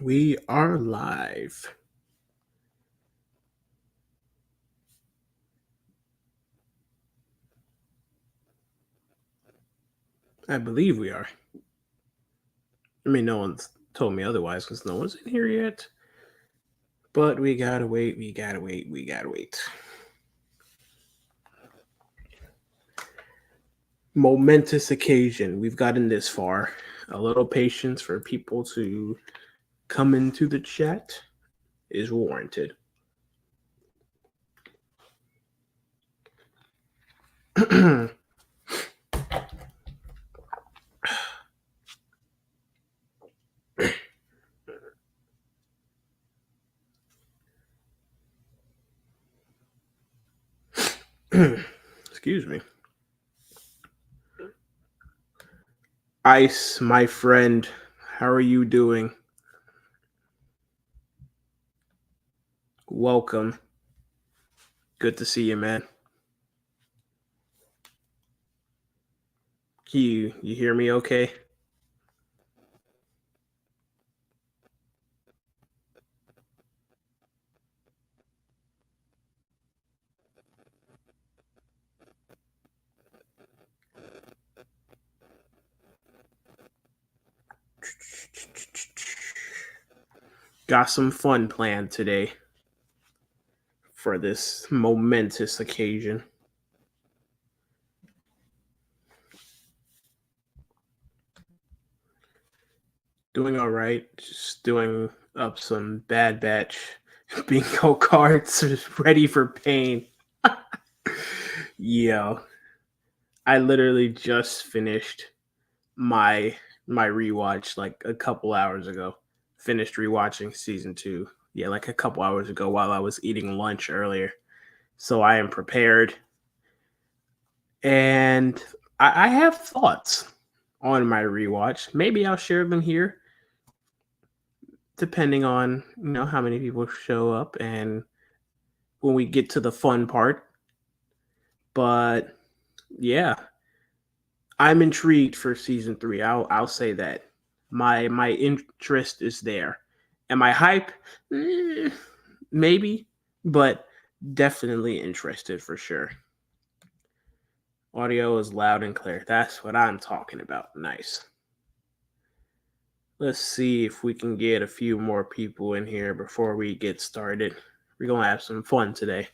We are live. I believe we are. I mean, no one's told me otherwise because no one's in here yet. But we gotta wait, we gotta wait, we gotta wait. Momentous occasion. We've gotten this far. A little patience for people to come into the chat is warranted. Excuse me. Ice, my friend, how are you doing? Welcome. Good to see you, man. You hear me okay? Got some fun planned today for this momentous occasion. Doing all right. Just doing up some Bad Batch bingo cards, ready for pain. Yo, I literally just finished my my rewatch like a couple hours ago. Finished rewatching season two. Yeah, like a couple hours ago while I was eating lunch earlier. So I am prepared, and I have thoughts on my rewatch. Maybe I'll share them here, depending on how many people show up and when we get to the fun part. But yeah, I'm intrigued for season three. I'll say that my interest is there. Am I hype? Eh, maybe, but definitely interested for sure. Audio is loud and clear. That's what I'm talking about. Nice. Let's see if we can get a few more people in here before we get started. We're gonna have some fun today.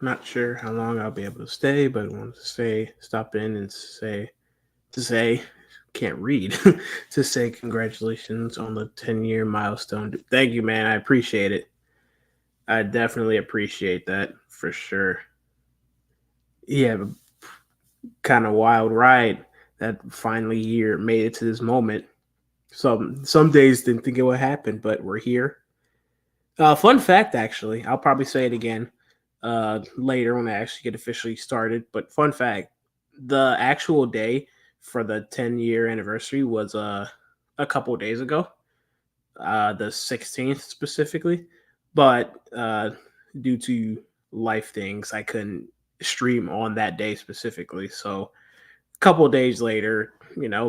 Not sure how long I'll be able to stay, but I wanted to stop in and say, can't read, to say congratulations on the 10-year milestone. Thank you, man. I appreciate it. I definitely appreciate that for sure. Yeah, kind of wild ride that finally year made it to this moment. Some days didn't think it would happen, but we're here. Fun fact, actually, I'll probably say it again later when I actually get officially started. But fun fact, the actual day for the 10-year anniversary was a couple days ago, the 16th specifically. But due to life things, I couldn't stream on that day specifically. So a couple days later,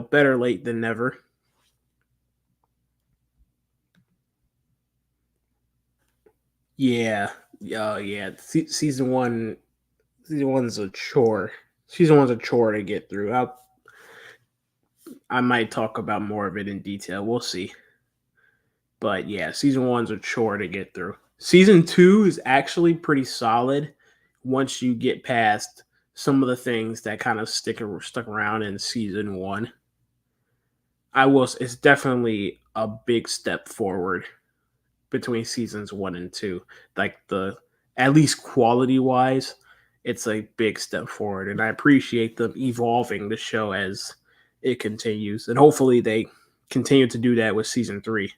better late than never. Yeah, yeah. Season one, season one's a chore. Season one's a chore to get through. I might talk about more of it in detail. We'll see. But yeah, season one's a chore to get through. Season two is actually pretty solid once you get past some of the things that kind of stuck around in season one. I will. It's definitely a big step forward between seasons one and two. Like the at least quality wise, it's a big step forward, and I appreciate them evolving the show as it continues, and hopefully they continue to do that with season three.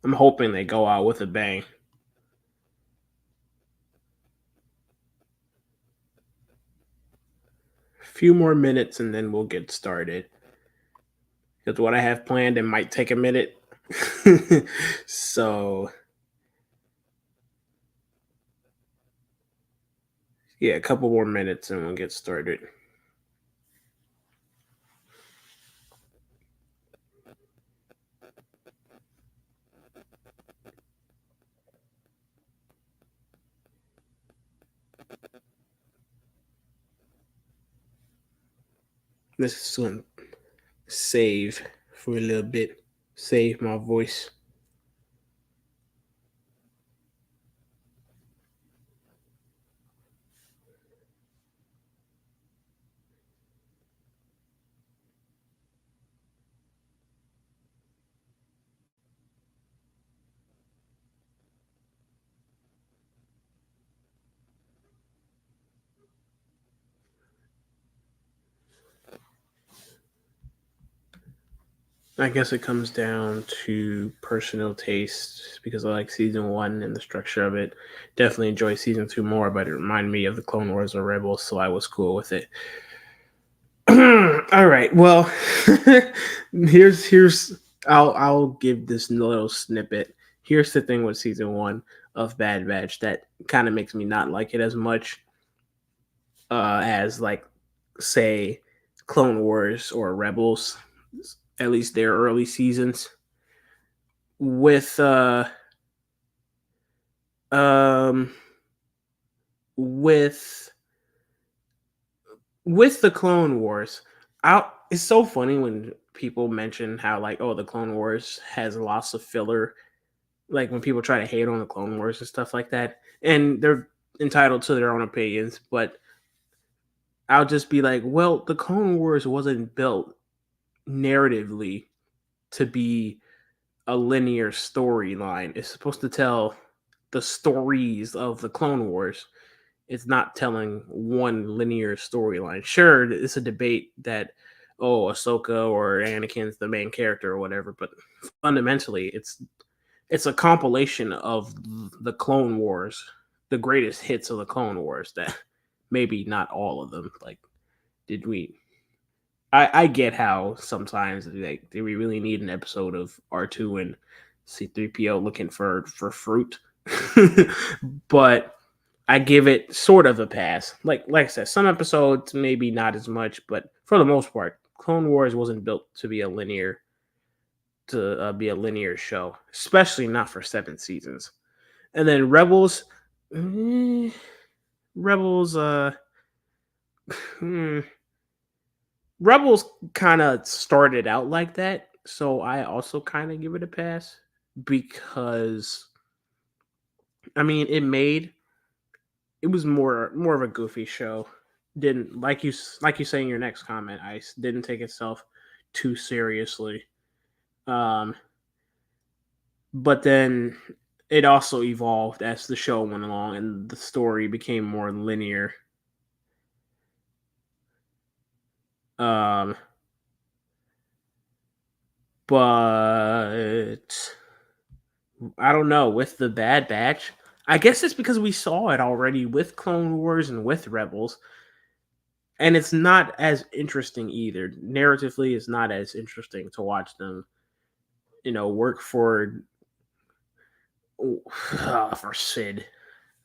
I'm hoping they go out with a bang. A few more minutes and then we'll get started. Because what I have planned, it might take a minute. So, yeah, a couple more minutes and we'll get started. This is going to save for a little bit, save my voice. I guess it comes down to personal taste because I like season one and the structure of it. Definitely enjoy season two more, but it reminded me of the Clone Wars or Rebels, so I was cool with it. All right. Well, here's I'll give this little snippet. Here's the thing with season one of Bad Batch that kind of makes me not like it as much as like say Clone Wars or Rebels, at least their early seasons. With um with with the Clone Wars, it's so funny when people mention how like the Clone Wars has lots of filler. Like when people try to hate on the Clone Wars and stuff like that, and they're entitled to their own opinions, but I'll just be like, well, the Clone Wars wasn't built narratively to be a linear storyline. It's supposed to tell the stories of the Clone Wars. It's not telling one linear storyline. Sure, it's a debate that Ahsoka or Anakin's the main character or whatever, but fundamentally, it's a compilation of the Clone Wars, the greatest hits of the Clone Wars. That maybe not all of them. Like, did we? I get how sometimes like do we really need an episode of R2 and C3PO looking for fruit, but I give it sort of a pass. Like I said, some episodes maybe not as much, but for the most part, Clone Wars wasn't built to be a linear show, especially not for 7 seasons. And then Rebels, eh, Rebels, hmm, Rebels kind of started out like that, so I also kind of give it a pass because I mean it was more of a goofy show. Didn't like you say in your next comment, Ice didn't take itself too seriously. Um, but then it also evolved as the show went along and the story became more linear. Um, but I don't know with the Bad Batch. I guess it's because we saw it already with Clone Wars and with Rebels, and it's not as interesting either. Narratively, it's not as interesting to watch them, work for Sid.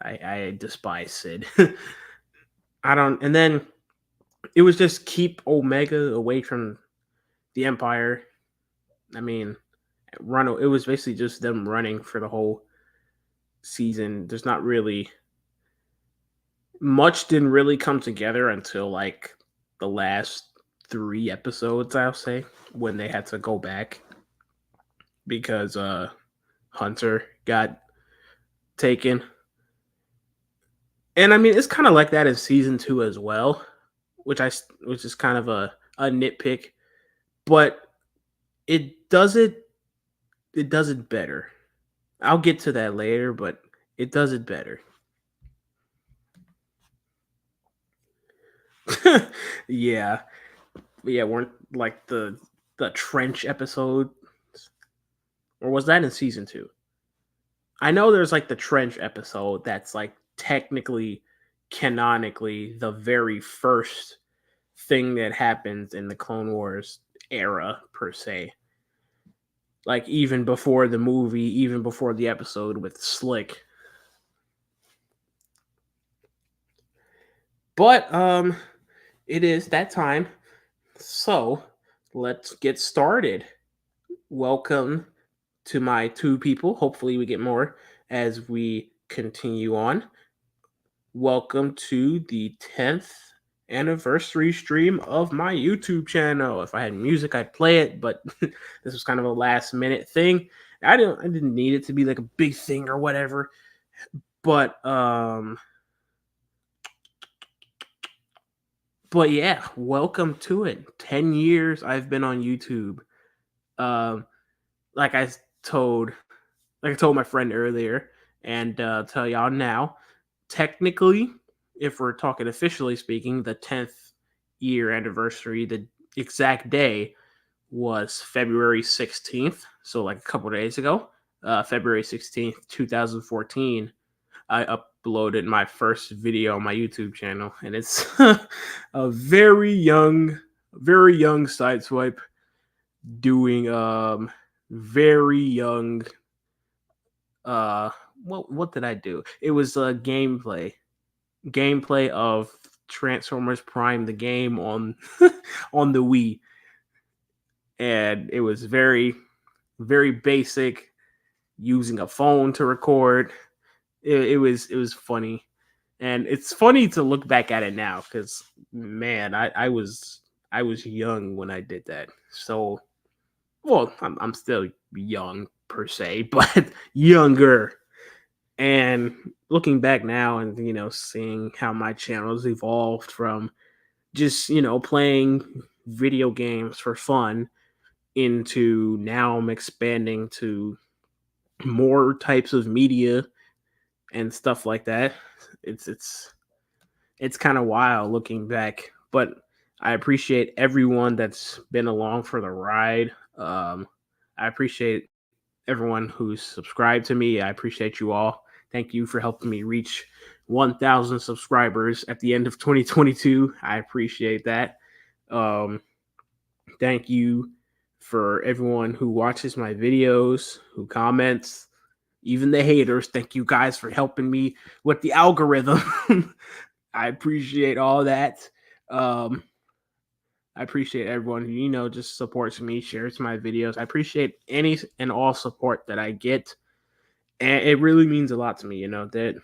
I despise Sid. I don't, and then it was just keep Omega away from the Empire. I mean, run. It was basically just them running for the whole season. There's not really much didn't really come together until like the last 3 episodes, I'll say, when they had to go back because Hunter got taken. And I mean, it's kind of like that in season 2 as well, which is kind of a nitpick, but it does it better. I'll get to that later, but it does it better. Yeah, yeah, weren't like the trench episode, or was that in season 2? I know there's like the trench episode that's like technically, canonically, the very first thing that happens in the Clone Wars era per se. Like even before the movie, even before the episode with Slick. But it is that time. So, let's get started. Welcome to my two people. Hopefully we get more as we continue on. Welcome to the 10th anniversary stream of my YouTube channel. If I had music, I'd play it, but this was kind of a last minute thing. I didn't need it to be like a big thing or whatever. But yeah, welcome to it. 10 years I've been on YouTube. Um like I told my friend earlier, and tell y'all now, technically, if we're talking officially speaking, the 10th year anniversary, the exact day was February 16th. So, like a couple days ago, February 16th, 2014, I uploaded my first video on my YouTube channel. And it's a very young Sideswipe doing very young what did I do? It was gameplay of Transformers Prime the game on on the Wii, and it was very basic, using a phone to record. It was funny, and it's funny to look back at it now because man, I was young when I did that. So, well, I'm still young per se, but younger. And looking back now and seeing how my channel has evolved from just playing video games for fun into now I'm expanding to more types of media and stuff like that. It's kind of wild looking back, but I appreciate everyone that's been along for the ride. I appreciate everyone who's subscribed to me. I appreciate you all. Thank you for helping me reach 1,000 subscribers at the end of 2022. I appreciate that. Um, Thank you for everyone who watches my videos, who comments, even the haters. Thank you guys for helping me with the algorithm. I appreciate all that. Um, I appreciate everyone who, just supports me, shares my videos. I appreciate any and all support that I get. And it really means a lot to me, that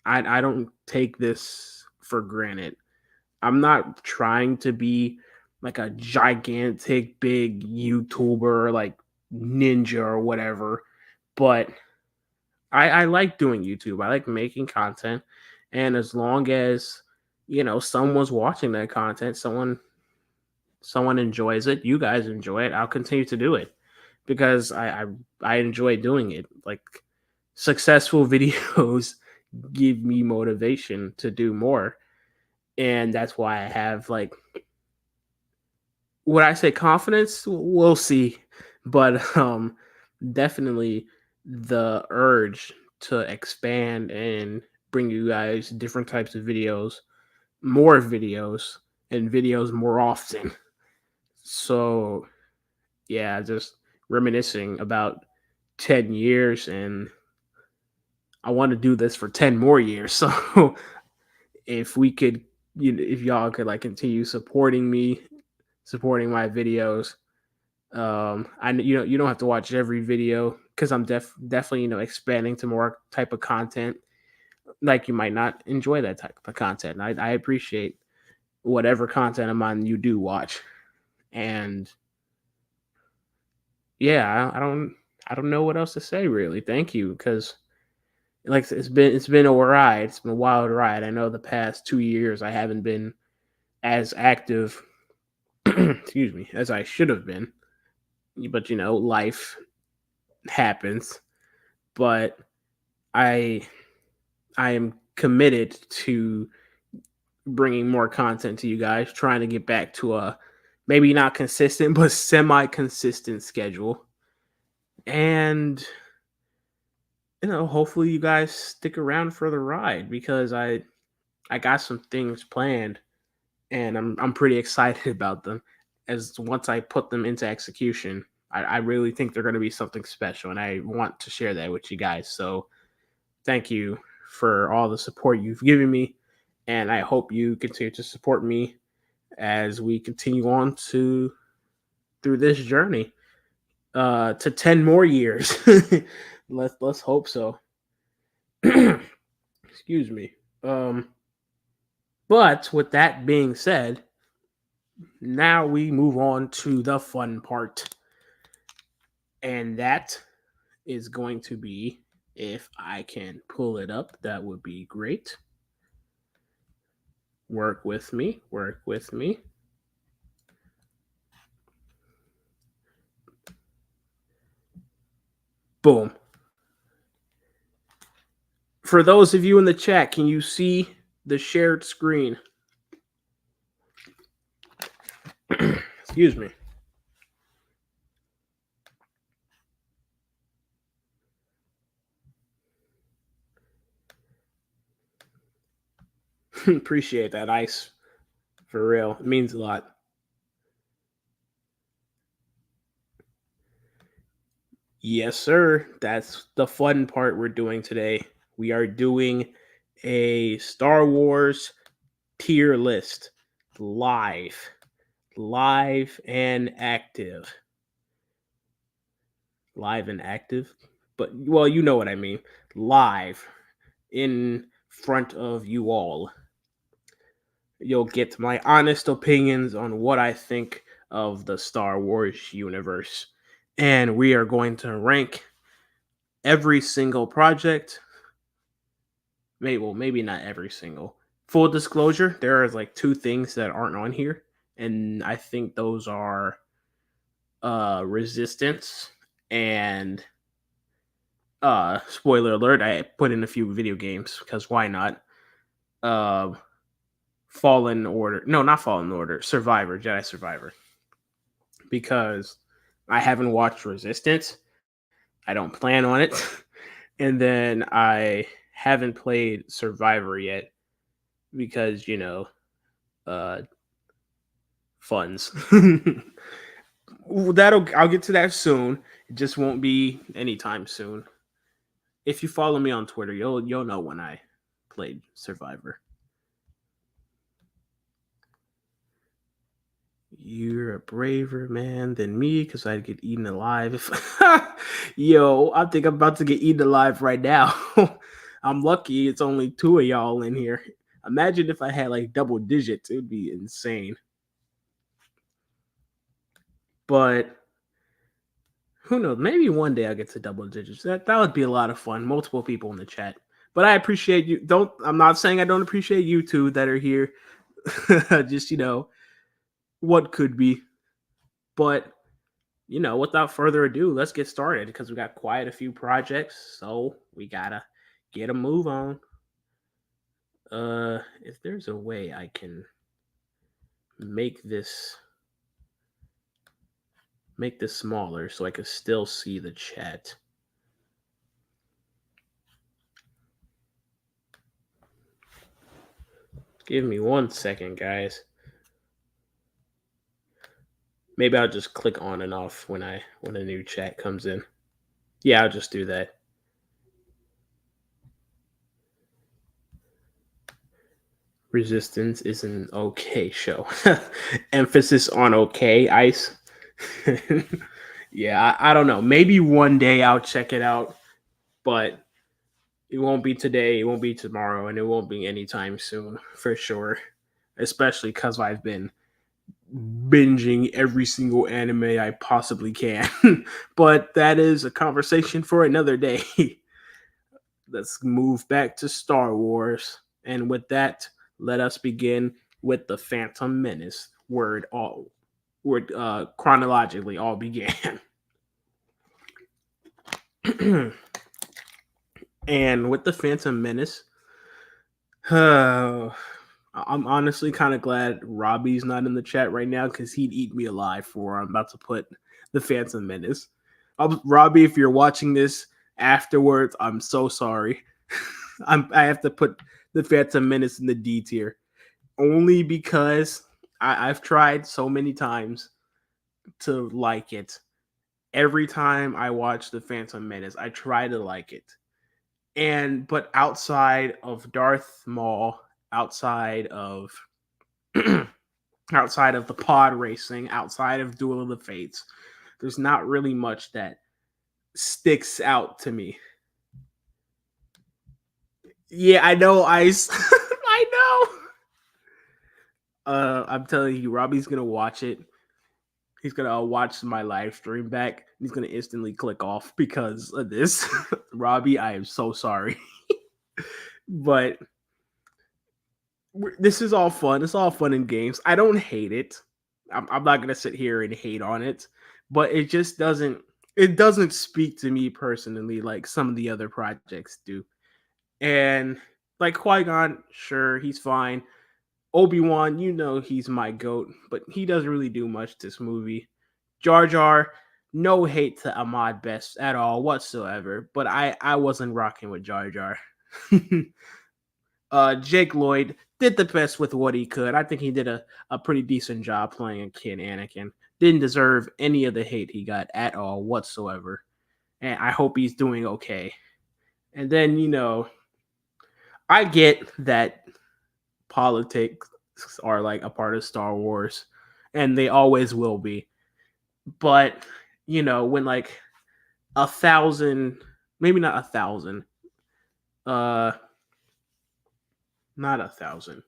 I don't take this for granted. I'm not trying to be like a gigantic big YouTuber like Ninja or whatever, but I like doing YouTube. I like making content. And as long as, someone's watching that content, someone enjoys it, you guys enjoy it, I'll continue to do it because I enjoy doing it. Like successful videos give me motivation to do more. And that's why I have like, would I say confidence? We'll see. But definitely the urge to expand and bring you guys different types of videos, more videos, and videos more often. So yeah, just reminiscing about 10 years, and I want to do this for 10 more years. So if we could, if y'all could like continue supporting me, supporting my videos. I you don't have to watch every video because I'm definitely expanding to more type of content. Like you might not enjoy that type of content. I appreciate whatever content I'm on you do watch, and yeah, I don't I don't know what else to say really. Thank you, because like it's been a ride. It's been a wild ride. I know the past 2 years I haven't been as active, excuse me, as I should have been. But life happens. But I I am committed to bringing more content to you guys, trying to get back to a maybe not consistent but semi consistent schedule. And hopefully you guys stick around for the ride, because I got some things planned, and I'm pretty excited about them. As once I put them into execution, I really think they're going to be something special, and I want to share that with you guys. So thank you for all the support you've given me, and I hope you continue to support me as we continue on to through this journey to 10 more years. Let's hope so. Excuse me. Um, but with that being said, now we move on to the fun part. And that is going to be, if I can pull it up, that would be great. Work with me, work with me. Boom. For those of you in the chat, can you see the shared screen? Excuse me. Appreciate that, Ice. For real. It means a lot. Yes, sir. That's the fun part we're doing today. We are doing a Star Wars tier list live. Live and active. Live and active? But, well, you know what I mean. Live in front of you all. You'll get my honest opinions on what I think of the Star Wars universe. And we are going to rank every single project. Maybe not every single. Full disclosure, there are like two things that aren't on here, and I think those are Resistance and spoiler alert, I put in a few video games because why not? Uh Fallen Order. No, not Fallen Order. Survivor, Jedi Survivor. Because I haven't watched Resistance. I don't plan on it. And then I haven't played Survivor yet because, uh funds. I'll get to that soon. It just won't be anytime soon. If you follow me on Twitter, you'll know when I played Survivor. You're a braver man than me because I'd get eaten alive. Yo, I think I'm about to get eaten alive right now. I'm lucky it's only two of y'all in here. Imagine if I had like double digits, it would be insane. But who knows? Maybe one day I'll get to double digits. That would be a lot of fun. Multiple people in the chat. But I appreciate you. I'm not saying I don't appreciate you two that are here. Just what could be. But without further ado, let's get started because we got quite a few projects, so we gotta get a move on. If there's a way I can make this smaller so I can still see the chat. Give me 1 second, guys. Maybe I'll just click on and off when a new chat comes in. Yeah, I'll just do that. Resistance is an okay show. Emphasis on okay, Ice. Yeah, I don't know. Maybe one day I'll check it out, but it won't be today, it won't be tomorrow, and it won't be anytime soon for sure. Especially because I've been binging every single anime I possibly can. But that is a conversation for another day. Let's move back to Star Wars. And with that, let us begin with the Phantom Menace, where chronologically all began. And with the Phantom Menace, I'm honestly kind of glad Robbie's not in the chat right now because he'd eat me alive for I'm about to put the Phantom Menace. Robbie, if you're watching this afterwards, I'm so sorry. I have to put the Phantom Menace in the D tier only because I've tried so many times to like it. Every time I watch the Phantom Menace, I try to like it. But outside of Darth Maul, outside of outside of the pod racing, outside of Duel of the Fates, there's not really much that sticks out to me. Yeah, I know, Ice. I know. I'm telling you, Robbie's gonna watch it. He's gonna watch my live stream back. He's gonna instantly click off because of this. Robbie, I am so sorry. But this is all fun. It's all fun and games. I don't hate it. I'm not gonna sit here and hate on it, but it just doesn't. It doesn't speak to me personally like some of the other projects do. And like Qui-Gon, sure, he's fine. Obi-Wan, he's my goat, but he doesn't really do much this movie. Jar Jar, no hate to Ahmad Best at all whatsoever, but I wasn't rocking with Jar Jar. Jake Lloyd did the best with what he could. I think he did a pretty decent job playing a kid Anakin. Didn't deserve any of the hate he got at all whatsoever. And I hope he's doing okay. And then, I get that politics are like a part of Star Wars, and they always will be. But, when like 1,000, maybe not 1,000, not 1,000,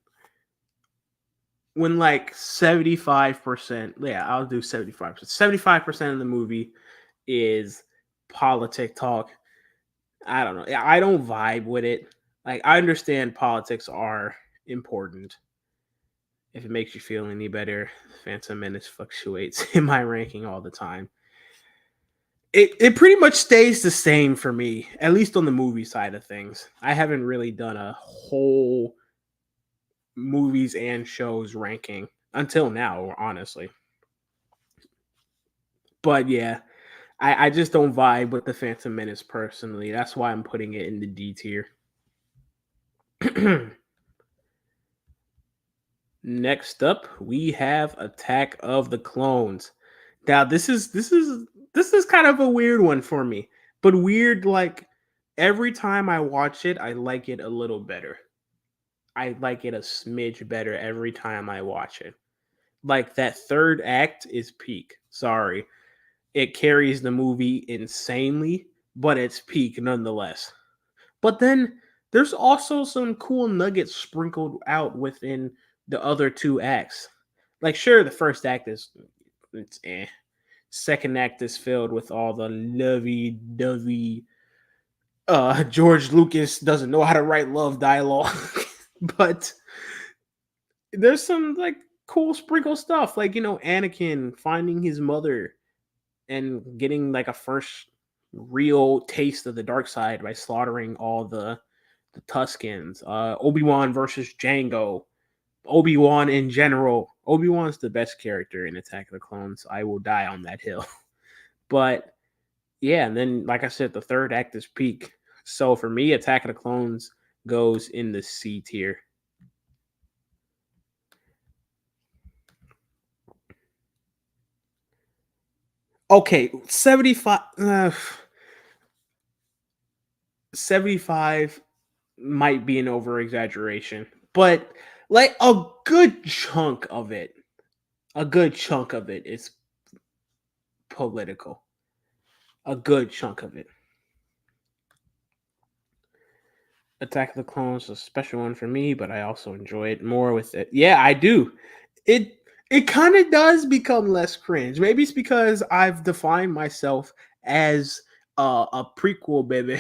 when like 75%, yeah, I'll do 75%. 75% of the movie is politic talk. I don't know. I don't vibe with it. Like, I understand politics are important. If it makes you feel any better, Phantom Menace fluctuates in my ranking all the time. It pretty much stays the same for me, at least on the movie side of things. I haven't really done a whole movies and shows ranking until now, honestly. But yeah, I just don't vibe with the Phantom Menace personally. That's why I'm putting it in the D tier. Next up, we have Attack of the Clones. Now, this is kind of a weird one for me, but weird like every time I watch it, I like it a little better. I like it a smidge better every time I watch it. Like that third act is peak. Sorry, it carries the movie insanely, but it's peak nonetheless. But then there's also some cool nuggets sprinkled out within the other two acts. Like, sure, the first act is it's eh. Second act is filled with all the lovey-dovey. George Lucas doesn't know how to write love dialogue, but there's some like cool sprinkle stuff, like Anakin finding his mother and getting like a first real taste of the dark side by slaughtering all the Tuskens. Obi-Wan versus Django. Obi-Wan in general. Obi-Wan's the best character in Attack of the Clones. I will die on that hill. But yeah, and then like I said, the third act is peak. So for me, Attack of the Clones goes in the C tier. Okay, 75 75 might be an over exaggeration, but like a good chunk of it is political. A good chunk of it. Attack of the Clones is a special one for me, but I also enjoy it more with it. Yeah, I do. It It kind of does become less cringe. Maybe it's because I've defined myself as a prequel baby.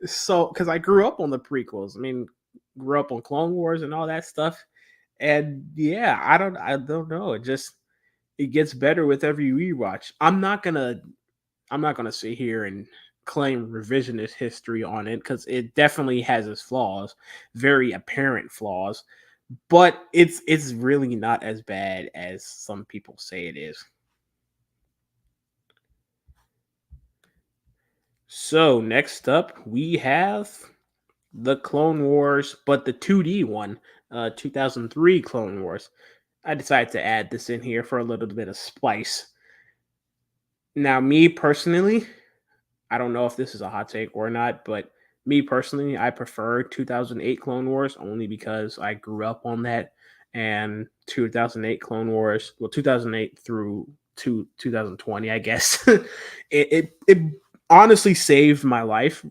So, because I grew up on the prequels. I mean, grew up on Clone Wars and all that stuff. And yeah, I don't know. It gets better with every rewatch. I'm not gonna sit here and claim revisionist history on it because it definitely has its flaws, very apparent flaws, but it's really not as bad as some people say it is. So next up we have the Clone Wars, but the 2D one, 2003 Clone Wars. I decided to add this in here for a little bit of spice. Now, me personally, I don't know if this is a hot take or not, but me personally, I prefer 2008 Clone Wars only because I grew up on that, and 2008 Clone Wars, well, 2008 through to 2020, I guess, it honestly saved my life.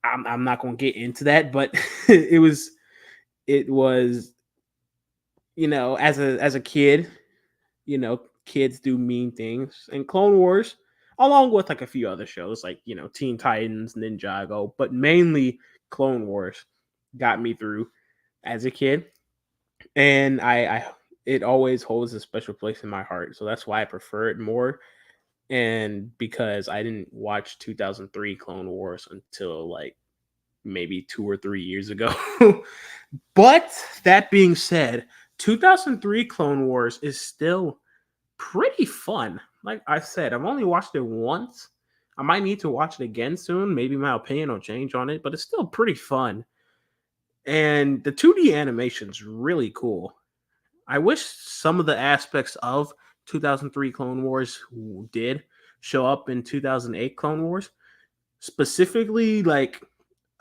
I'm not going to get into that, but it was as a kid, kids do mean things, and Clone Wars, along with like a few other shows like Teen Titans, Ninjago, but mainly Clone Wars got me through as a kid, and I it always holds a special place in my heart. So that's why I prefer it more, and because I didn't watch 2003 Clone Wars until like maybe 2 or 3 years ago. But that being said, 2003 Clone Wars is still pretty fun. Like I said, I've only watched it once. I might need to watch it again soon. Maybe my opinion will change on it, but it's still pretty fun. And the 2D animation's really cool. I wish some of the aspects of 2003 Clone Wars did show up in 2008 Clone Wars. Specifically, like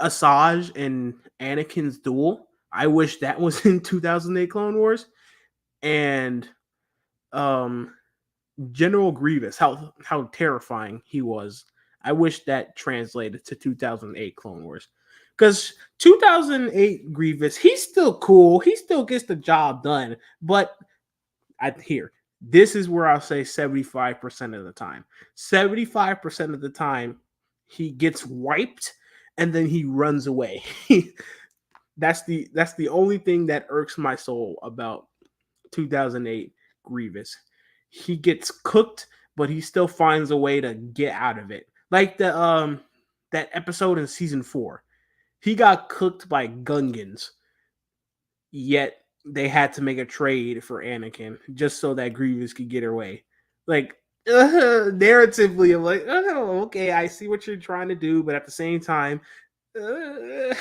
Asajj and Anakin's duel. I wish that was in 2008 Clone Wars. And um General Grievous, how terrifying he was. I wish that translated to 2008 Clone Wars. Because 2008 Grievous, he's still cool. He still gets the job done. But here, this is where I'll say 75% of the time. 75% of the time, he gets wiped and then he runs away. That's the only thing that irks my soul about 2008 Grievous. He gets cooked, but he still finds a way to get out of it. Like the that episode in season 4. He got cooked by Gungans, yet they had to make a trade for Anakin just so that Grievous could get away. Like narratively, I'm like, oh, okay, I see what you're trying to do, but at the same time, uh,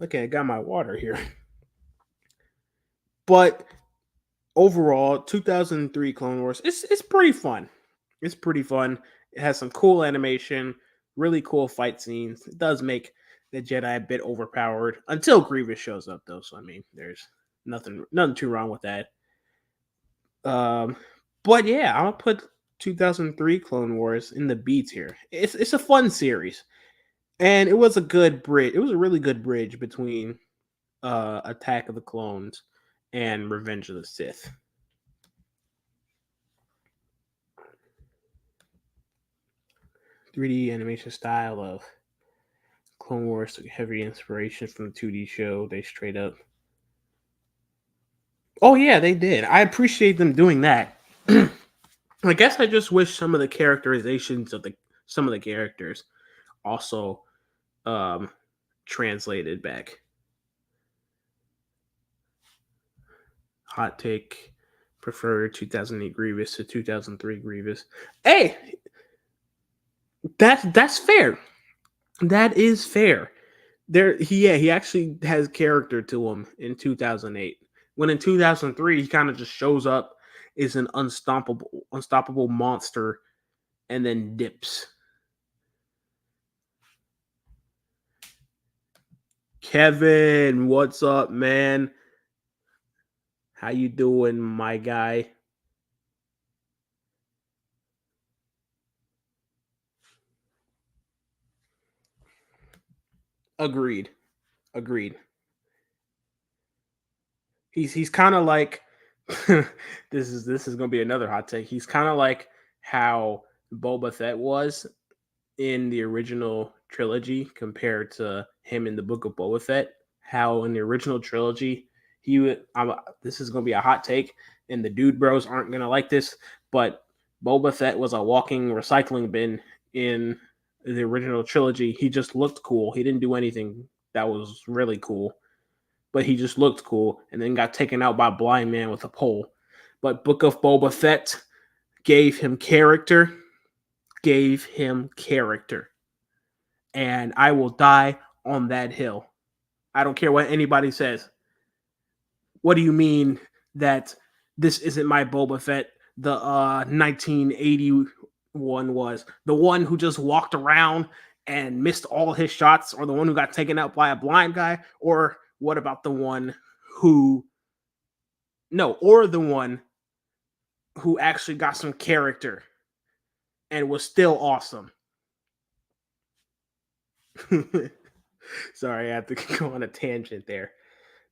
okay, I got my water here. But overall, 2003 Clone Wars, it's pretty fun. It's pretty fun. It has some cool animation, really cool fight scenes. It does make the Jedi a bit overpowered until Grievous shows up, though. So I mean, there's nothing too wrong with that. Um, but yeah, I'll put 2003 Clone Wars in the beats here. It's a fun series, and it was a good bridge. It was a really good bridge between Attack of the Clones and Revenge of the Sith. 3D animation style of Clone Wars took heavy inspiration from the 2D show. They straight up. Oh yeah, they did. I appreciate them doing that. I guess I just wish some of the characterizations of the some of the characters also um translated back. Hot take: prefer 2008 Grievous to 2003 Grievous. Hey, that's fair. That is fair. He actually has character to him in 2008. When in 2003 he kind of just shows up, is an unstoppable monster, and then dips. Kevin, what's up, man? How you doing, my guy? Agreed. Agreed. He's kind of like this is gonna be another hot take. He's kind of like how Boba Fett was in the original trilogy compared to him in the Book of Boba Fett. How in the original trilogy he would. This is gonna be a hot take, and the dude bros aren't gonna like this, but Boba Fett was a walking recycling bin in the original trilogy. He just looked cool. He didn't do anything that was really cool, but he just looked cool, and then got taken out by a blind man with a pole. But Book of Boba Fett gave him character, gave him character, and I will die on that hill. I don't care what anybody says. What do you mean that this isn't my Boba Fett? The 1981 was the one who just walked around and missed all his shots, or the one who got taken out by a blind guy, or what about the one who no, or the one who actually got some character and was still awesome? Sorry, I have to go on a tangent there.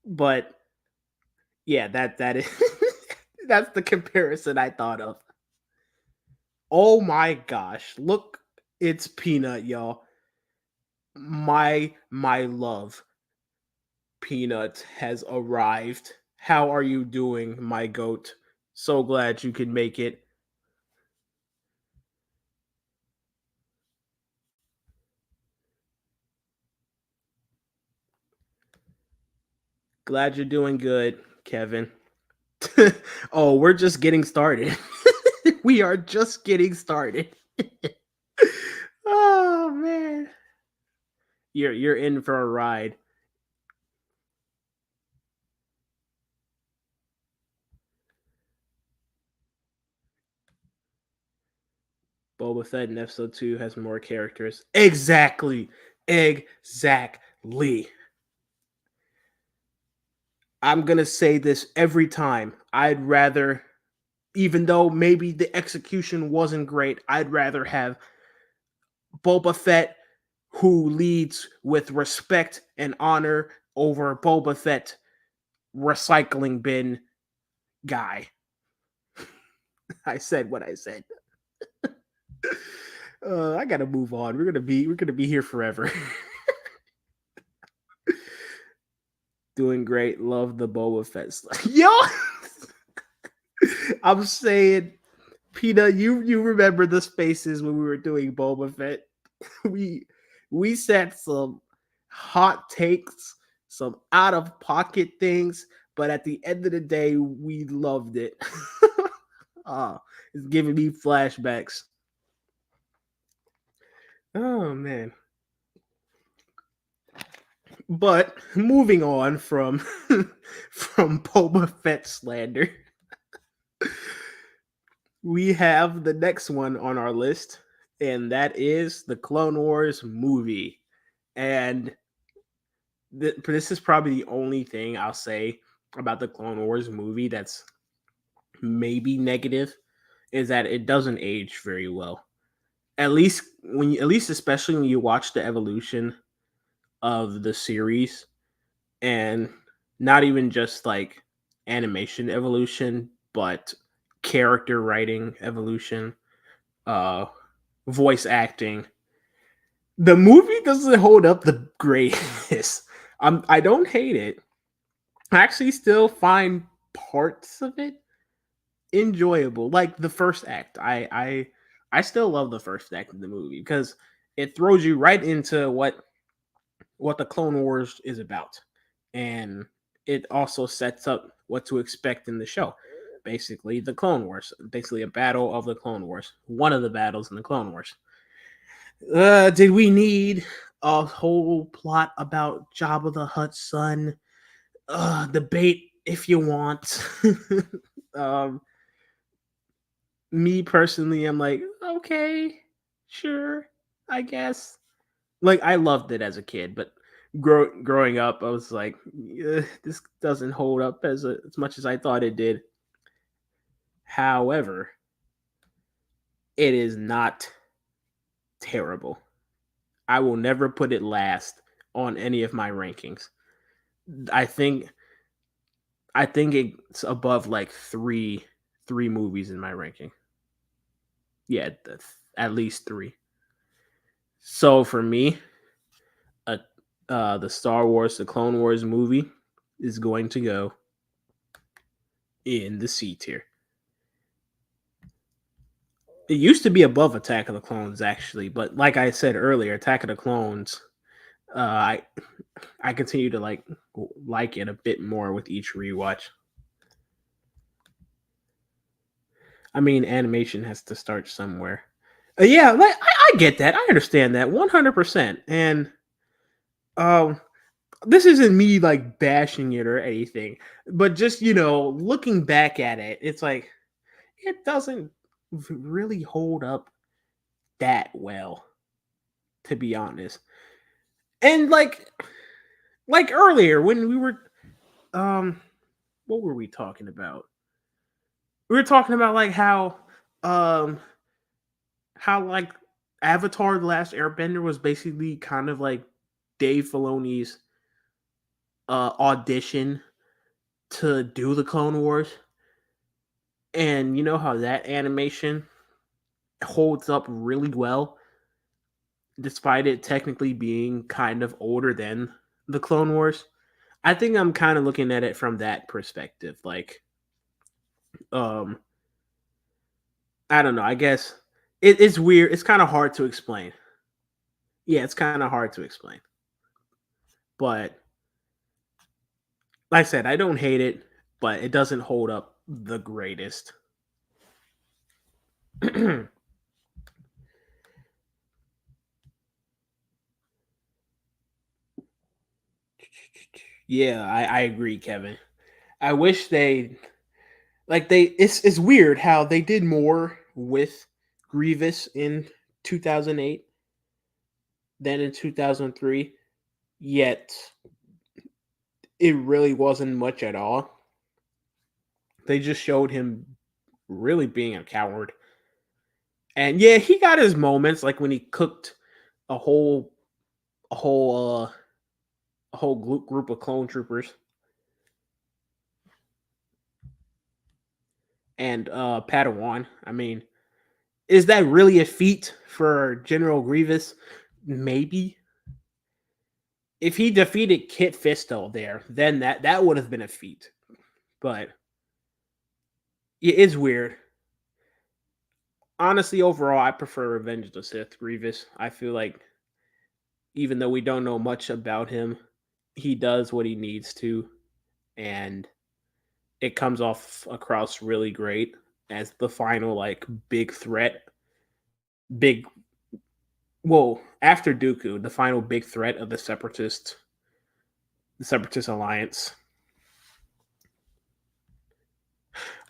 But yeah, that is that's the comparison I thought of. Oh my gosh, look, it's Peanut, y'all. My love, Peanut has arrived. How are you doing, my goat? So glad you can make it. Glad you're doing good, Kevin. Oh, we're just getting started. We are just getting started. Oh man. You're in for a ride. Boba Fett in episode 2 has more characters. Exactly. Exactly. I'm going to say this every time. I'd rather, even though maybe the execution wasn't great, I'd rather have Boba Fett who leads with respect and honor over Boba Fett recycling bin guy. I said what I said. I gotta move on. We're gonna be here forever. Doing great. Love the Boba Fett. Yo, I'm saying, Peanut, you remember the spaces when we were doing Boba Fett? We we said some hot takes, some out of pocket things, but at the end of the day, we loved it. Ah, it's giving me flashbacks. Oh man. But moving on from from Boba Fett slander, we have the next one on our list, and that is the Clone Wars movie. And this is probably the only thing I'll say about the Clone Wars movie that's maybe negative, is that it doesn't age very well. At least especially when you watch the evolution of the series, and not even just like animation evolution, but character writing evolution, uh voice acting. The movie doesn't hold up the greatest. I don't hate it. I actually still find parts of it enjoyable. Like the first act. I still love the first act of the movie because it throws you right into what the Clone Wars is about. And it also sets up what to expect in the show. Basically, the Clone Wars. Basically, a battle of the Clone Wars. One of the battles in the Clone Wars. Did we need a whole plot about Jabba the Hutt's son? Debate if you want. um, Me personally, I'm like, okay, sure, I guess. Like, I loved it as a kid, but growing up, I was like, this doesn't hold up as much as I thought it did. However, it is not terrible. I will never put it last on any of my rankings. I think I think it's above like three movies in my ranking. Yeah, at least three. So for me, uh, the Star Wars, the Clone Wars movie is going to go in the C tier. It used to be above Attack of the Clones, actually, but like I said earlier, Attack of the Clones, I continue to like it a bit more with each rewatch. I mean, animation has to start somewhere. Yeah, like, I get that. I understand that 100%. And um, this isn't me like bashing it or anything, but just looking back at it, it's like it doesn't really hold up that well, to be honest. And like earlier when we were um, what were we talking about? We were talking about like um how like Avatar: The Last Airbender was basically kind of like Dave Filoni's audition to do the Clone Wars, and you know how that animation holds up really well, despite it technically being kind of older than the Clone Wars. I think I'm kind of looking at it from that perspective. Um, I don't know. I guess it's weird. It's kind of hard to explain. Yeah, it's kind of hard to explain. But like I said, I don't hate it, but it doesn't hold up the greatest. Yeah, I agree, Kevin. I wish it's weird how they did more with Grievous in 2008 than in 2003, yet it really wasn't much at all. They just showed him really being a coward. And yeah, he got his moments like when he cooked a whole a whole a whole group of clone troopers and Padawan. I mean, is that really a feat for General Grievous? Maybe. If he defeated Kit Fisto there, then that would have been a feat. But it is weird. Honestly, overall, I prefer Revenge of the Sith Grievous. I feel like even though we don't know much about him, he does what he needs to, and it comes off across really great as the final like big threat. Big well, after Dooku, the final big threat of the Separatist alliance.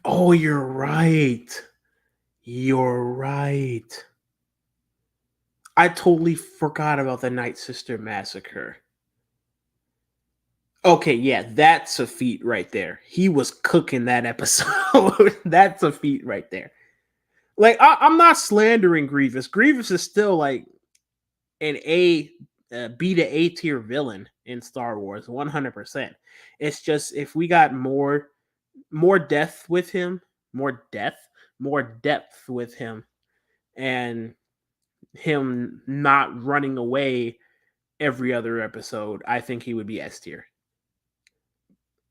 Oh, you're right. You're right. I totally forgot about the Night Sister massacre. Okay, yeah, that's a feat right there. He was cooking that episode. That's a feat right there. Like I'm not slandering Grievous. Grievous is still like an B to A tier villain in Star Wars, 100%. It's just if we got more depth with him, more depth with him, and him not running away every other episode, I think he would be S tier.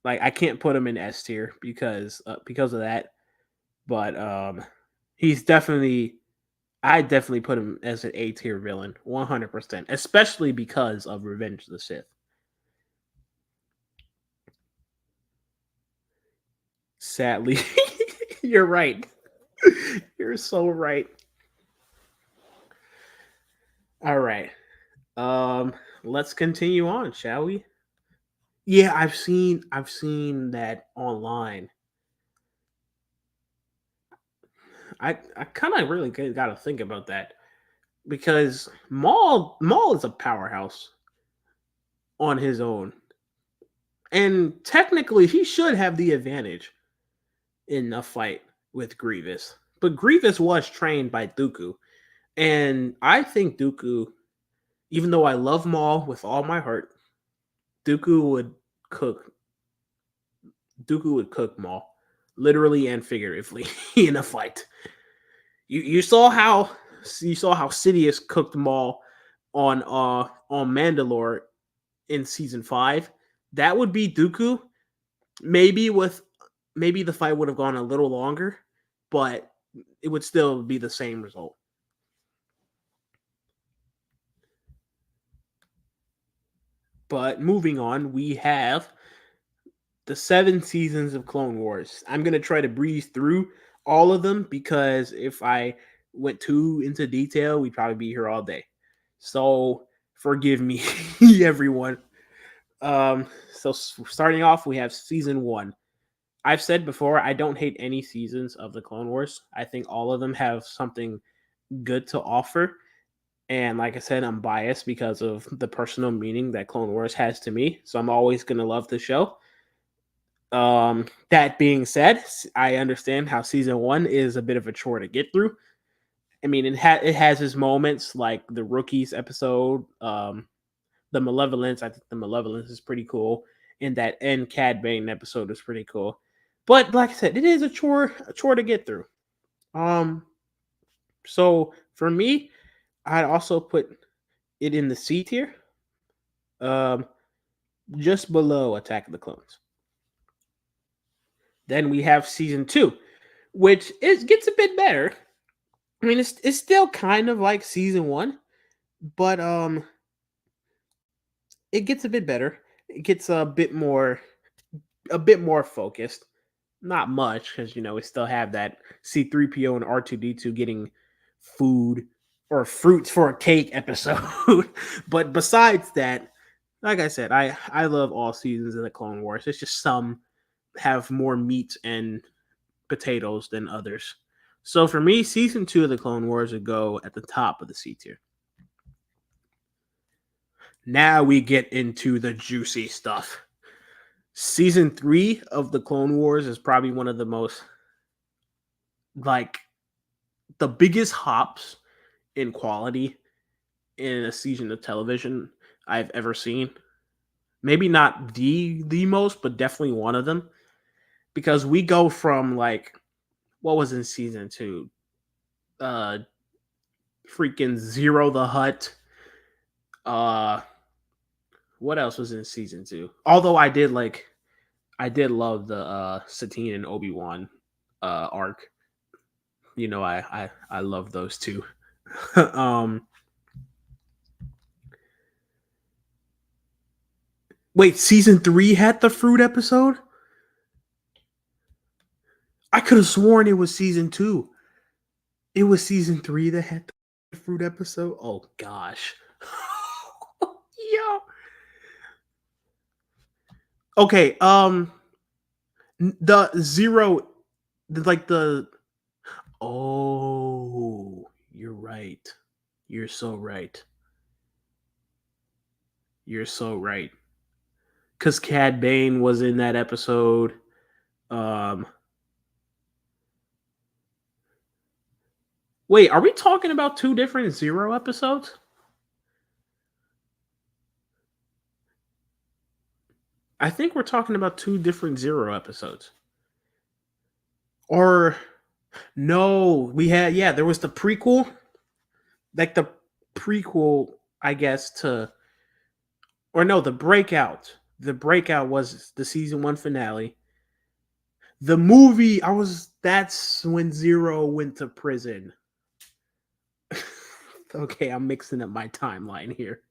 Like I can't put him in S tier because of that, but he's definitely I definitely put him as an A tier villain, 100%, especially because of Revenge of the Sith. Sadly, you're right. You're so right. All right. Um, let's continue on, shall we? Yeah, I've seen that online. I kind of really got to think about that because Maul is a powerhouse on his own, and technically he should have the advantage in a fight with Grievous. But Grievous was trained by Dooku, and I think Dooku, even though I love Maul with all my heart, Dooku would cook Dooku would cook Maul, literally and figuratively, in a fight. You saw how Sidious cooked Maul on Mandalore in season 5. That would be Dooku. Maybe the fight would have gone a little longer, but it would still be the same result. But moving on, we have the 7 seasons of Clone Wars. I'm going to try to breeze through all of them because if I went too into detail, we'd probably be here all day. So forgive me, everyone. So starting off, we have season 1. I've said before, I don't hate any seasons of the Clone Wars. I think all of them have something good to offer. And like I said, I'm biased because of the personal meaning that Clone Wars has to me. So I'm always going to love the show. That being said, I understand how season 1 is a bit of a chore to get through. I mean, it has its moments like the Rookies episode, the Malevolence. I think the Malevolence is pretty cool, and that end Cad Bane episode is pretty cool. But like I said, it is a chore to get through. So for me, I'd also put it in the C tier, just below Attack of the Clones. Then we have season 2, which gets a bit better. I mean, it's still kind of like season 1, but it gets a bit better. It gets a bit more focused. Not much, because we still have that C3PO and R2D2 getting food or fruits for a cake episode. But besides that, like I said, I love all seasons of the Clone Wars. It's just some have more meat and potatoes than others. So for me, season 2 of the Clone Wars would go at the top of the C tier. Now we get into the juicy stuff. Season 3 of the Clone Wars is probably one of the most, the biggest hops in quality in a season of television I've ever seen. Maybe not the most, but definitely one of them. Because we go from what was in season 2? Freaking Zero the Hutt. What else was in season 2? Although I did love the Satine and Obi-Wan arc. I love those two. Wait, season 3 had the fruit episode? I could have sworn it was season 2. It was season 3 that had the fruit episode? Oh gosh. Yo. Okay, the Zero, oh, you're right. You're so right. You're so right. Because Cad Bane was in that episode. Wait, are we talking about 2 different Zero episodes? I think we're talking about 2 different Zero episodes. Or no, there was the prequel. The prequel, I guess, the Breakout. The Breakout was the season 1 finale. The movie, that's when Zero went to prison. Okay, I'm mixing up my timeline here.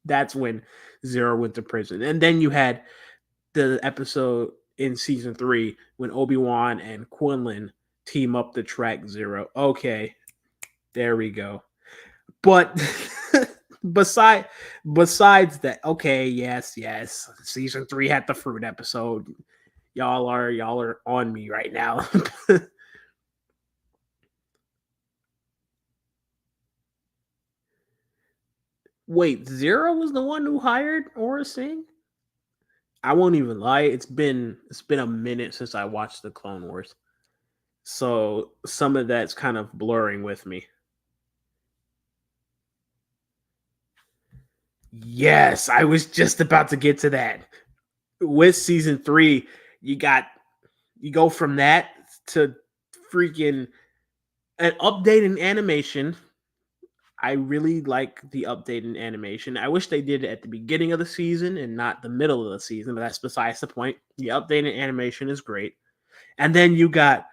That's when Zero went to prison. And then you had the episode in season 3 when Obi-Wan and Quinlan team up to track Zero. Okay, there we go. But besides that, okay, yes, season 3 had the fruit episode. Y'all are on me right now. Wait, Zero was the one who hired Aurra Sing? I won't even lie, it's been a minute since I watched the Clone Wars. So some of that's kind of blurring with me. Yes, I was just about to get to that. With season 3, you got You go from that to freaking an update in animation. I really like the update in animation. I wish they did it at the beginning of the season and not the middle of the season, but that's besides the point. The update in animation is great. And then you got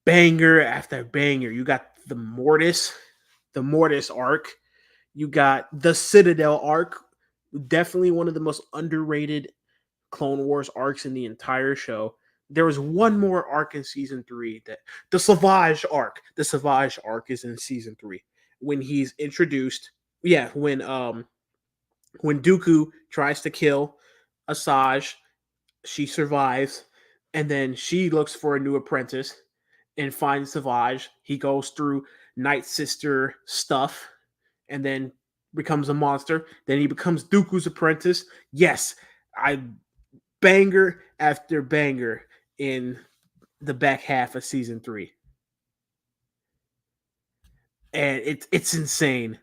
banger after banger. You got the Mortis arc. You got the Citadel arc. Definitely one of the most underrated Clone Wars arcs in the entire show. There was one more arc in season 3 that the Savage arc. The Savage arc is in season 3 when he's introduced. Yeah, when Dooku tries to kill Asajj, she survives, and then she looks for a new apprentice and finds Savage. He goes through Night Sister stuff and then becomes a monster. Then he becomes Dooku's apprentice. Yes, I banger after banger in the back half of season 3. And it's insane,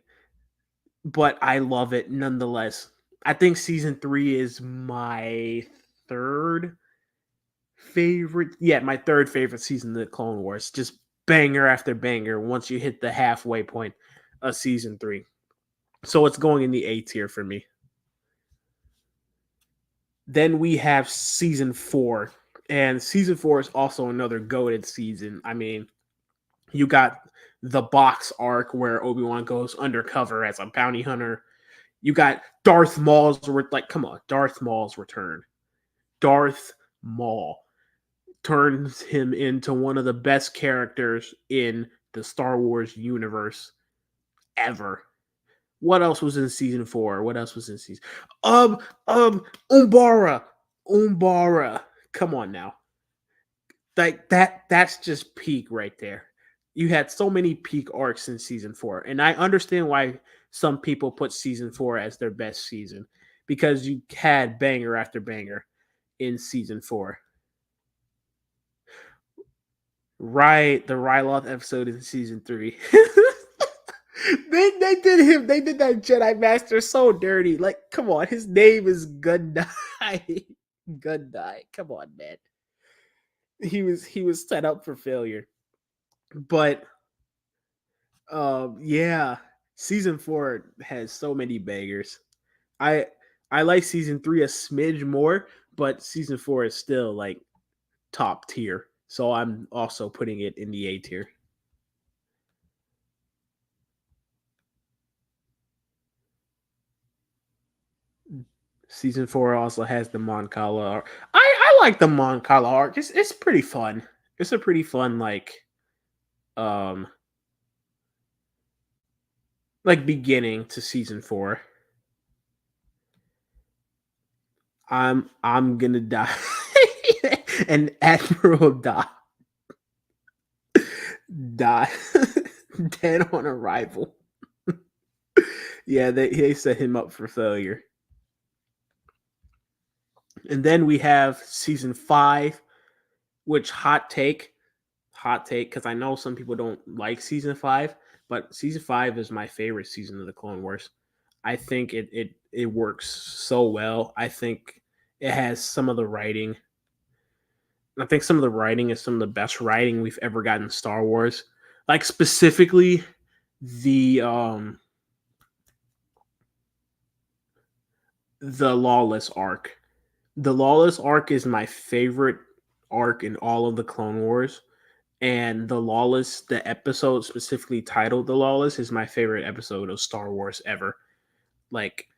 but I love it nonetheless. I think season 3 is my third favorite. Yeah, my third favorite season of the Clone Wars. Just banger after banger once you hit the halfway point of season 3. So it's going in the A tier for me. Then we have season 4. And season 4 is also another goated season. I mean, you got the box arc where Obi-Wan goes undercover as a bounty hunter. You got Darth Maul's come on, Darth Maul's return. Darth Maul turns him into one of the best characters in the Star Wars universe ever. What else was in season 4? What else was in season? Umbara. Umbara. Come on now. Like that's just peak right there. You had so many peak arcs in season 4, and I understand why some people put season 4 as their best season because you had banger after banger in season 4. Right, the Ryloth episode in season 3. They did that Jedi Master so dirty. Like, come on, his name is Gundai. Gundai. Come on, man. He was set up for failure. But yeah, season 4 has so many bangers. I I like season 3 a smidge more, but season 4 is still like top tier. So I'm also putting it in the A tier. Season 4 also has the Mon Cala arc. I like the Mon Cala arc. It's pretty fun. It's a pretty fun um beginning to season 4. I'm gonna die. And Admiral die dead on arrival. Yeah, they set him up for failure. And then we have season 5, which hot take, because I know some people don't like season 5, but season 5 is my favorite season of the Clone Wars. I think it works so well. I think it has some of the writing. I think some of the writing is some of the best writing we've ever gotten in Star Wars. Like specifically the the Lawless arc. The Lawless arc is my favorite arc in all of the Clone Wars. And the Lawless, the episode specifically titled The Lawless, is my favorite episode of Star Wars ever. Like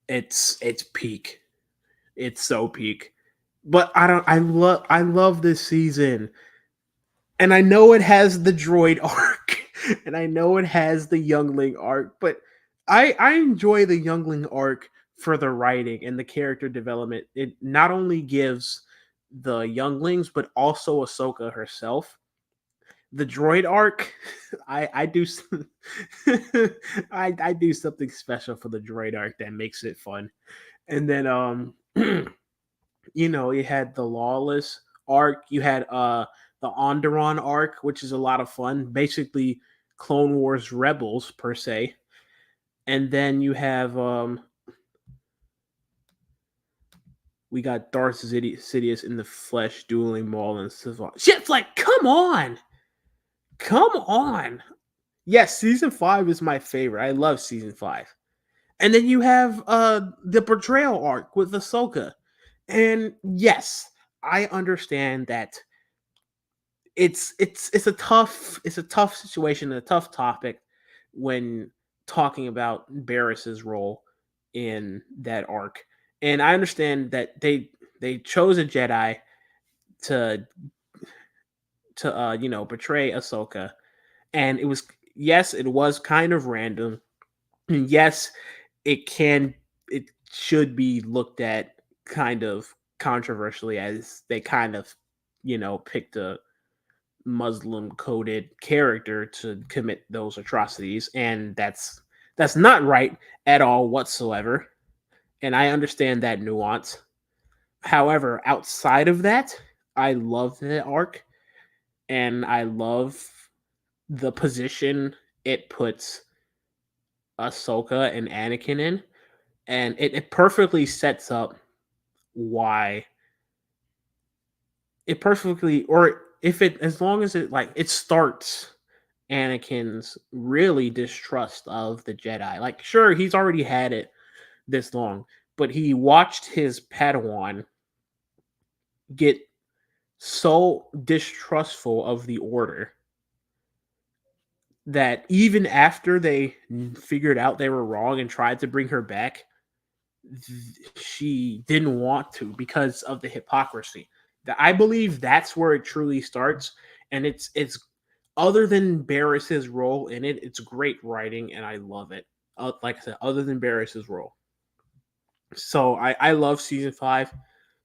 it's peak. It's so peak. But I love this season. And I know it has the droid arc. And I know it has the youngling arc, but I enjoy the youngling arc for the writing and the character development. It not only gives the younglings, but also Ahsoka herself. The droid arc, I do I do something special for the droid arc that makes it fun. And then you had the Lawless arc, you had the Onderon arc, which is a lot of fun, basically Clone Wars Rebels per se. And then you have We got Darth Sidious in the flesh dueling Maul and Sith. Shit's like, come on, come on. Yes, season 5 is my favorite. I love season 5. And then you have the betrayal arc with Ahsoka. And yes, I understand that it's a tough situation, a tough topic when talking about Barris's role in that arc. And I understand that they chose a Jedi to betray Ahsoka, and it was, yes, it was kind of random. And yes, it should be looked at kind of controversially, as they kind of picked a Muslim coded character to commit those atrocities, and that's not right at all whatsoever. And I understand that nuance. However, outside of that, I love the arc, and I love the position it puts Ahsoka and Anakin in, and it perfectly sets up why it perfectly, or if it, as long as it, like, it starts Anakin's really distrust of the Jedi. Like, sure, he's already had it this long, but he watched his Padawan get so distrustful of the Order that even after they figured out they were wrong and tried to bring her back, she didn't want to because of the hypocrisy. I believe that's where it truly starts, and it's other than Barris's role in it, it's great writing, and I love it. Like I said, other than Barris's role, so I love season 5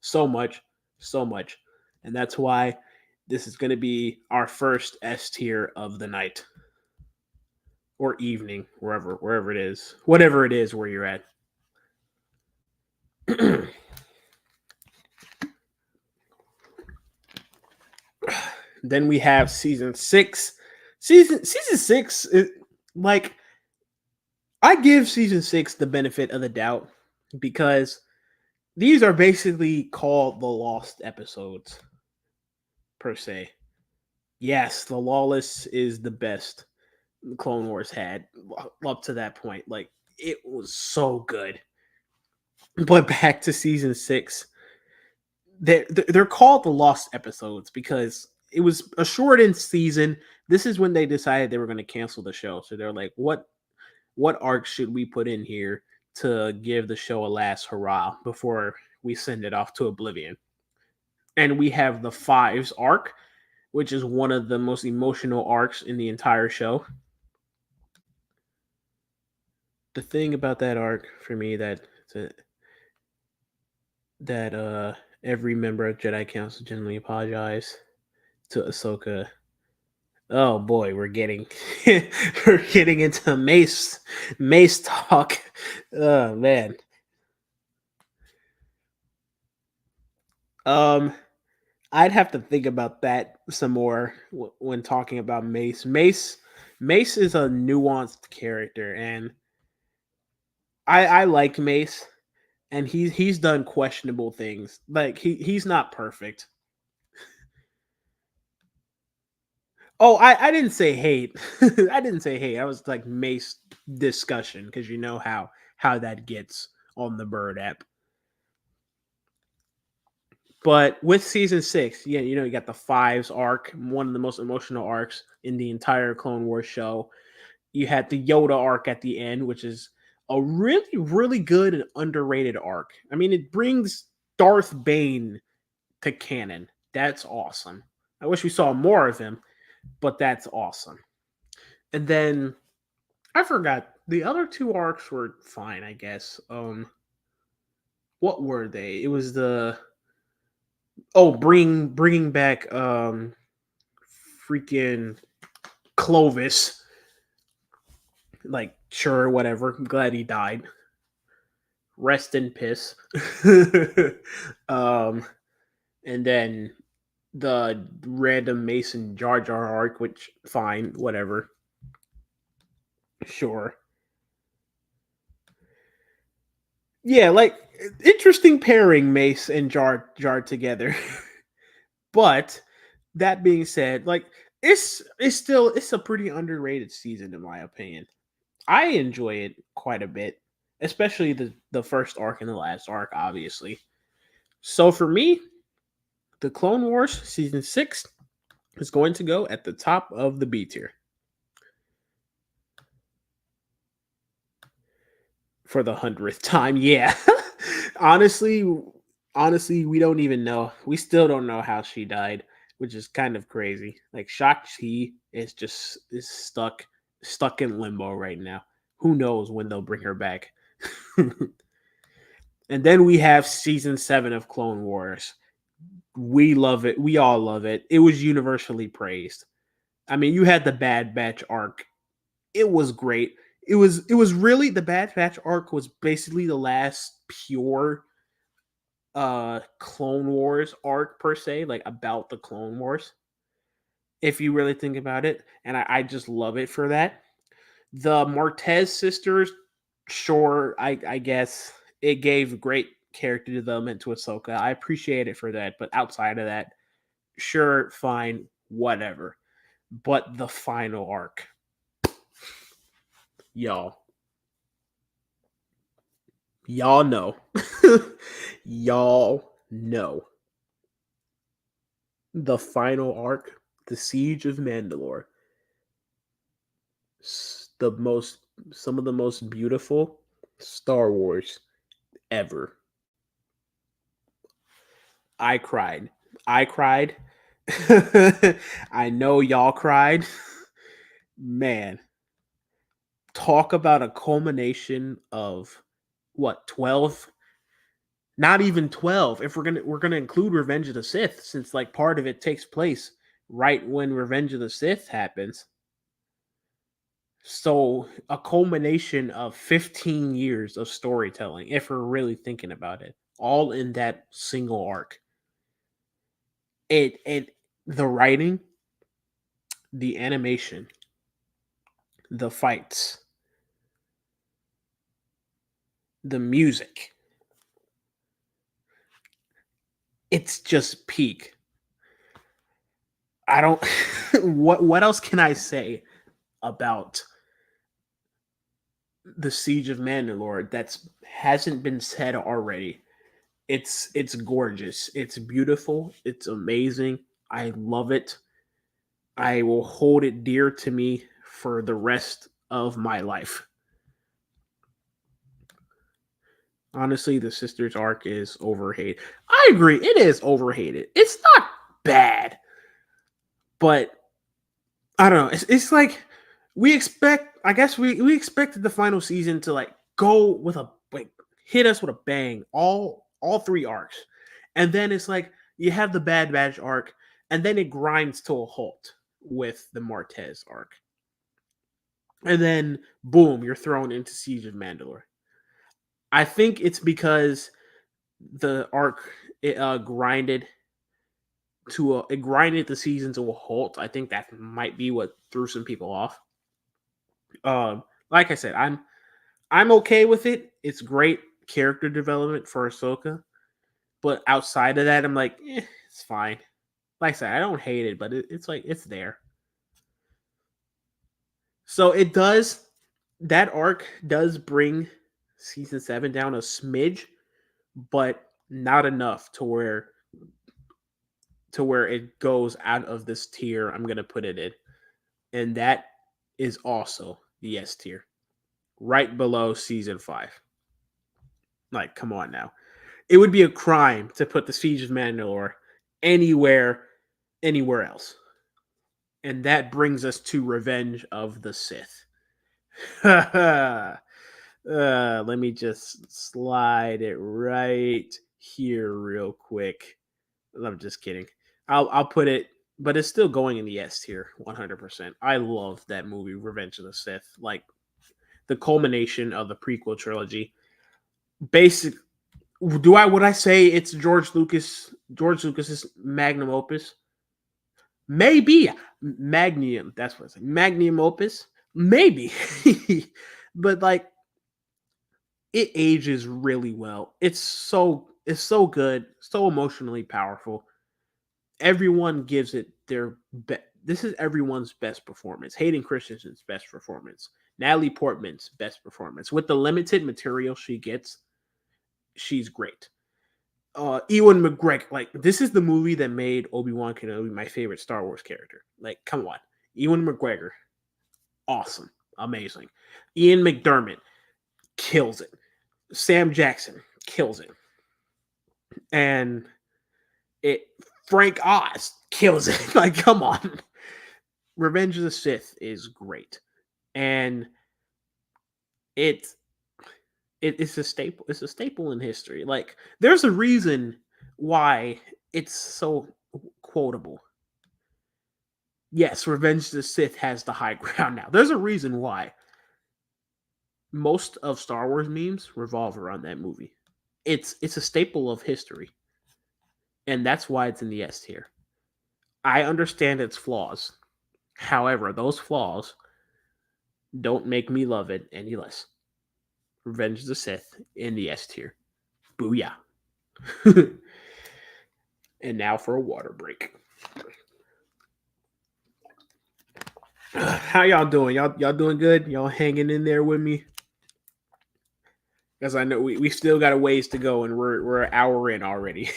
so much, so much, and that's why this is going to be our first S tier of the night or evening, wherever it is, whatever it is where you're at. Then we have season 6. Season 6 is, like, I give season 6 the benefit of the doubt because these are basically called the lost episodes per se. Yes, the Lawless is the best the Clone Wars had up to that point. Like, it was so good. But back to season 6, they're called the lost episodes because it was a shortened season. This is when they decided they were going to cancel the show. So they're like, what arc should we put in here to give the show a last hurrah before we send it off to oblivion? And we have the Fives arc, which is one of the most emotional arcs in the entire show. The thing about that arc for me that every member of Jedi Council generally apologize to Ahsoka. Oh boy, we're getting we're getting into Mace talk. Oh man. Um, I'd have to think about that some more when talking about Mace. Mace is a nuanced character, and I like Mace, and he's done questionable things. Like, he's not perfect. Oh, I didn't say hate. I didn't say hate. I was like Mace discussion, because you know how that gets on the Bird app. But with season 6, yeah, you got the Fives arc, one of the most emotional arcs in the entire Clone Wars show. You had the Yoda arc at the end, which is a really, really good and underrated arc. I mean, it brings Darth Bane to canon. That's awesome. I wish we saw more of him, but that's awesome. And then I forgot, the other two arcs were fine, I guess. What were they? It was the bringing back freaking Clovis. Like, sure, whatever. I'm glad he died. Rest in piss. um, and then the random Mason Jar Jar arc, which fine, whatever. Sure. Yeah, like, Interesting pairing, Mace and Jar together. But that being said, like it's a pretty underrated season in my opinion. I enjoy it quite a bit, especially the first arc and the last arc, obviously. So for me, the Clone Wars season 6 is going to go at the top of the B tier for the 100th time. Yeah. honestly, honestly, we don't even know. We still don't know how she died, which is kind of crazy. Like Shang-Chi is stuck in limbo right now. Who knows when they'll bring her back? And then we have season 7 of Clone Wars. We love it. We all love it. It was universally praised. I mean, you had the Bad Batch arc. It was great. It was really the Bad Batch arc was basically the last pure Clone Wars arc per se, like about the Clone Wars. If you really think about it, and I just love it for that. The Martez sisters, sure, I guess it gave great character development to Ahsoka. I appreciate it for that, but outside of that, sure, fine, whatever. But the final arc, y'all, y'all know, y'all know the final arc, the Siege of Mandalore, the most, some of the most beautiful Star Wars ever. I cried. I cried. I know y'all cried. Man, talk about a culmination of what, 12, not even 12 if we're going to include Revenge of the Sith, since like part of it takes place right when Revenge of the Sith happens. So a culmination of 15 years of storytelling, if we're really thinking about it, all in that single arc. It the writing, the animation, the fights, the music. It's just peak. I don't what else can I say about the Siege of Mandalore that's hasn't been said already? It's gorgeous. It's beautiful. It's amazing. I love it. I will hold it dear to me for the rest of my life. Honestly, the sisters arc is overhated. I agree, it is overhated. It's not bad, but I don't know. It's like we expect. I guess we expected the final season to like go with a like hit us with a bang. All three arcs, and then it's like you have the Bad Batch arc, and then it grinds to a halt with the Martez arc, and then boom, you're thrown into Siege of Mandalore. I think it's because the arc grinded it grinded the season to a halt. I think that might be what threw some people off. Like I said, I'm okay with it. It's great character development for Ahsoka, but outside of that, I'm like, it's fine. Like I said, I don't hate it, but it's like it's there. So it does. That arc does bring season 7 down a smidge, but not enough to where it goes out of this tier I'm gonna put it in, and that is also the S tier, right below season 5. Like, come on now. It would be a crime to put the Siege of Mandalore anywhere else. And that brings us to Revenge of the Sith. Let me just slide it right here real quick. I'm just kidding. I'll put it, but it's still going in the S tier, 100%. I love that movie, Revenge of the Sith. Like the culmination of the prequel trilogy. Basic would I say it's George Lucas's magnum opus? Maybe magnum. That's what it's like. Magnum opus. Maybe, but like it ages really well. It's so good, so emotionally powerful. Everyone gives it their best. This is everyone's best performance. Hayden Christensen's best performance. Natalie Portman's best performance. With the limited material she gets, she's great. Ewan McGregor, like this is the movie that made Obi-Wan Kenobi my favorite Star Wars character. Like, come on. Ewan McGregor, awesome, amazing. Ian McDermott kills it. Sam Jackson kills it. And it Frank Oz kills it. Like, come on. Revenge of the Sith is great. And it's it's a staple. It's a staple in history. Like, there's a reason why it's so quotable. Yes, Revenge of the Sith has the high ground now. There's a reason why most of Star Wars memes revolve around that movie. It's a staple of history, and that's why it's in the S tier. I understand its flaws. However, those flaws don't make me love it any less. Revenge of the Sith in the S tier. Booyah. And now for a water break. How y'all doing? Y'all doing good? Y'all hanging in there with me? Because I know we still got a ways to go, and we're an hour in already.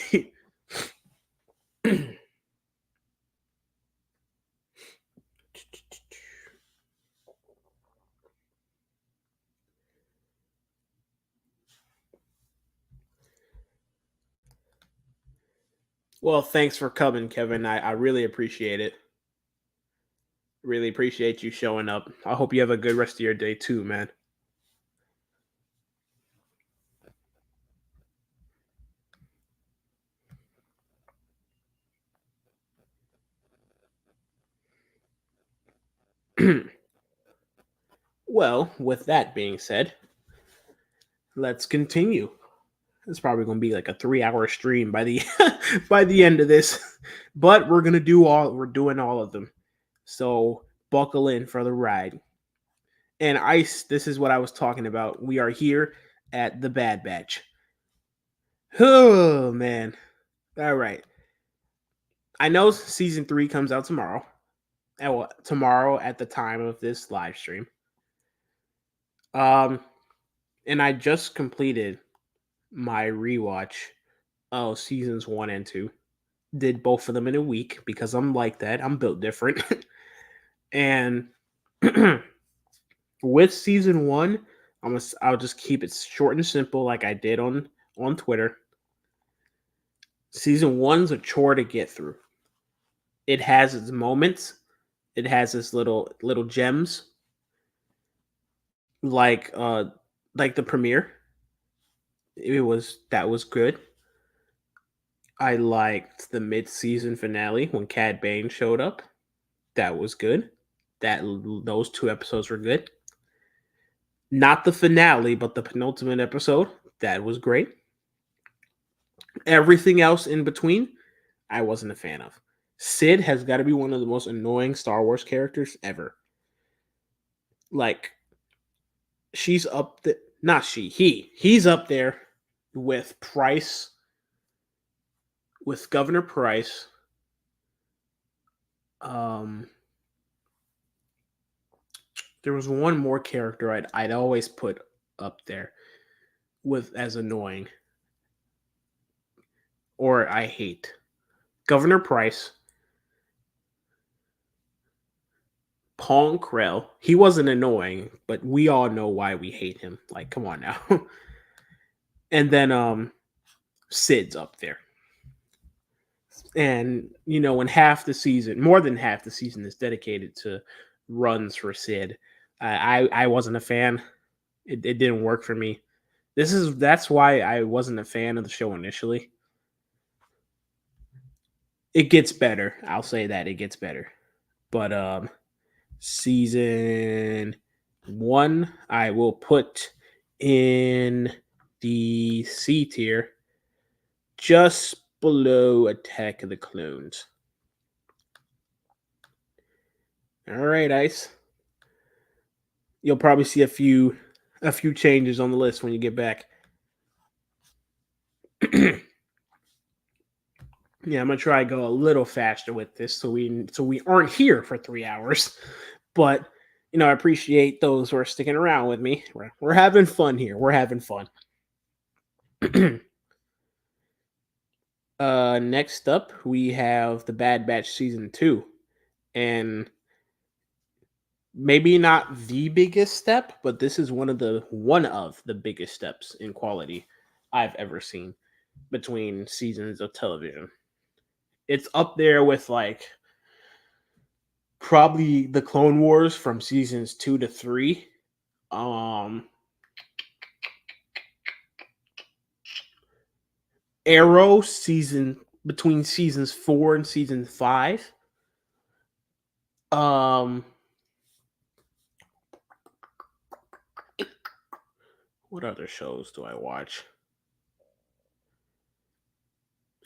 Well, thanks for coming, Kevin. I really appreciate it. Really appreciate you showing up. I hope you have a good rest of your day too, man. Well, with that being said, let's continue. It's probably going to be like a 3 hour stream by the by the end of this, but we're doing all of them. So buckle in for the ride. And Ice, this is what I was talking about. We are here at the Bad Batch. Oh man. All right. I know season 3 comes out tomorrow. Well, tomorrow at the time of this live stream. Um and I just completed my rewatch of seasons 1 and 2. Did both of them in a week because I'm like that. I'm built different. And with season 1, I'll just keep it short and simple like I did on Twitter. Season 1's a chore to get through. It has its moments. It has its little gems like the premiere. That was good. I liked the mid-season finale when Cad Bane showed up. That was good. Those 2 episodes were good. Not the finale, but the penultimate episode. That was great. Everything else in between, I wasn't a fan of. Sid has got to be one of the most annoying Star Wars characters ever. Like, she's up the not she, he's up there with Price, with Governor Price. Um there was one more character I'd always put up there with as annoying or I hate. Governor Price, Pong Krell. He wasn't annoying, but we all know why we hate him. Like, come on now. And then Sid's up there. And when half the season, more than half the season is dedicated to runs for Sid, I wasn't a fan. It didn't work for me. That's why I wasn't a fan of the show initially. It gets better. I'll say that it gets better. But season 1 I will put in the C tier, just below Attack of the Clones. All right, Ice. You'll probably see a few a few changes on the list when you get back. Yeah, I'm gonna try to go a little faster with this so we aren't here for 3 hours. But I appreciate those who are sticking around with me. We're having fun here. We're having fun. Next up we have the Bad Batch season 2, and maybe not the biggest step, but this is one of the biggest steps in quality I've ever seen between seasons of television. It's up there with like probably the Clone Wars from seasons 2 to 3. Um Arrow season between seasons 4 and season 5. Um what other shows do I watch?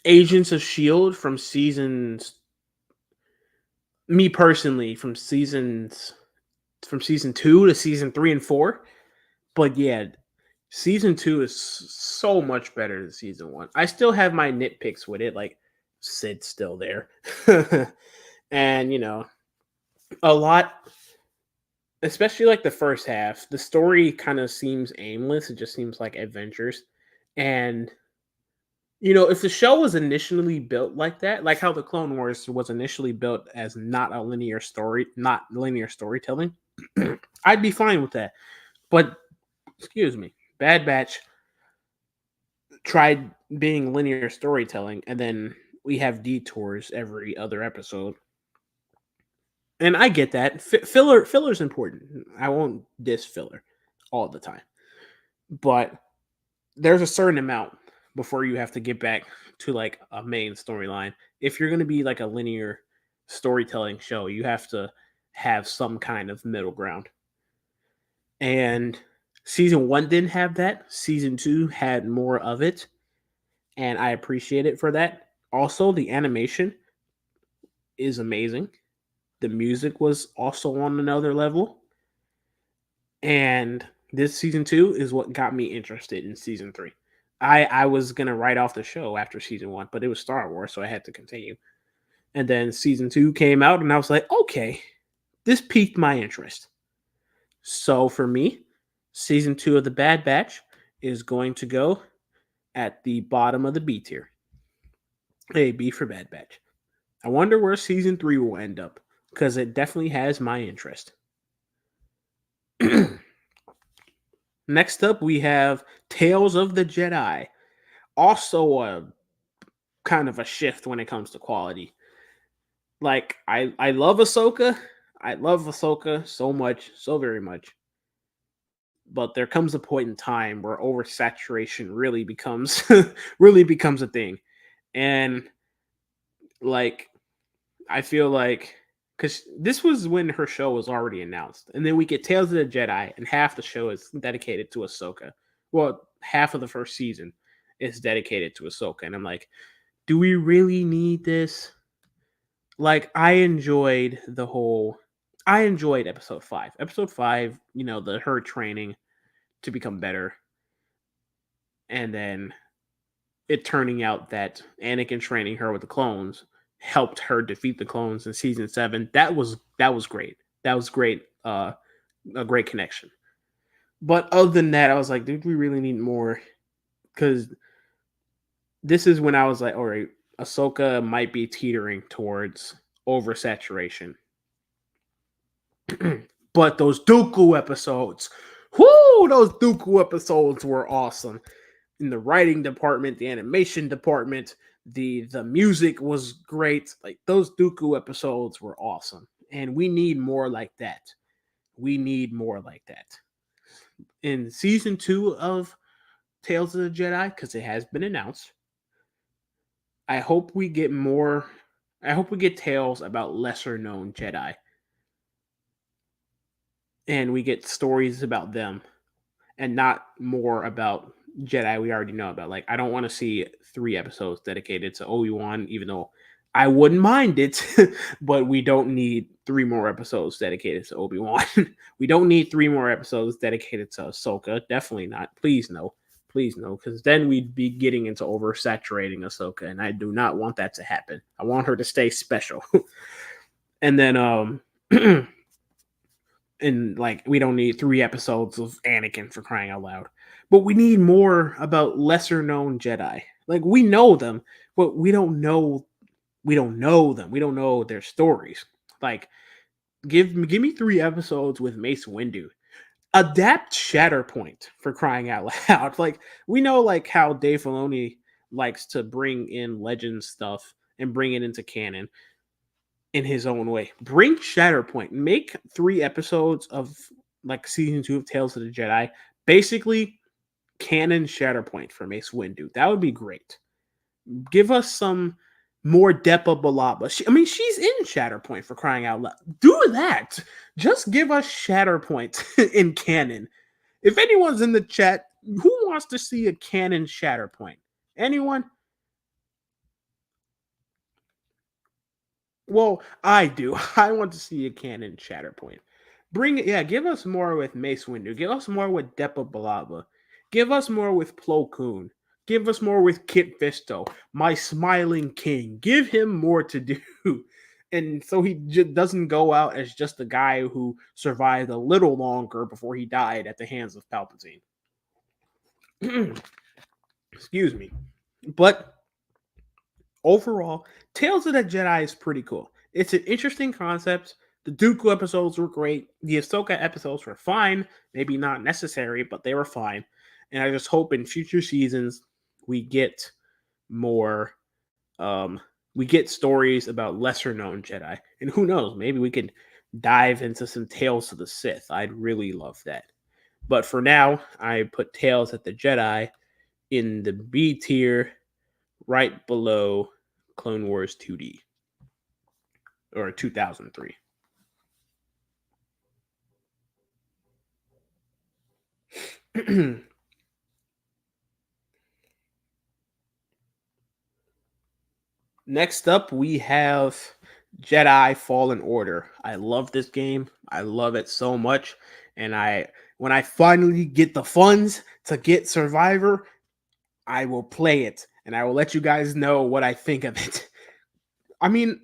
Agents of Shield from seasons me personally from season 2 to season 3 and 4. But yeah, season 2 is so much better than season 1. I still have my nitpicks with it, like Sid's still there. And a lot, especially like the first half, the story kind of seems aimless. It just seems like adventures. And if the show was initially built like that, like how the Clone Wars was initially built as not linear storytelling, I'd be fine with that. But excuse me, Bad Batch tried being linear storytelling, and then we have detours every other episode. And I get that. Filler's important. I won't diss filler all the time. But there's a certain amount before you have to get back to like a main storyline. If you're going to be like a linear storytelling show, you have to have some kind of middle ground. And season 1 didn't have that. Season 2 had more of it, and I appreciate it for that. Also, the animation is amazing. The music was also on another level. And this season 2 is what got me interested in season 3. I was gonna write off the show after season 1, but it was Star Wars, so I had to continue. And then season 2 came out, and I was like, okay, this piqued my interest. So for me, season 2 of the Bad Batch is going to go at the bottom of the B tier. A B for Bad Batch. I wonder where season 3 will end up, because it definitely has my interest. Next up, we have Tales of the Jedi. Also, a kind of a shift when it comes to quality. Like, I love Ahsoka. I love Ahsoka so much, so very much. But there comes a point in time where oversaturation really becomes really becomes a thing. And like I feel like because this was when her show was already announced, and then we get Tales of the Jedi, and half the show is dedicated to Ahsoka. Well, half of the first season is dedicated to Ahsoka, and I'm like, do we really need this? Like, I enjoyed episode 5. Episode 5, the her training to become better, and then it turning out that Anakin training her with the clones helped her defeat the clones in season 7. That was great. That was great. A great connection. But other than that, I was like, dude, we really need more? Because this is when I was like, all right, Ahsoka might be teetering towards oversaturation. But those Dooku episodes, whoo, those Dooku episodes were awesome. In the writing department, the animation department, the music was great. Like, those Dooku episodes were awesome. And we need more like that. We need more like that. In season 2 of Tales of the Jedi, because it has been announced, I hope we get more. I hope we get tales about lesser known Jedi. And we get stories about them and not more about Jedi we already know about. Like, I don't want to see 3 episodes dedicated to Obi-Wan, even though I wouldn't mind it, but we don't need three more episodes dedicated to Obi Wan. We don't need three more episodes dedicated to Ahsoka. Definitely not. Please no. Please no, because then we'd be getting into oversaturating Ahsoka, and I do not want that to happen. I want her to stay special. And then and like we don't need three episodes of Anakin for crying out loud. But we need more about lesser known Jedi. Like we know them, but we don't know them. We don't know their stories. Like give me three episodes with Mace Windu. Adapt Shatterpoint for crying out loud. Like we know like how Dave Filoni likes to bring in legend stuff and bring it into canon in his own way. Bring Shatterpoint. Make three episodes of like season 2 of Tales of the Jedi. Basically canon Shatterpoint for Mace Windu. That would be great. Give us some more Depa Balaba. She's in Shatterpoint for crying out loud. Do that. Just give us Shatterpoint in canon. If anyone's in the chat, who wants to see a canon Shatterpoint? Anyone? Well, I do. I want to see a canon Shatterpoint. Give us more with Mace Windu. Give us more with Depa Balaba. Give us more with Plo Koon. Give us more with Kit Fisto, my smiling king. Give him more to do. And so he doesn't go out as just a guy who survived a little longer before he died at the hands of Palpatine. Excuse me. But overall, Tales of the Jedi is pretty cool. It's an interesting concept. The Dooku episodes were great. The Ahsoka episodes were fine. Maybe not necessary, but they were fine. And I just hope in future seasons we get more. We get stories about lesser known Jedi, and who knows? Maybe we could dive into some Tales of the Sith. I'd really love that. But for now, I put Tales of the Jedi in the B tier, right below Clone Wars 2D or 2003. Next up, we have Jedi Fallen Order. I love this game. I love it so much. And when I finally get the funds to get Survivor, I will play it and I will let you guys know what I think of it. I mean,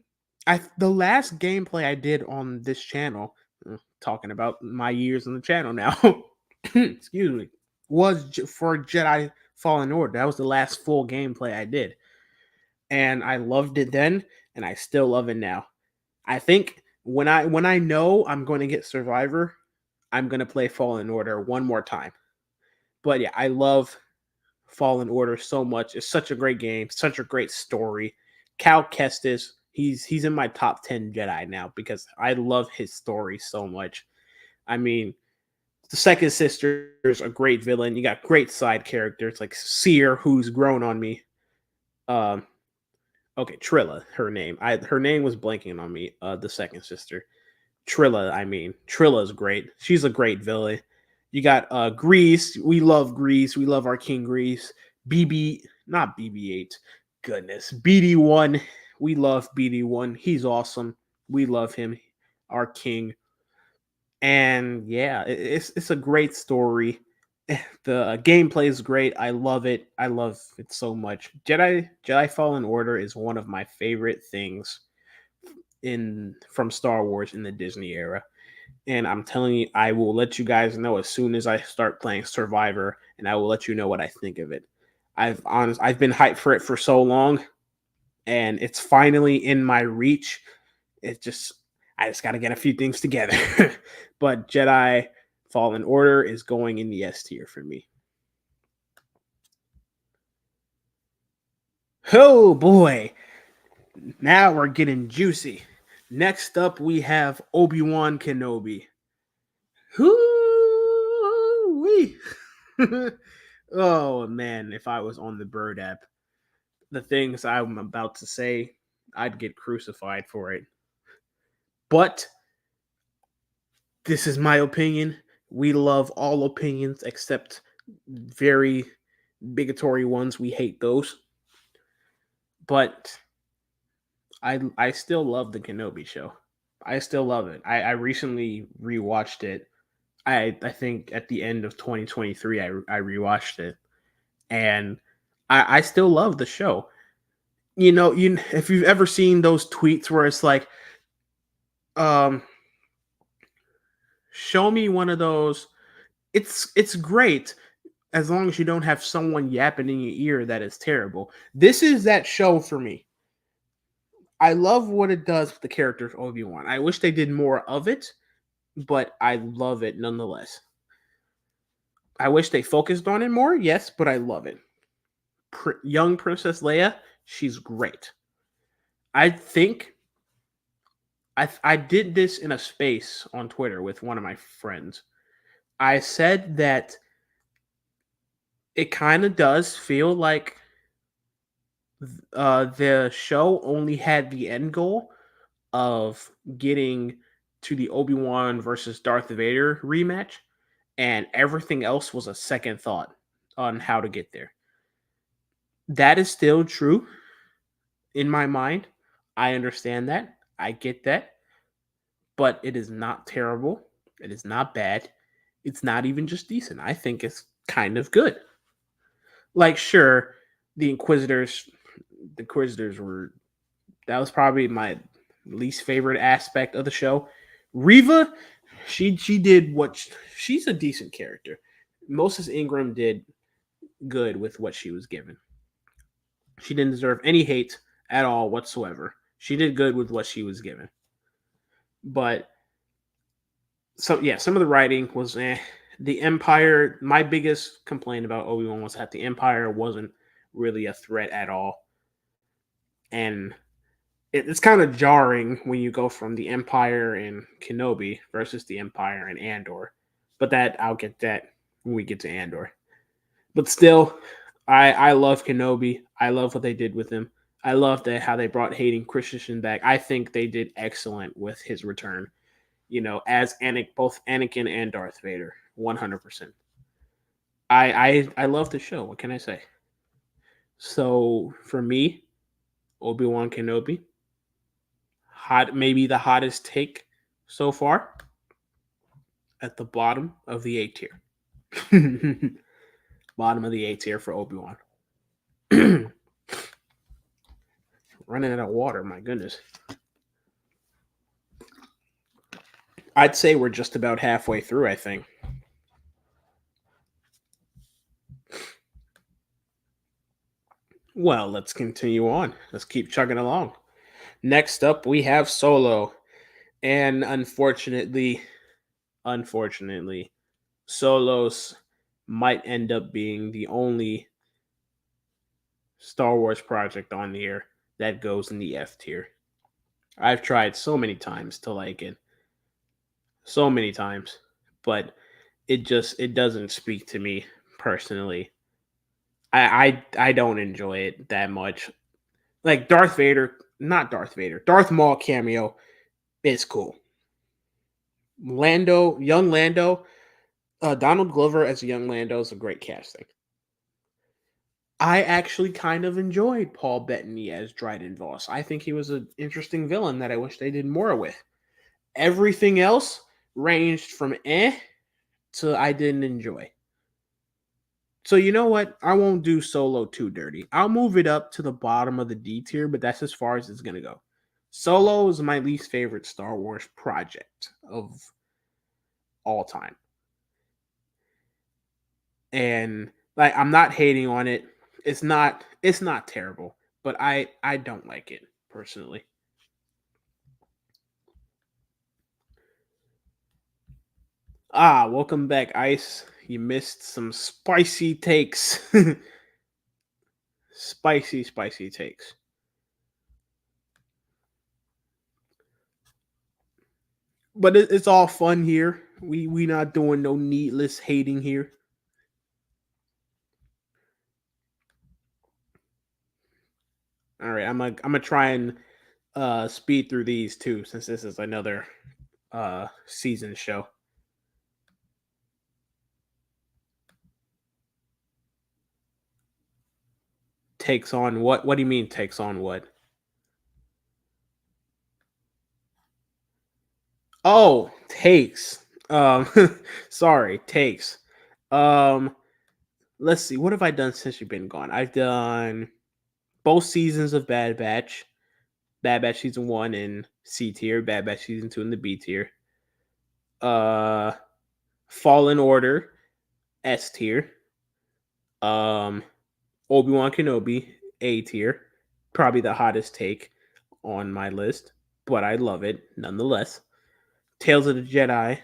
the last gameplay I did on this channel, talking about my years on the channel now, excuse me, was for Jedi Fallen Order. That was the last full gameplay I did, and I loved it then, and I still love it now. I think when I know I'm going to get Survivor, I'm going to play Fallen Order one more time. But yeah, I love Fallen Order so much. It's such a great game, such a great story. Cal Kestis, he's in my top 10 Jedi now because I love his story so much. I mean, the second sister is a great villain. You got great side characters like Seer, who's grown on me. Um, okay, Trilla, her name was blanking on me. The second sister, Trilla. Trilla's great. She's a great villain. You got Grease. We love Grease. We love our King Grease. Not BB-8. Goodness, BD1. We love BD1. He's awesome. We love him. Our king. And yeah, it's a great story. The gameplay is great. I love it. I love it so much. Jedi Fallen Order is one of my favorite things in from Star Wars in the Disney era. And I'm telling you, I will let you guys know as soon as I start playing Survivor, and I will let you know what I think of it. I've been hyped for it for so long, and it's finally in my reach. I just got to get a few things together. But Jedi Fallen Order is going in the S tier for me. Oh boy, now we're getting juicy. Next up, we have Obi-Wan Kenobi. Hoo-wee. Oh man, if I was on the Bird app, the things I'm about to say, I'd get crucified for it. But this is my opinion. We love all opinions except very bigotry ones. We hate those. But I still love the Kenobi show. I still love it. I recently rewatched it. I think at the end of 2023 I rewatched it, and I still love the show. You if you've ever seen those tweets where it's like, um, show me one of those. It's great as long as you don't have someone yapping in your ear that is terrible. This is that show for me. I love what it does with the character of Obi-Wan. I wish they did more of it, but I love it nonetheless. I wish they focused on it more, yes, but I love it. Young Princess Leia, she's great. I think I did this in a space on Twitter with one of my friends. I said that it kind of does feel like the show only had the end goal of getting to the Obi-Wan versus Darth Vader rematch, and everything else was a second thought on how to get there. That is still true in my mind. I understand that. I get that. But it is not terrible. It is not bad. It's not even just decent. I think it's kind of good. Like, sure, the Inquisitors were, that was probably my least favorite aspect of the show. Reva, she did she's a decent character. Moses Ingram did good with what she was given. She didn't deserve any hate at all whatsoever. She did good with what she was given. But some of the writing was The Empire, my biggest complaint about Obi-Wan was that the Empire wasn't really a threat at all. And it's kind of jarring when you go from the Empire and Kenobi versus the Empire and Andor. But I'll get that when we get to Andor. But still, I love Kenobi. I love what they did with him. I love how they brought Hayden Christensen back. I think they did excellent with his return. As both Anakin and Darth Vader, 100%. I love the show. What can I say? So for me, Obi-Wan Kenobi, maybe the hottest take so far, at the bottom of the A tier. Bottom of the A tier for Obi-Wan. Running out of water, my goodness. I'd say we're just about halfway through, I think. Well, let's continue on. Let's keep chugging along. Next up, we have Solo. And unfortunately, Solos might end up being the only Star Wars project on here that goes in the F tier. I've tried so many times to like it. So many times. But it doesn't speak to me personally. I don't enjoy it that much. Like Darth Maul cameo is cool. Young Lando, Donald Glover as a young Lando is a great casting. I actually kind of enjoyed Paul Bettany as Dryden Voss. I think he was an interesting villain that I wish they did more with. Everything else ranged from to I didn't enjoy. So you know what? I won't do Solo too dirty. I'll move it up to the bottom of the D tier, but that's as far as it's gonna go. Solo is my least favorite Star Wars project of all time. And like I'm not hating on it. It's not terrible, but I don't like it personally. Welcome back, Ice. You missed some spicy takes. Spicy takes. But it's all fun here. We not doing no needless hating here. All right, I'm gonna try and speed through these too, since this is another season show. Takes on what? What do you mean takes on what? Oh, takes. Um, sorry, takes. Um, let's see. What have I done since you've been gone? I've done both seasons of Bad Batch. Bad Batch season one in C tier. Bad Batch season two in the B tier. Uh, Fallen Order S tier. Um, Obi Wan Kenobi A tier. Probably the hottest take on my list, but I love it nonetheless. Tales of the Jedi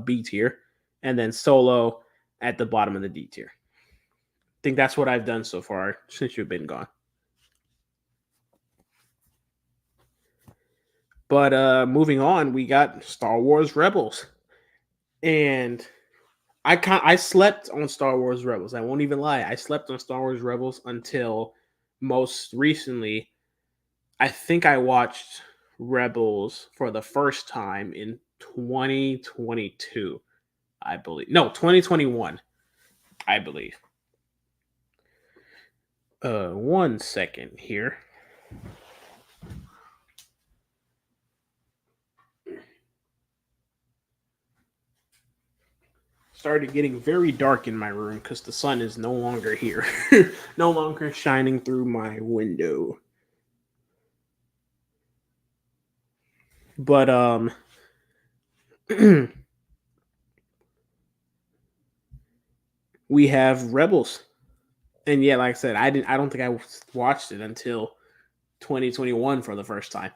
B tier, and then Solo at the bottom of the D tier. I think that's what I've done so far since you've been gone. But moving on, we got Star Wars Rebels, and I slept on Star Wars Rebels. I won't even lie. I slept on Star Wars Rebels until most recently. I think I watched Rebels for the first time in 2022. I believe. No, 2021. I believe. 1 second here. Started getting very dark in my room because the sun is no longer here, no longer shining through my window. But we have Rebels, and yeah, like I said, I didn't. I don't think I watched it until 2021 for the first time.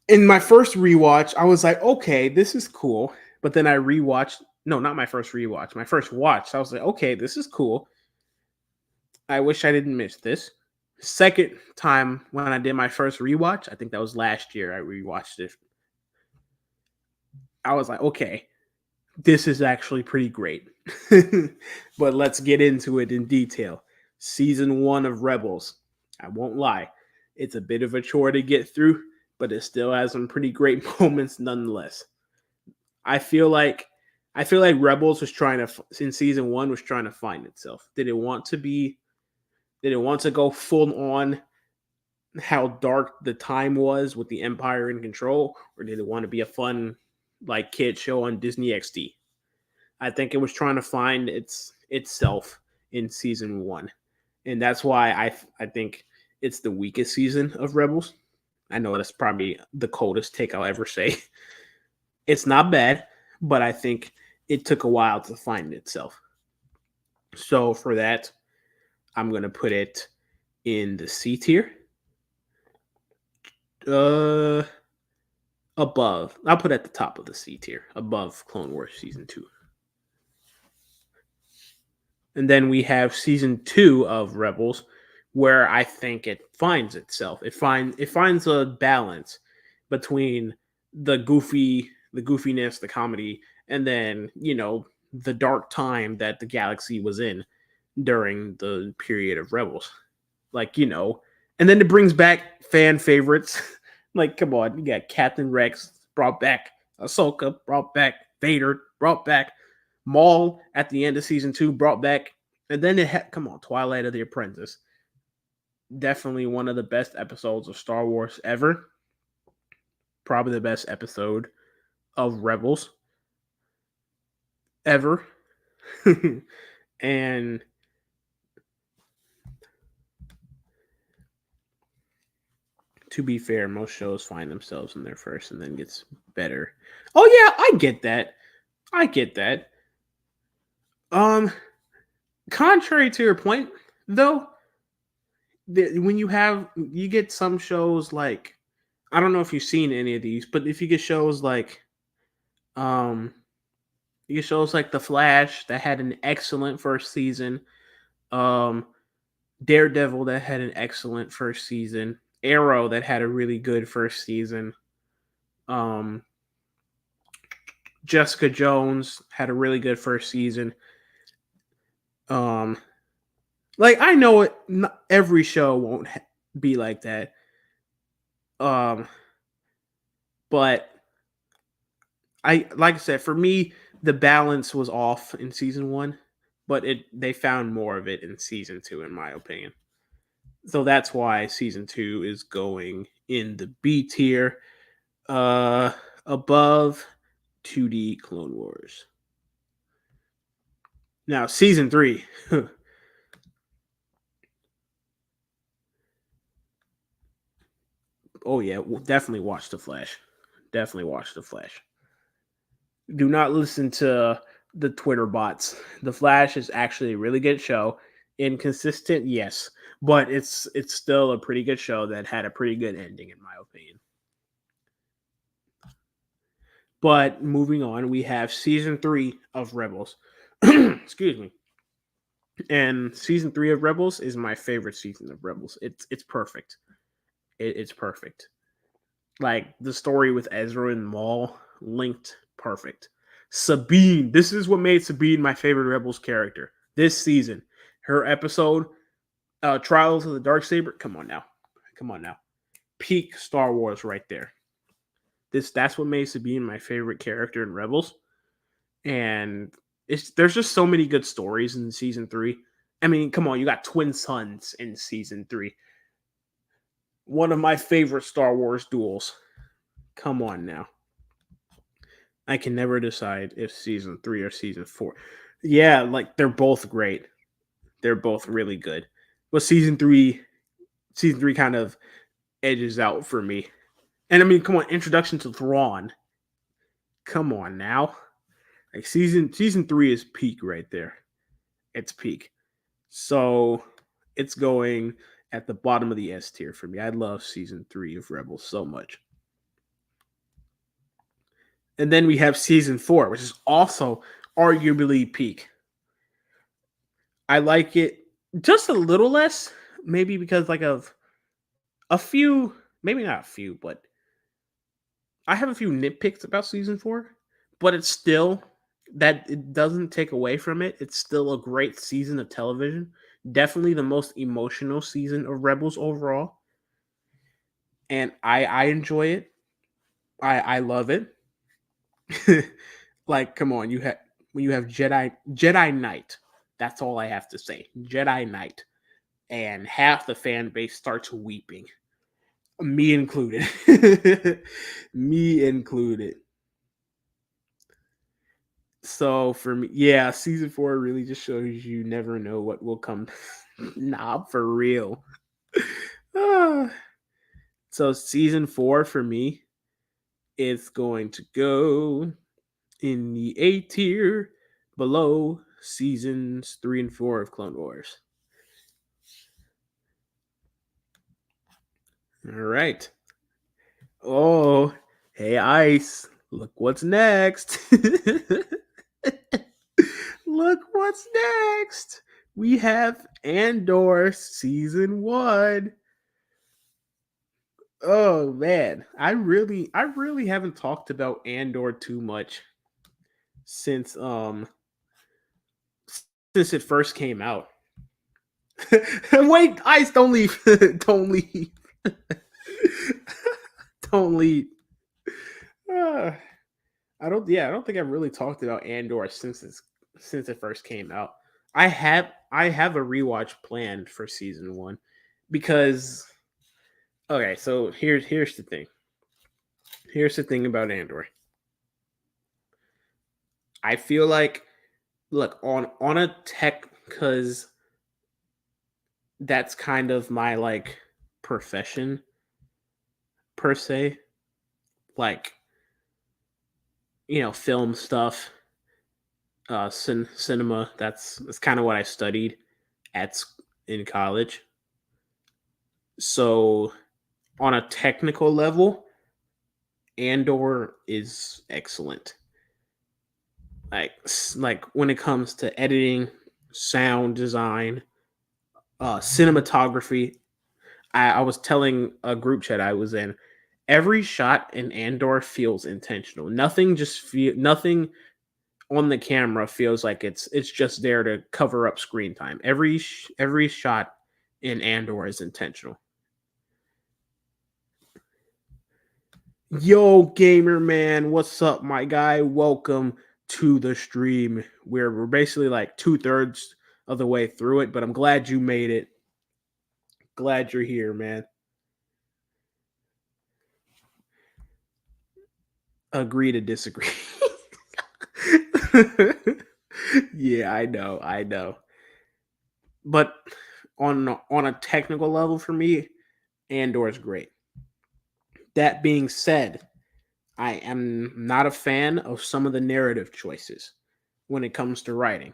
In my first rewatch, I was like, okay, this is cool. But then I rewatched. No, not my first rewatch. My first watch. I was like, okay, this is cool. I wish I didn't miss this. Second time when I did my first rewatch, I think that was last year. I rewatched it. I was like, okay, this is actually pretty great. But let's get into it in detail. Season one of Rebels. I won't lie, it's a bit of a chore to get through, but it still has some pretty great moments nonetheless. I feel like I feel like Rebels was trying to in season one was trying to find itself. Did it want to be? Did it want to go full on how dark the time was with the Empire in control, or did it want to be a fun like kid show on Disney XD? I think it was trying to find itself in season one, and that's why I think it's the weakest season of Rebels. I know that's probably the coldest take I'll ever say. It's not bad, but I think it took a while to find itself. So for that, I'm gonna put it in the C tier. Uh, above. I'll put at the top of the C tier, above Clone Wars season two. And then we have season two of Rebels, where I think it finds itself. It finds a balance between the goofiness, the comedy, and then the dark time that the galaxy was in during the period of Rebels. And then it brings back fan favorites. Like, come on, you got Captain Rex brought back, Ahsoka brought back, Vader brought back, Maul at the end of season two brought back, and then it had come on, Twilight of the Apprentice. Definitely one of the best episodes of Star Wars ever. Probably the best episode of Rebels ever. And to be fair, most shows find themselves in their first and then gets better. Oh yeah, I get that. I get that. Um, Contrary to your point, though, when you get some shows like I don't know if you've seen any of these, but if you get shows like um you get shows like The Flash that had an excellent first season, um Daredevil that had an excellent first season, Arrow that had a really good first season, um Jessica Jones had a really good first season. Um like I know it not every show won't be like that. Um but like I said, for me, the balance was off in season one, but they found more of it in season two, in my opinion. So that's why season two is going in the B tier. Uh, above 2D Clone Wars. Now, season 3. Oh yeah, definitely watch The Flash. Definitely watch The Flash. Do not listen to the Twitter bots. The Flash is actually a really good show. Inconsistent, yes, but it's still a pretty good show that had a pretty good ending in my opinion. But moving on, we have season 3 of Rebels. Excuse me. And season 3 of Rebels is my favorite season of Rebels. It's perfect. It's perfect. Like the story with Ezra and Maul linked perfect. Sabine, this is what made Sabine my favorite Rebels character this season. Her episode, Trials of the Darksaber. Come on now, come on now, peak Star Wars right there. That's what made Sabine my favorite character in Rebels, and there's just so many good stories in season 3. I mean, come on, you got twin sons in season 3. One of my favorite Star Wars duels. Come on now. I can never decide if season 3 or season 4. Yeah, like they're both great. They're both really good. But season 3 kind of edges out for me. And I mean, come on, introduction to Thrawn. Come on now. Like season 3 is peak right there. It's peak. So it's going at the bottom of the S tier for me. I love season 3 of Rebels so much. And then we have season 4, which is also arguably peak. I like it just a little less, maybe because like of a few, maybe not a few, but I have a few nitpicks about season 4, but it's still that it doesn't take away from it. It's still a great season of television. Definitely the most emotional season of Rebels overall. And I enjoy it. I love it. Like, come on, when you have Jedi Knight. That's all I have to say. Jedi Knight. And half the fan base starts weeping. Me included. Me included. So for me, yeah, season 4 really just shows you never know what will come. Nah, for real. Ah. So season 4 for me is going to go in the A tier below seasons 3 and 4 of Clone Wars. All right. Oh, hey, Ice. Look what's next. Look what's next. We have Andor season 1. Oh man, I really haven't talked about Andor too much since since it first came out. Wait, Ice, don't leave. Don't leave. Don't leave. Uh, I don't think I've really talked about Andor since it first came out. I have a rewatch planned for season 1 because okay, so here's the thing. Here's the thing about Andor. I feel like look on a tech cuz that's kind of my like profession per se, like film stuff, cinema. That's kind of what I studied in college. So on a technical level, Andor is excellent. Like when it comes to editing, sound design, cinematography. I was telling a group chat I was in, every shot in Andor feels intentional. Nothing on the camera feels like it's just there to cover up screen time. Every shot in Andor is intentional. Yo, gamer man, what's up, my guy? Welcome to the stream. We're basically like 2/3 of the way through it, but I'm glad you made it. Glad you're here, man. Agree to disagree. Yeah, I know. But on a technical level for me, Andor is great. That being said, I am not a fan of some of the narrative choices when it comes to writing.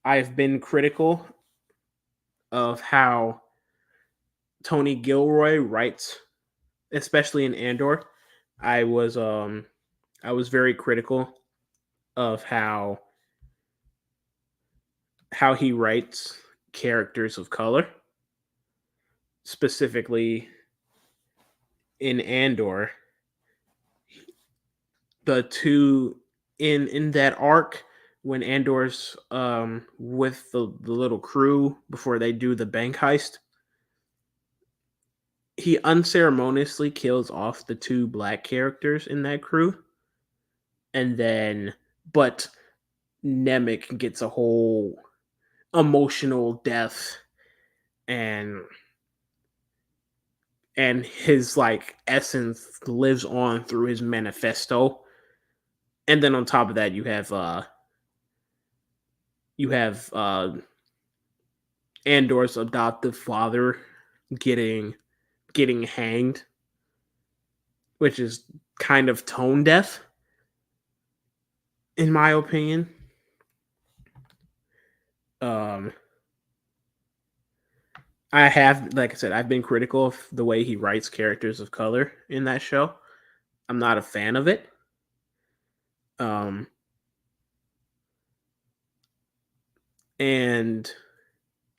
I've been critical of how Tony Gilroy writes, especially in Andor. I was um I was very critical of how he writes characters of color, specifically in Andor. The two in that arc when Andor's with the little crew before they do the bank heist, he unceremoniously kills off the two black characters in that crew, and then but Nemec gets a whole emotional death, and his like essence lives on through his manifesto. And then on top of that, you have Andor's adoptive father getting hanged, which is kind of tone deaf, in my opinion. Um, I have, like I said, I've been critical of the way he writes characters of color in that show. I'm not a fan of it. Um, and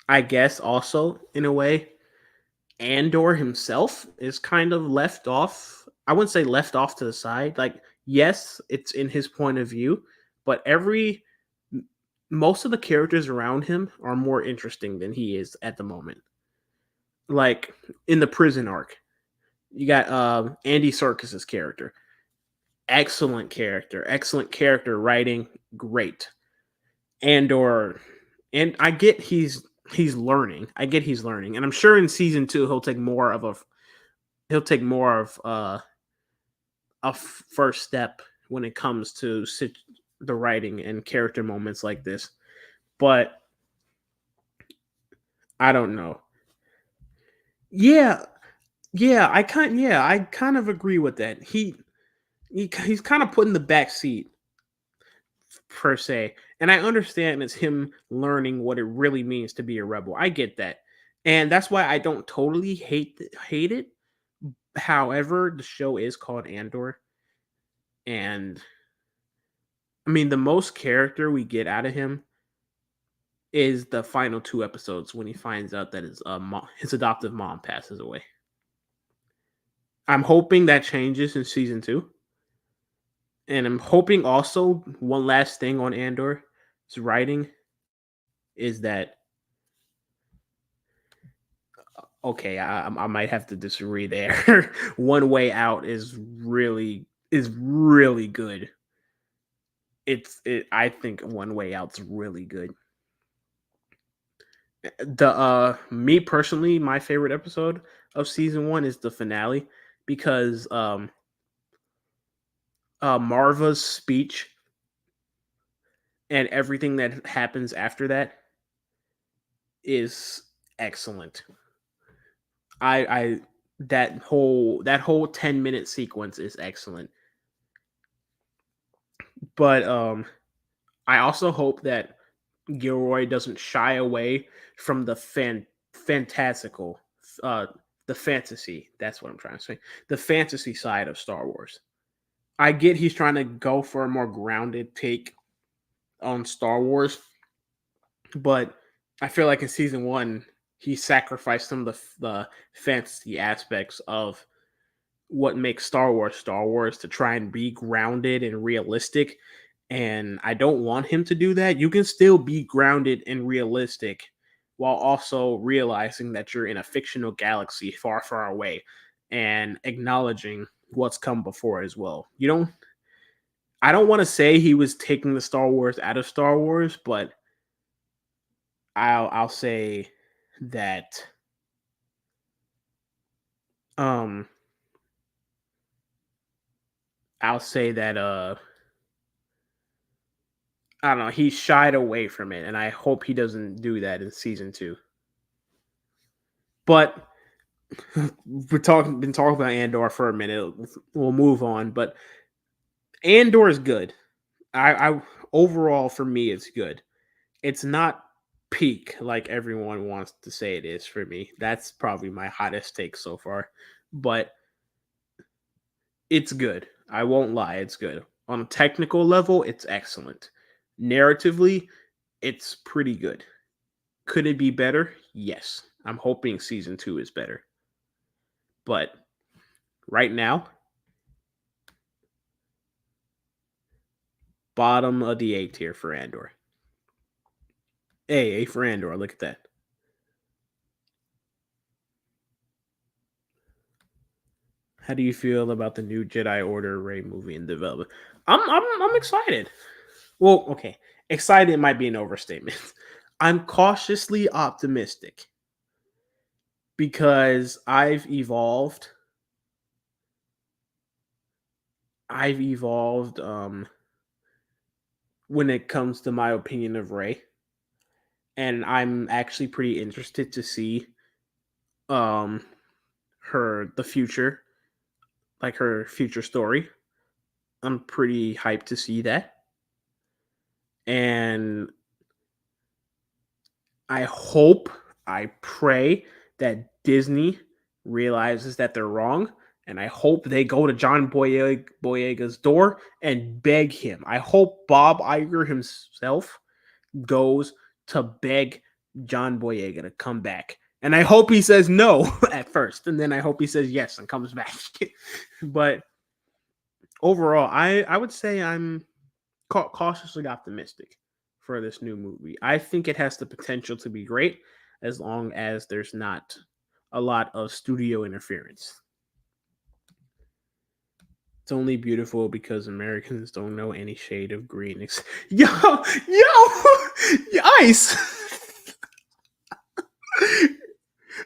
I guess also in a way, Andor himself is kind of left off. I wouldn't say left off to the side. Like, yes, it's in his point of view, but most of the characters around him are more interesting than he is at the moment. Like in the prison arc, you got Andy Serkis's character, excellent character writing, great. Andor, and I get he's learning. I get he's learning, and I'm sure in season 2 he'll take more of a first step when it comes to the writing and character moments like this. But I don't know. Yeah, I kind of agree with that. He's kind of put in the back seat per se, and I understand it's him learning what it really means to be a rebel. I get that, and that's why I don't totally hate it. However, the show is called Andor, and I mean the most character we get out of him is the final 2 episodes when he finds out that his adoptive mom passes away. I'm hoping that changes in season 2. And I'm hoping also one last thing on Andor's writing is that okay, I might have to disagree there. One Way Out is really good. I think One Way Out's really good. The Me personally, my favorite episode of season 1 is the finale because Marva's speech and everything that happens after that is excellent. I that whole 10-minute sequence is excellent. But I also hope that Gilroy doesn't shy away from the fantastical uh the fantasy. That's what I'm trying to say. The fantasy side of Star Wars. I get he's trying to go for a more grounded take on Star Wars, but I feel like in season 1 he sacrificed some of the fantasy aspects of what makes Star Wars to try and be grounded and realistic. And I don't want him to do that. You can still be grounded and realistic while also realizing that you're in a fictional galaxy far, far away and acknowledging what's come before as well. I don't want to say he was taking the Star Wars out of Star Wars, but I'll say that um I'll say that I don't know, he shied away from it, and I hope he doesn't do that in season 2. But been talking about Andor for a minute. We'll move on, but Andor is good. I overall for me it's good. It's not peak like everyone wants to say it is for me. That's probably my hottest take so far. But it's good. I won't lie, it's good. On a technical level, it's excellent. Narratively, it's pretty good. Could it be better? Yes. I'm hoping season 2 is better. But right now, bottom of the A tier for Andor. A for Andor. Look at that. How do you feel about the new Jedi Order Rey movie in development? I'm excited. Well, okay, excited might be an overstatement. I'm cautiously optimistic because I've evolved when it comes to my opinion of Rey, and I'm actually pretty interested to see um her the future, like her future story. I'm pretty hyped to see that. And I hope, I pray that Disney realizes that they're wrong, and I hope they go to John Boyega's door and beg him. I hope Bob Iger himself goes to beg John Boyega to come back. And I hope he says no at first, and then I hope he says yes and comes back. But overall, I would say I'm cautiously optimistic for this new movie. I think it has the potential to be great as long as there's not a lot of studio interference. It's only beautiful because Americans don't know any shade of green. Ice.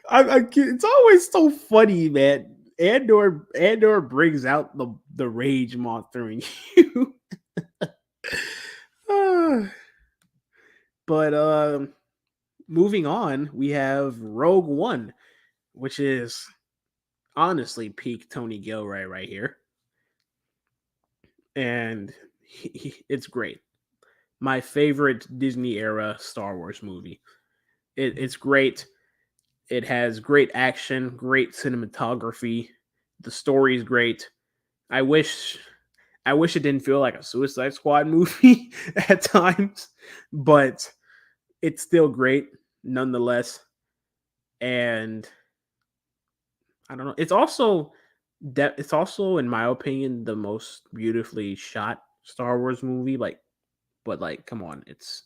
It's always so funny, man. Andor brings out the rage monster in you. But moving on, we have Rogue One, which is honestly peak Tony Gilroy right here, and it's great. My favorite Disney era Star Wars movie. It's great. It has great action, great cinematography. The story is great. I wish I wish it didn't feel like a Suicide Squad movie at times, but it's still great nonetheless. And I don't know. It's also in my opinion the most beautifully shot Star Wars movie. But like, come on, it's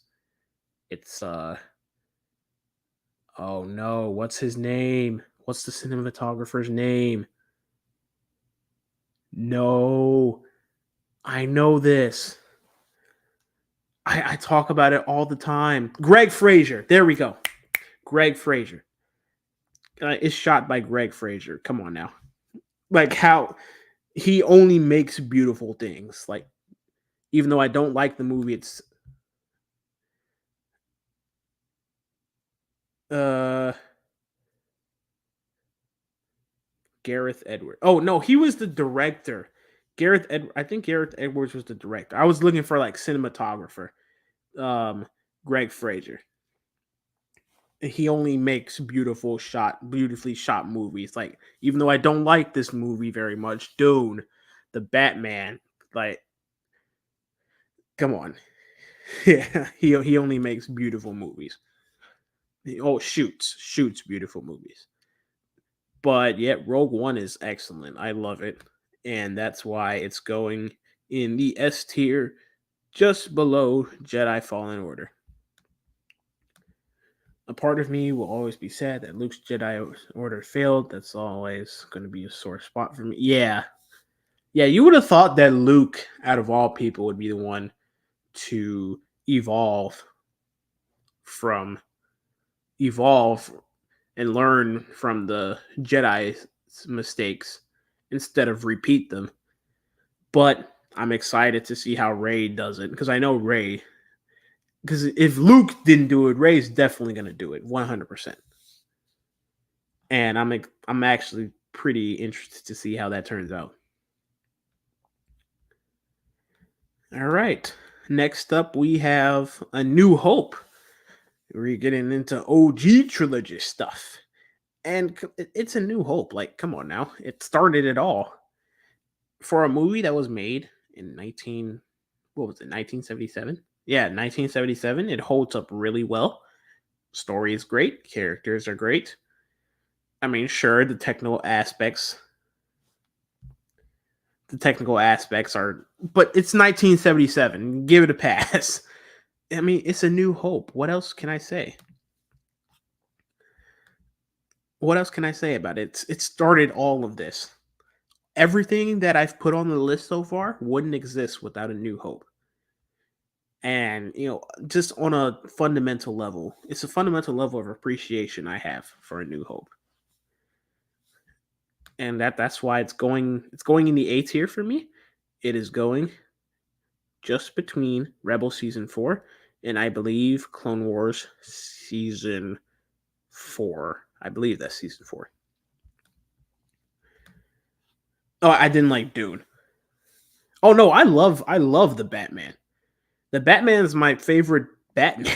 oh no, what's his name? What's the cinematographer's name? No, I know this. I talk about it all the time. Greg Fraser. There we go. Greg Fraser. It's shot by Greg Fraser. Come on now. Like how he only makes beautiful things. Like even though I don't like the movie, it's uh Gareth Edwards. Oh no, he was the director. I think Gareth Edwards was the director. I was looking for like cinematographer. Um Greg Fraser. He only makes beautifully shot movies. Like even though I don't like this movie very much, Dune, the Batman, like come on. Yeah, he only makes beautiful movies. Shoots beautiful movies. But yeah, Rogue One is excellent. I love it, and that's why it's going in the S tier, just below Jedi Fallen Order. A part of me will always be sad that Luke's Jedi Order failed. That's always going to be a sore spot for me. Yeah, yeah. You would have thought that Luke, out of all people, would be the one to evolve from evolve and learn from the Jedi's mistakes instead of repeat them. But I'm excited to see how Ray does it because I know Ray. Because if Luke didn't do it, Ray's definitely gonna do it 100%. And I'm actually pretty interested to see how that turns out. All right. Next up, we have A New Hope. We're getting into OG trilogy stuff. And it's A New Hope. Like, come on now. It started it all. For a movie that was made in 1977? Yeah, 1977. It holds up really well. Story is great. Characters are great. I mean, sure, the technical aspects are, but it's 1977. Give it a pass. I mean, it's A New Hope. What else can I say? What else can I say about it? It started all of this. Everything that I've put on the list so far wouldn't exist without A New Hope. And, just on a fundamental level, it's a fundamental level of appreciation I have for A New Hope. And that's why it's going in the A tier for me. It is going just between Rebel season 4 and I believe Clone Wars season 4. I believe that's season 4. Oh, I didn't like Dune. Oh no, I love the Batman. The Batman is my favorite Batman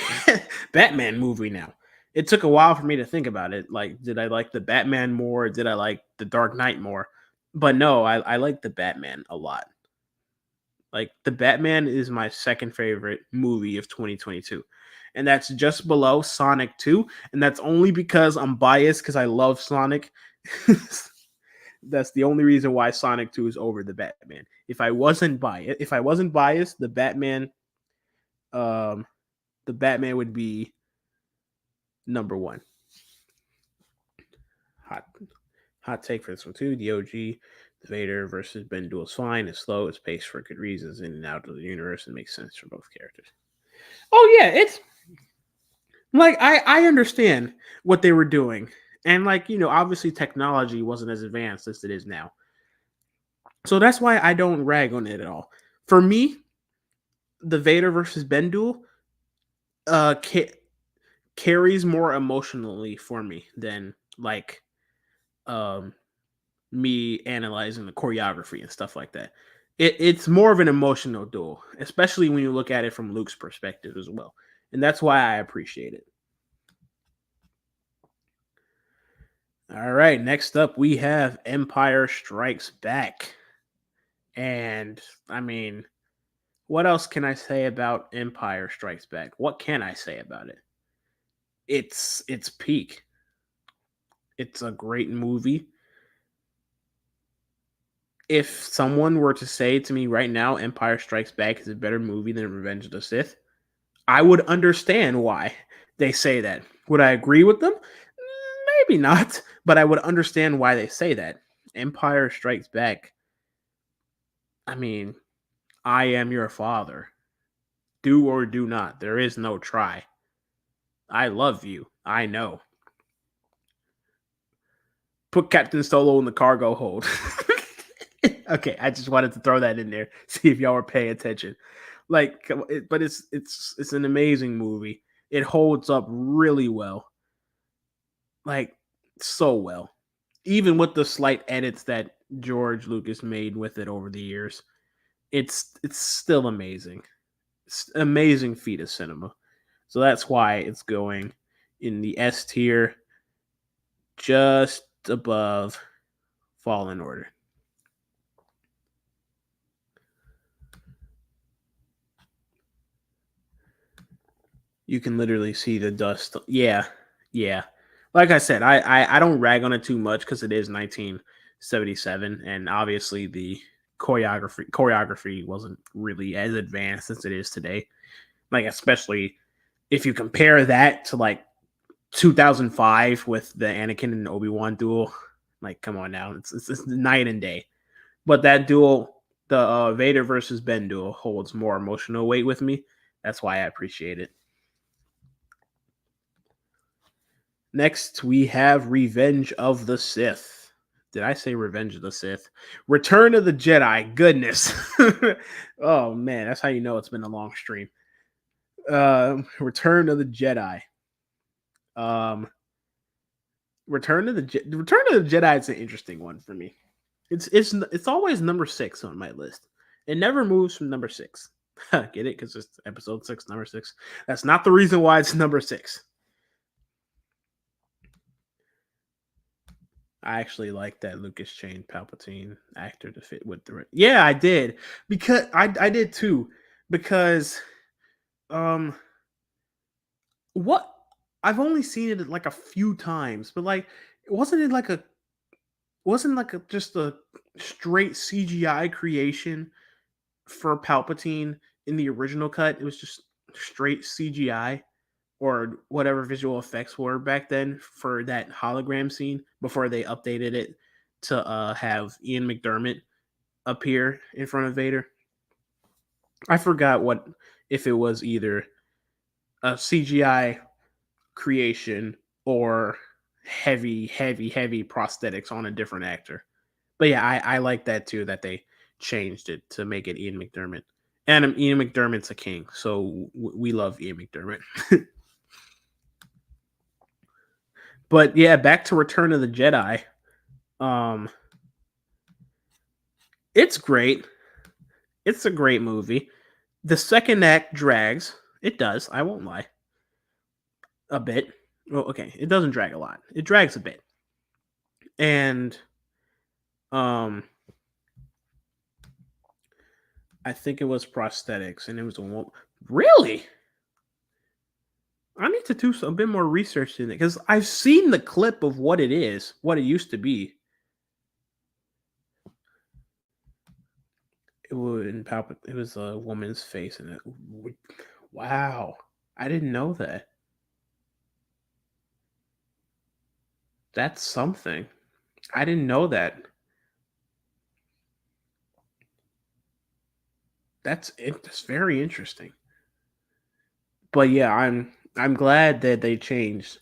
Batman movie now. It took a while for me to think about it. Like, did I like the Batman more? Or did I like the Dark Knight more? But no, I like the Batman a lot. Like, the Batman is my second favorite movie of 2022. And that's just below Sonic 2. And that's only because I'm biased because I love Sonic. That's the only reason why Sonic 2 is over the Batman. If I wasn't biased, um the Batman would be number 1. Hot hot take for this one too. The OG, the Vader versus Ben Duel is fine. It's slow, it's paced for good reasons, in and out of the universe, and makes sense for both characters. Oh yeah, it's like I understand what they were doing. And like, obviously technology wasn't as advanced as it is now. So that's why I don't rag on it at all. For me, the Vader versus Ben duel uh ca- carries more emotionally for me than like um me analyzing the choreography and stuff like that. It's more of an emotional duel, especially when you look at it from Luke's perspective as well. And that's why I appreciate it. All right, next up we have Empire Strikes Back. And I mean, what else can I say about Empire Strikes Back? What can I say about it? It's peak. It's a great movie. If someone were to say to me right now Empire Strikes Back is a better movie than Revenge of the Sith, I would understand why they say that. Would I agree with them? Maybe not, but I would understand why they say that. Empire Strikes Back, I mean, I am your father. Do or do not. There is no try. I love you. I know. Put Captain Solo in the cargo hold. Okay, I just wanted to throw that in there. See if y'all were paying attention. Like, but it's an amazing movie. It holds up really well, like so well. Even with the slight edits that George Lucas made with it over the years, it's still amazing. It's an amazing feat of cinema. So that's why it's going in the S tier, just above Fallen Order. You can literally see the dust. Yeah, yeah. Like I said, I don't rag on it too much because it is 1977, and obviously the choreography wasn't really as advanced as it is today. Like, especially if you compare that to like 2005 with the Anakin and Obi-Wan duel. Like, come on now, it's night and day. But that duel, the Vader versus Ben duel, holds more emotional weight with me. That's why I appreciate it. Next, we have Revenge of the Sith. Did I say Revenge of the Sith? Return of the Jedi. Goodness. Oh man, that's how you know it's been a long stream. Return of the Jedi. Um, Return of the Jedi is an interesting one for me. It's always number 6 on my list. It never moves from number 6. Get it? Because it's episode 6, number 6. That's not the reason why it's number 6. I actually like that Lucas changed Palpatine actor to fit with the. Yeah, I did because I did too because um what I've only seen it like a few times, but like wasn't it like a wasn't like a just a straight CGI creation for Palpatine in the original cut? It was just straight CGI or whatever visual effects were back then for that hologram scene before they updated it to have Ian McDermott appear in front of Vader. I forgot what if it was either a CGI creation or heavy prosthetics on a different actor. But yeah, I like that too that they changed it to make it Ian McDermott. And Ian McDermott's a king, so we love Ian McDermott. But yeah, back to Return of the Jedi. Um, it's great. It's a great movie. The second act drags. It does. I won't lie. A bit. Well, okay, it doesn't drag a lot. It drags a bit. And um I think it was prosthetics and it was a woman. Really? I need to do a bit more research in it because I've seen the clip of what it is, what it used to be. It was a woman's face in it. Wow, I didn't know that. That's something. I didn't know that. That's very interesting. But yeah, I'm glad that they changed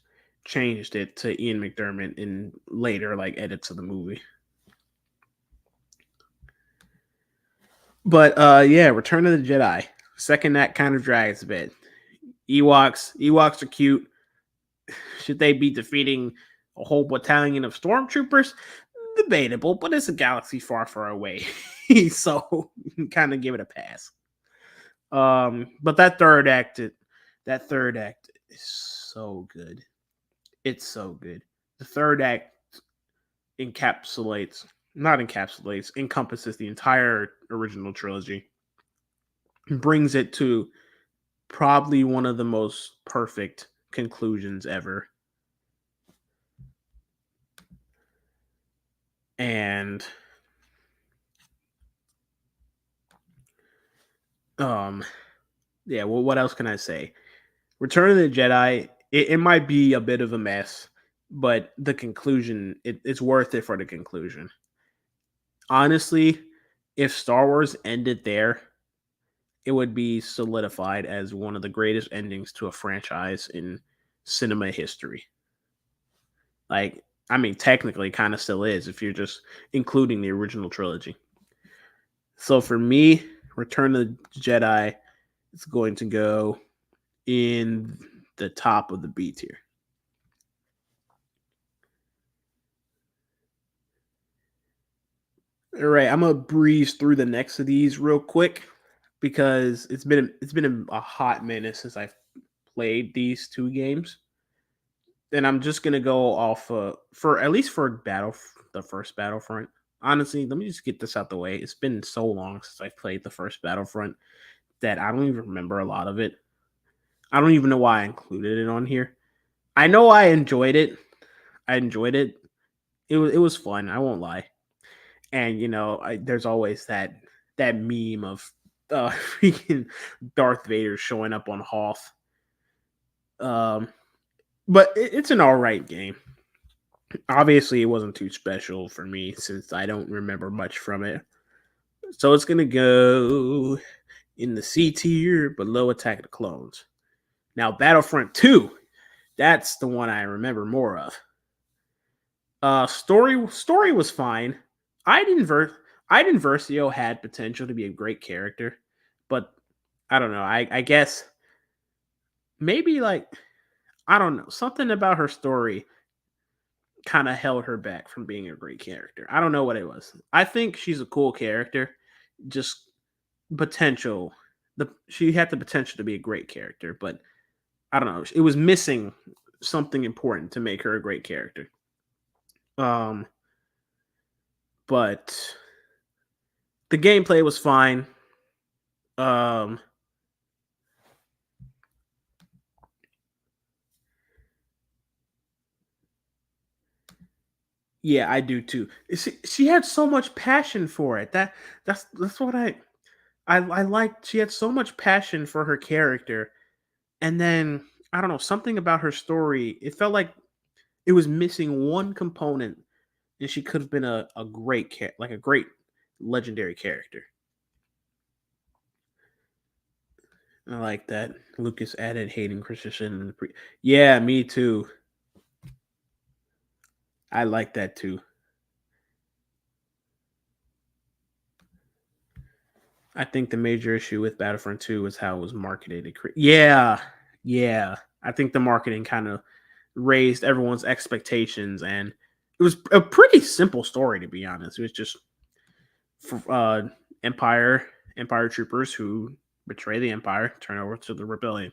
it to Ian McDermott in later like edits of the movie. But yeah, Return of the Jedi. Second that kind of drags a bit. Ewoks are cute. Should they be defeating a whole battalion of stormtroopers? Debatable, but it's a galaxy far away. So kind of give it a pass. But that third act is so good. It's so good. The third act encompasses the entire original trilogy. Brings it to probably one of the most perfect conclusions ever. And yeah, well, what else can I say? Return of the Jedi, it might be a bit of a mess, but the conclusion, it's worth it for the conclusion. Honestly, if Star Wars ended there, it would be solidified as one of the greatest endings to a franchise in cinema history. Like, I mean, technically, kind of still is if you're just including the original trilogy. So for me, Return of the Jedi is going to go in the top of the B tier. All right, I'm gonna breeze through the next of these real quick because it's been a hot minute since I've played these two games, and I'm just gonna go off for at least for the first Battlefront. Honestly, let me just get this out the way. It's been so long since I've played the first Battlefront that I don't even remember a lot of it. I don't even know why I included it on here. I know I enjoyed it. I enjoyed it. It was fun. I won't lie. And there's always that meme of freaking Darth Vader showing up on Hoth. But it's an all right game. Obviously, it wasn't too special for me since I don't remember much from it. So it's gonna go in the C tier below Attack of the Clones. Now, Battlefront 2, that's the one I remember more of. Story was fine. Iden Ver Iden Versio had potential to be a great character, but I don't know. I guess maybe like I don't know something about her story kind of held her back from being a great character. I don't know what it was. I think she's a cool character, just potential. She had the potential to be a great character, but I don't know. It was missing something important to make her a great character. Um, but the gameplay was fine. Um, yeah, I do too. She had so much passion for it. That's what I liked. She had so much passion for her character, and then I don't know something about her story. It felt like it was missing one component, and she could have been a great like a great legendary character. I like that. Lucas added Hayden Christensen. Yeah, me too. I like that too. I think the major issue with Battlefront 2 is how it was marketed. Yeah, yeah. I think the marketing kind of raised everyone's expectations, and it was a pretty simple story to be honest. It was just Empire Empire troopers who betray the Empire, turn over to the rebellion.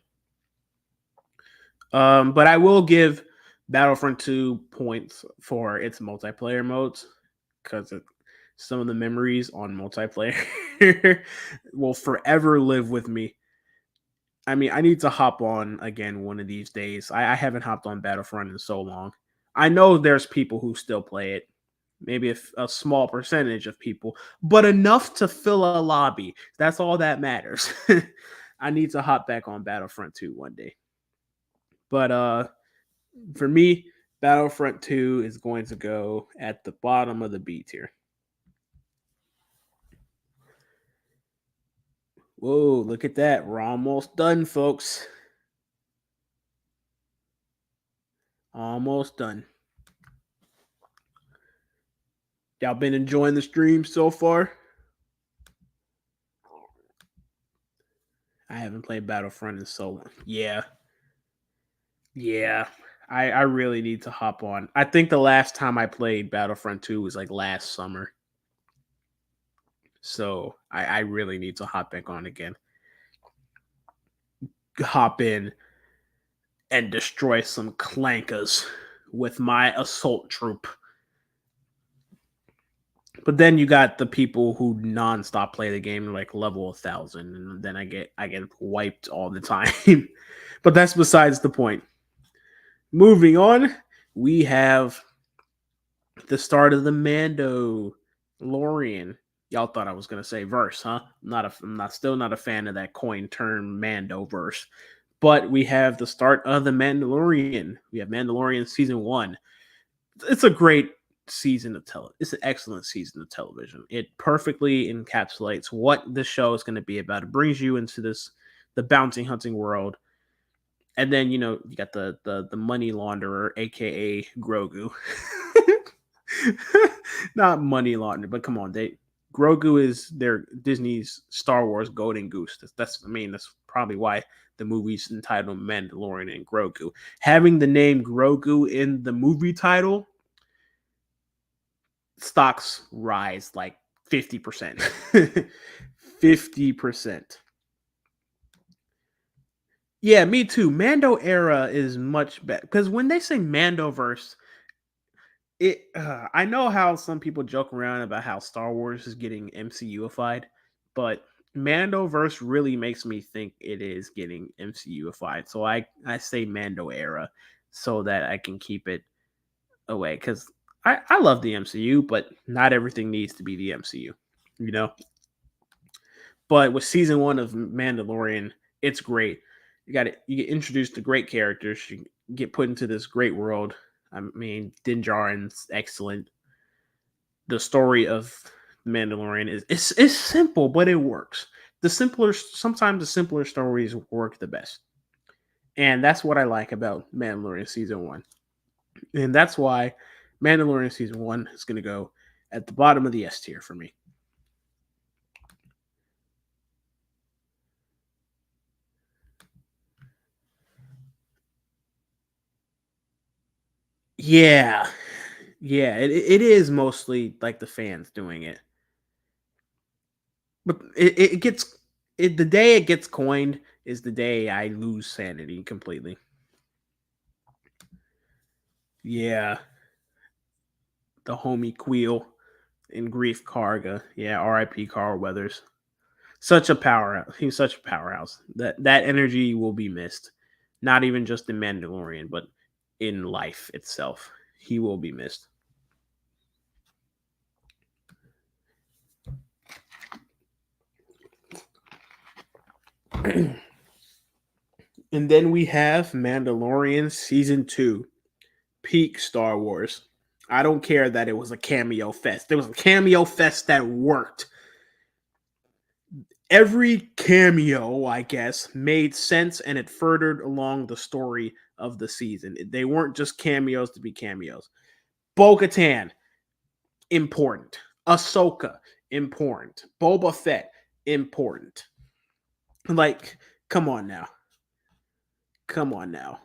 But I will give Battlefront 2 points for its multiplayer modes because some of the memories on multiplayer will forever live with me. I mean, I need to hop on again one of these days. I haven't hopped on Battlefront in so long. I know there's people who still play it, maybe a small percentage of people, but enough to fill a lobby. That's all that matters. I need to hop back on Battlefront 2 one day. But for me, Battlefront 2 is going to go at the bottom of the B tier. Whoa, look at that. We're almost done, folks. Almost done. Y'all been enjoying the stream so far? I haven't played Battlefront in so long. Yeah. Yeah. I really need to hop on. I think the last time I played Battlefront 2 was like last summer. So I really need to hop back on again. Hop in and destroy some clankers with my assault troop. But then you got the people who nonstop play the game like level 1,000, and then I get wiped all the time. But that's besides the point. Moving on, we have the start of the Mandalorian. Y'all thought I was gonna say verse, huh? I'm not still not a fan of that coin term Mando verse. But we have the start of the Mandalorian. We have Mandalorian season 1. It's a great season of television. It's an excellent season of television. It perfectly encapsulates what the show is going to be about. It brings you into the bounty hunting world, and then you got the money launderer, aka Grogu. Not money launderer, but come on, Grogu is their Disney's Star Wars golden goose. That's probably why the movie's entitled Mandalorian and Grogu. Having the name Grogu in the movie title, stocks rise like 50%. 50%. Yeah, me too. Mando era is much better because when they say Mandoverse, I know how some people joke around about how Star Wars is getting MCUified, but Mandoverse really makes me think it is getting MCUified. So I say Mando era so that I can keep it away because I love the MCU, but not everything needs to be the MCU, you know. But with season 1 of Mandalorian, it's great. You get introduced to great characters. You get put into this great world. I mean, Din Djarin's excellent. The story of Mandalorian is simple, but it works. Sometimes the simpler stories work the best, and that's what I like about Mandalorian season 1, and that's why Mandalorian season 1 is going to go at the bottom of the S tier for me. Yeah. Yeah, it is mostly like the fans doing it. But it gets the day it gets coined is the day I lose sanity completely. Yeah, the homie Queel and Grief Karga. Yeah, R.I.P. Carl Weathers. Such a powerhouse. He was such a powerhouse. That energy will be missed. Not even just in Mandalorian, but in life itself. He will be missed. And then we have Mandalorian season 2, peak Star Wars. I don't care that it was a cameo fest. There was a cameo fest that worked. Every cameo, I guess, made sense and it furthered along the story of the season. They weren't just cameos to be cameos. Bo-Katan, important. Ahsoka, important. Boba Fett, important. Like, come on now. Come on now.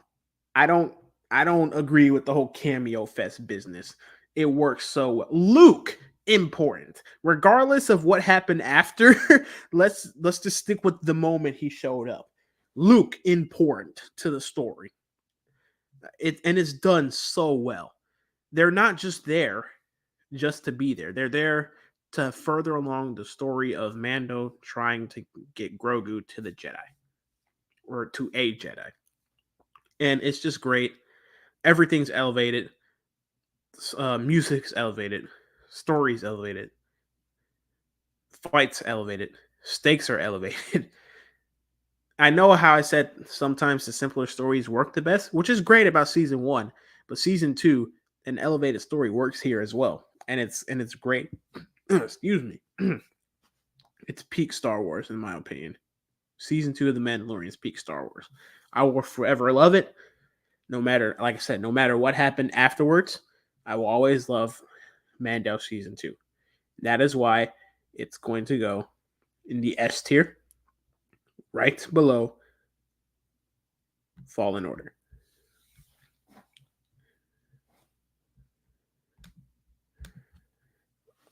I don't I don't agree with the whole cameo fest business. It works so well. Luke, important. Regardless of what happened after, let's just stick with the moment he showed up. Luke, important to the story. And it's done so well. They're not just there just to be there. They're there to further along the story of Mando trying to get Grogu to the Jedi or to a Jedi. And it's just great. Everything's elevated. Music's elevated. Stories elevated. Fights elevated. Stakes are elevated. I know how I said sometimes the simpler stories work the best, which is great about season 1, but season 2, an elevated story works here as well, and it's great. Excuse me. It's peak Star Wars in my opinion. Season 2 of The Mandalorian is peak Star Wars. I will forever love it. No matter, like I said, no matter what happened afterwards, I will always love Mando season 2. That is why it's going to go in the S tier, right below Fallen Order.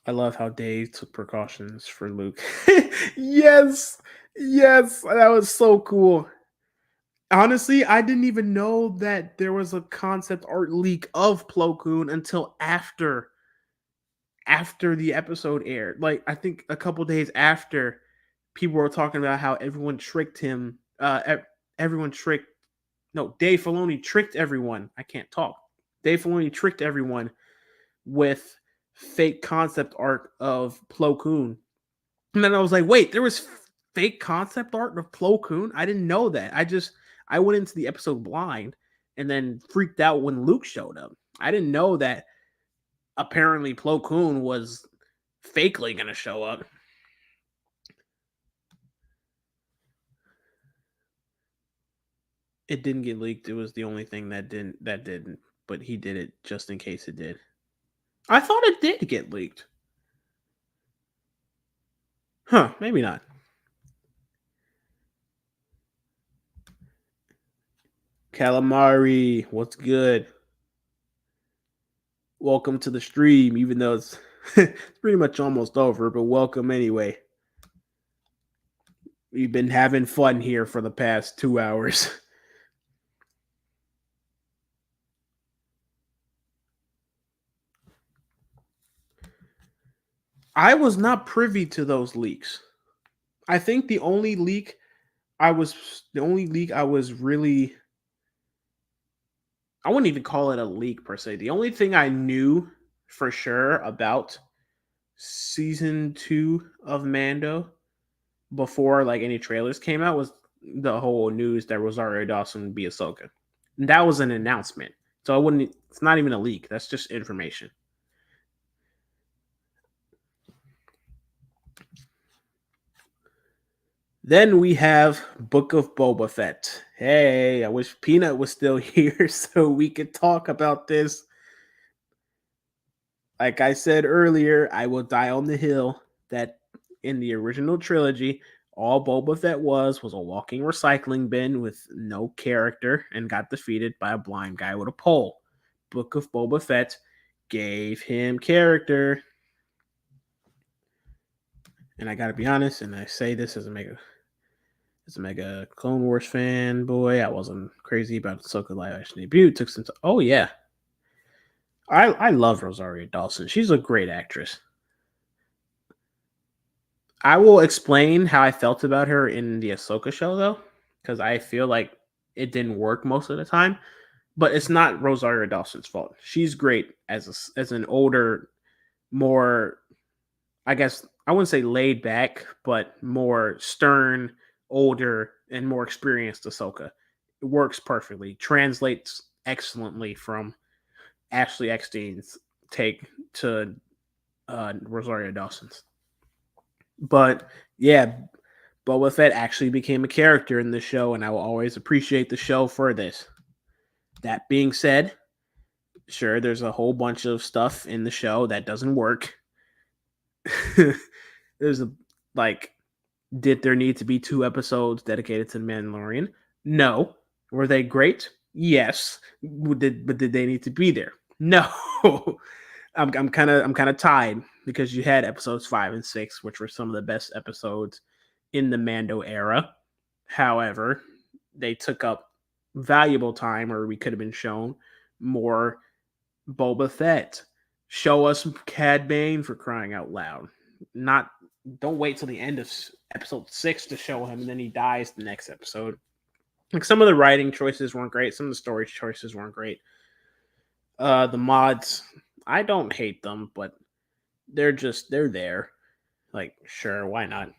I love how Dave took precautions for Luke. Yes, yes, that was so cool. Honestly, I didn't even know that there was a concept art leak of Plo Koon until after the episode aired. Like I think a couple days after, people were talking about how everyone tricked him. Everyone tricked. No, Dave Filoni tricked everyone. I can't talk. Dave Filoni tricked everyone with fake concept art of Plo Koon. And then I was like, wait, there was fake concept art of Plo Koon? I didn't know that. I went into the episode blind and then freaked out when Luke showed up. I didn't know that apparently Plo Koon was fakely gonna show up. It didn't get leaked. It was the only thing that didn't. But he did it just in case it did. I thought it did get leaked. Huh, maybe not. Calamari, what's good? Welcome to the stream, even though it's it's pretty much almost over, but welcome anyway. We've been having fun here for the past 2 hours. I was not privy to those leaks. I think the only leak I was really, I wouldn't even call it a leak per se. The only thing I knew for sure about season 2 of Mando before like any trailers came out was the whole news that Rosario Dawson would be Ahsoka. And that was an announcement. So I wouldn't, it's not even a leak. That's just information. Then we have Book of Boba Fett. Hey, I wish Peanut was still here so we could talk about this. Like I said earlier, I will die on the hill that in the original trilogy, all Boba Fett was a walking recycling bin with no character and got defeated by a blind guy with a pole. Book of Boba Fett gave him character. And I gotta be honest, and I say this as a mega Clone Wars fan boy, I wasn't crazy about Ahsoka live action debut. It took some time. Oh yeah, I love Rosario Dawson. She's a great actress. I will explain how I felt about her in the Ahsoka show though, because I feel like it didn't work most of the time. But it's not Rosario Dawson's fault. She's great as an older, more, I guess I wouldn't say laid back, but more stern, older, and more experienced Ahsoka. It works perfectly. Translates excellently from Ashley Eckstein's take to Rosario Dawson's. But yeah, Boba Fett actually became a character in the show, and I will always appreciate the show for this. That being said, sure, there's a whole bunch of stuff in the show that doesn't work. There's a like, did there need to be 2 episodes dedicated to the Mandalorian? No. Were they great? Yes. But did they need to be there? No. I'm kind of tied because you had episodes 5 and 6, which were some of the best episodes in the Mando era. However, they took up valuable time, or we could have been shown more Boba Fett. Show us Cad Bane, for crying out loud. Not Don't wait till the end of episode 6 to show him, and then he dies the next episode. Like, some of the writing choices weren't great, some of the story choices weren't great. The mods, I don't hate them, but they're there. Like, sure, why not?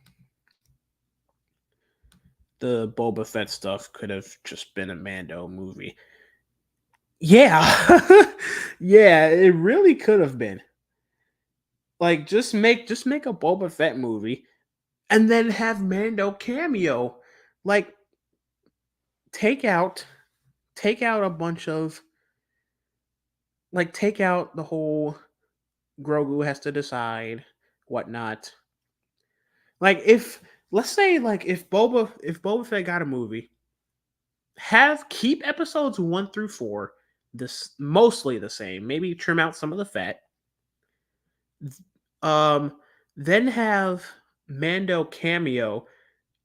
The Boba Fett stuff could have just been a Mando movie. Yeah. Yeah, it really could have been. Like, just make a Boba Fett movie and then have Mando cameo. Like, take out a bunch of, like, take out the whole Grogu has to decide whatnot. Like, if let's say, like, if Boba Fett got a movie, keep episodes 1 through 4 this mostly the same. Maybe trim out some of the fat. Um, then have Mando cameo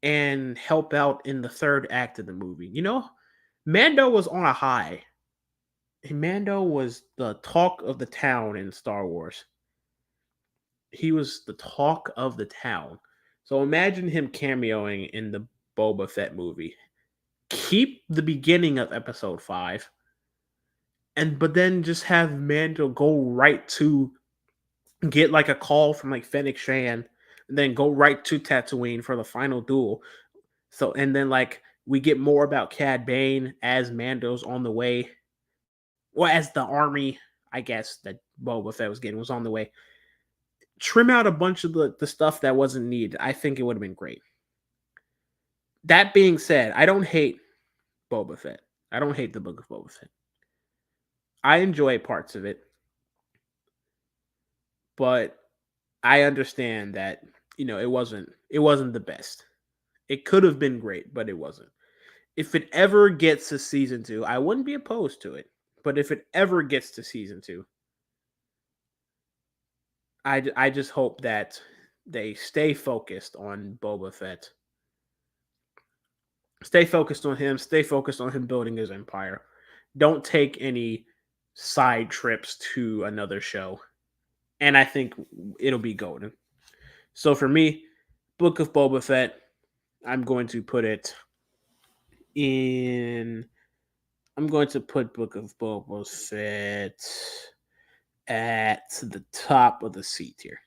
and help out in the third act of the movie. Mando was on a high. Mando was the talk of the town in Star Wars. He was the talk of the town. So imagine him cameoing in the Boba Fett movie. Keep the beginning of episode 5, but then just have Mando go right to get like a call from like Fennec Shan, and then go right to Tatooine for the final duel. So, and then like we get more about Cad Bane as Mando's on the way, well, as the army, I guess, that Boba Fett was getting was on the way. Trim out a bunch of the stuff that wasn't needed. I think it would have been great. That being said, I don't hate Boba Fett. I don't hate the Book of Boba Fett. I enjoy parts of it, but I understand that it wasn't the best. It could have been great, but it wasn't. If it ever gets to season 2, I wouldn't be opposed to it. But if it ever gets to season 2, I just hope that they stay focused on Boba Fett. Stay focused on him. Stay focused on him building his empire. Don't take any side trips to another show. And I think it'll be golden. So for me, Book of Boba Fett, I'm going to put it in. I'm going to put Book of Boba Fett at the top of the seat here.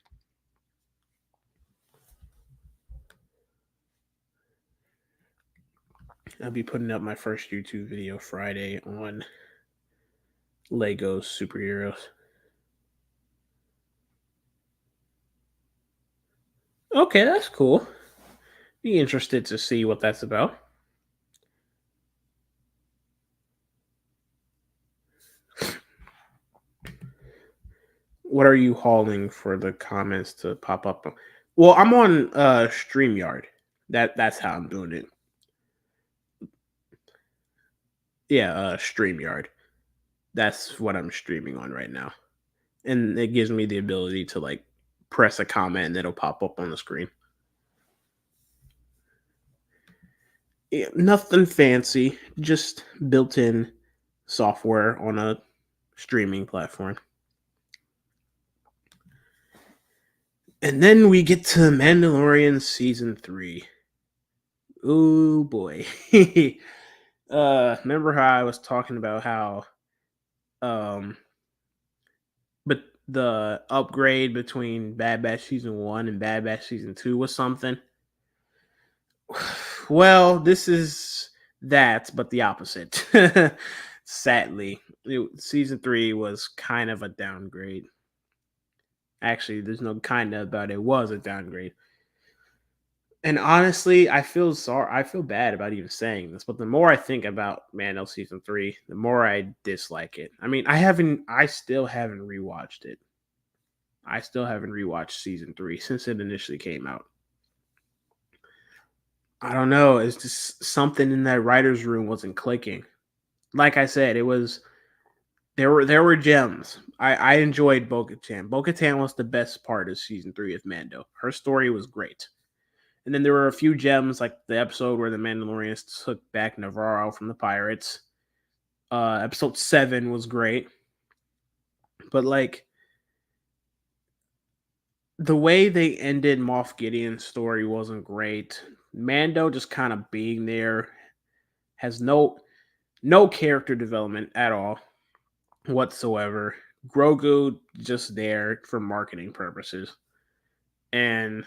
I'll be putting up my first YouTube video Friday on Lego superheroes. Okay, that's cool. Be interested to see what that's about. What are you hauling for the comments to pop up? Well, I'm on StreamYard. That's how I'm doing it. Yeah, StreamYard. That's what I'm streaming on right now. And it gives me the ability to like press a comment and it'll pop up on the screen. Yeah, nothing fancy, just built-in software on a streaming platform. And then we get to Mandalorian season 3. Oh boy. Remember how I was talking about how um but the upgrade between Bad Batch season 1 and Bad Batch season 2 was something? Well, this is that, but the opposite. Sadly, season 3 was kind of a downgrade. Actually, there's no kind of about it. It was a downgrade. And honestly, I feel sorry. I feel bad about even saying this, but the more I think about Mando season 3, the more I dislike it. I mean, I still haven't rewatched it. I still haven't rewatched season 3 since it initially came out. I don't know. It's just something in that writer's room wasn't clicking. Like I said, it was there were gems. I enjoyed Bo-Katan. Bo-Katan was the best part of season 3 of Mando. Her story was great. And then there were a few gems, like the episode where the Mandalorians took back Navarro from the pirates. Episode 7 was great. But like the way they ended Moff Gideon's story wasn't great. Mando just kind of being there has no character development at all whatsoever. Grogu just there for marketing purposes. And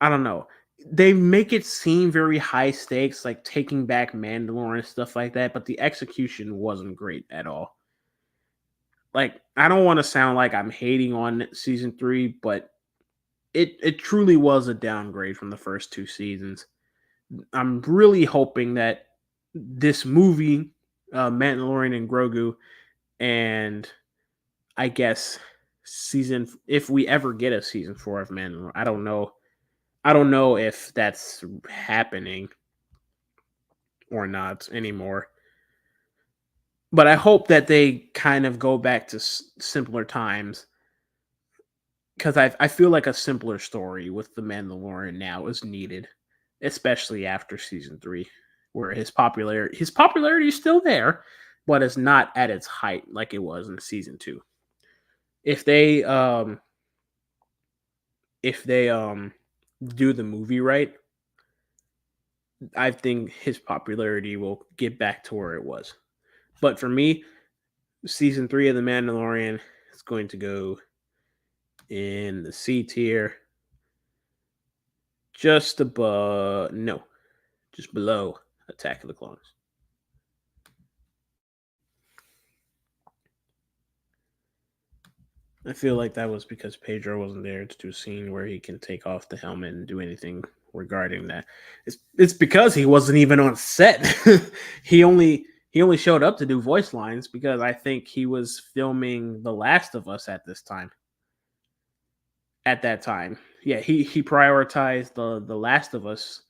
I don't know. They make it seem very high stakes, like taking back Mandalore and stuff like that, but the execution wasn't great at all. Like, I don't want to sound like I'm hating on season 3, but it truly was a downgrade from the first 2 seasons. I'm really hoping that this movie, Mandalorian and Grogu, and I guess season if we ever get a season 4 of Mandalorian, I don't know. I don't know if that's happening or not anymore. But I hope that they kind of go back to simpler times because I feel like a simpler story with the Mandalorian now is needed, especially after season 3, where his popularity is still there, but it's not at its height like it was in season 2. If they do the movie right, I think his popularity will get back to where it was. But for me, season 3 of The Mandalorian is going to go in the C tier, just above, no, just below Attack of the Clones. I feel like that was because Pedro wasn't there to do a scene where he can take off the helmet and do anything regarding that. It's because he wasn't even on set. he only showed up to do voice lines because I think he was filming The Last of Us at this time. At that time, yeah, he prioritized the Last of Us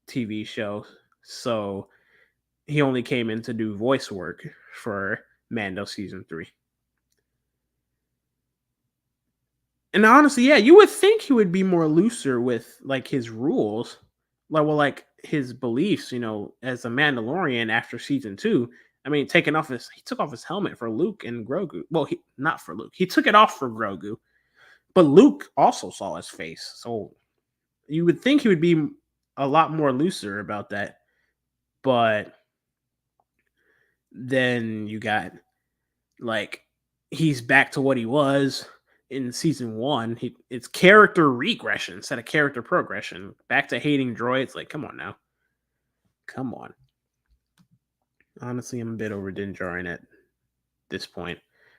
TV show, so he only came in to do voice work for Mando season 3. And honestly, yeah, you would think he would be more looser with like his rules, like his beliefs, as a Mandalorian after season 2. I mean, he took off his helmet for Luke and Grogu. Well, not for Luke. He took it off for Grogu, but Luke also saw his face. So you would think he would be a lot more looser about that. But then you got like he's back to what he was in season 1. It's character regression instead of character progression. Back to hating droids. Like, come on now. Come on. Honestly, I'm a bit over Din Djarin at this point.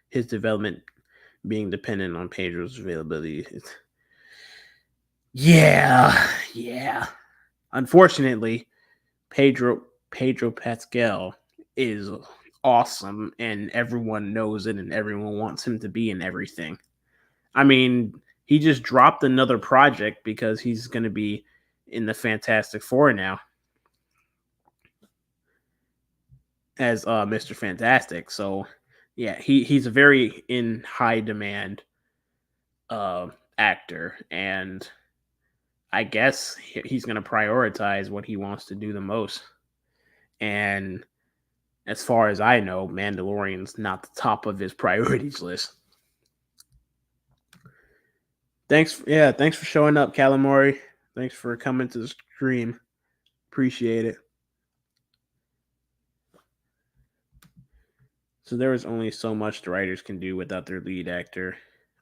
His development being dependent on Pedro's availability. Yeah. Unfortunately, Pedro Pascal is awesome and everyone knows it and everyone wants him to be in everything. I mean, he just dropped another project because he's going to be in the Fantastic Four now as Mr. Fantastic. So, yeah, he's a very in high demand uh actor, and I guess he's going to prioritize what he wants to do the most. And as far as I know, Mandalorian's not the top of his priorities list. Thanks for showing up, Calamari. Thanks for coming to the stream. Appreciate it. So there was only so much the writers can do without their lead actor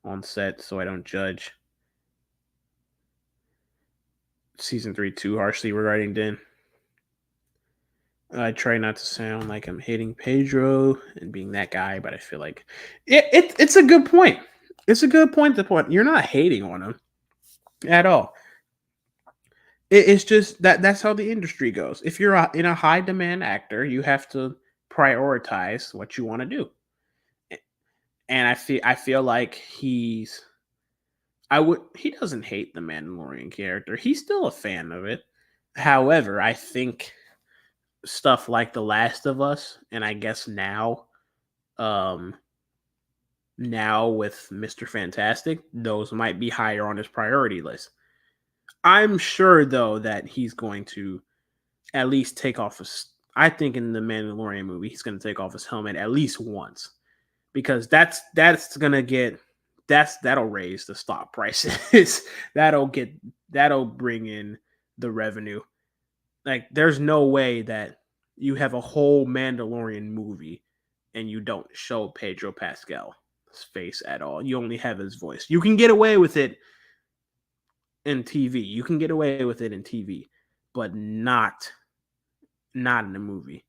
on set, so I don't judge. Season 3 too harshly regarding Din. I try not to sound like I'm hating Pedro and being that guy, but I feel like it's a good point. It's a good point to point. You're not hating on him at all. It's just that's how the industry goes. If you're in a high demand actor, you have to prioritize what you want to do. And I feel like he doesn't hate the Mandalorian character. He's still a fan of it. However, I think stuff like The Last of Us, and I guess um now with Mr. Fantastic, those might be higher on his priority list. I'm sure though that he's going to at least take off his. I think in the Mandalorian movie, he's going to take off his helmet at least once, because that's gonna get that'll raise the stock prices. that'll bring in the revenue. Like, there's no way that you have a whole Mandalorian movie and you don't show Pedro Pascal's face at all. You only have his voice. You can get away with it in TV. You can get away with it in TV, but not in a movie.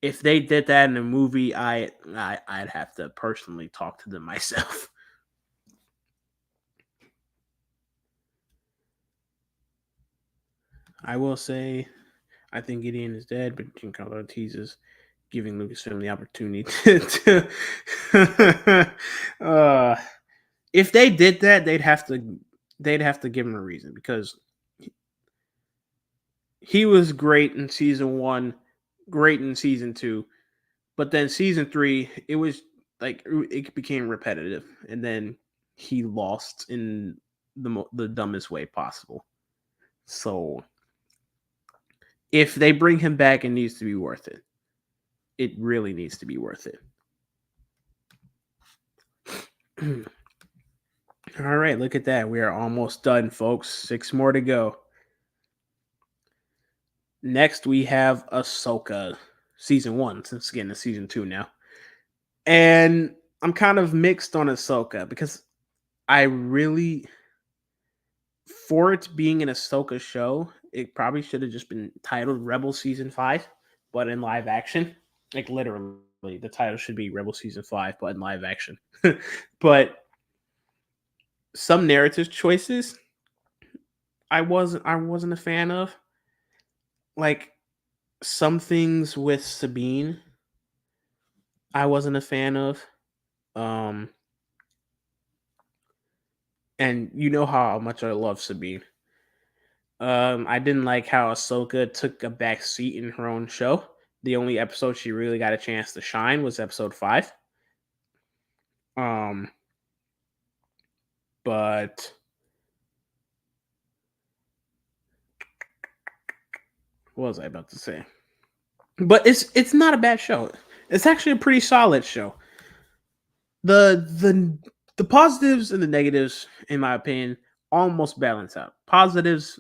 If they did that in a movie, I'd have to personally talk to them myself. I will say, I think Gideon is dead, but Giancarlo teases giving Lucasfilm the opportunity if they did that, they'd have to give him a reason, because he was great in season 1, great in season 2, but then season 3 it was like it became repetitive, and then he lost in the dumbest way possible. So if they bring him back, it needs to be worth it. It really needs to be worth it. All right, look at that. We are almost done, folks. 6 more to go. Next, we have Ahsoka, season 1, since getting to season 2 now. And I'm kind of mixed on Ahsoka, because I really, for it being an Ahsoka show, it probably should have just been titled Rebel Season 5, but in live action. Like, literally, the title should be Rebel Season 5, but in live action. But some narrative choices I wasn't a fan of. Like, some things with Sabine I wasn't a fan of. Um and you know how much I love Sabine. I didn't like how Ahsoka took a back seat in her own show. The only episode she really got a chance to shine was episode 5. Um but what was I about to say? But it's not a bad show. It's actually a pretty solid show. The positives and the negatives, in my opinion, almost balance out. Positives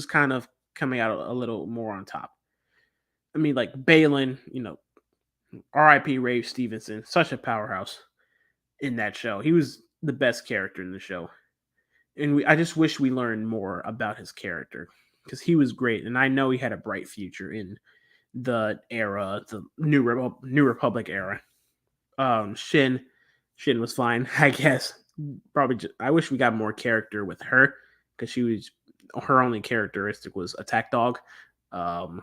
kind of coming out a little more on top. I mean, like Balin, R.I.P. Rave Stevenson, such a powerhouse in that show. He was the best character in the show, and I just wish we learned more about his character, because he was great, and I know he had a bright future in the New Republic era. Shin was fine, I guess. Probably I wish we got more character with her, because her only characteristic was attack dog. Um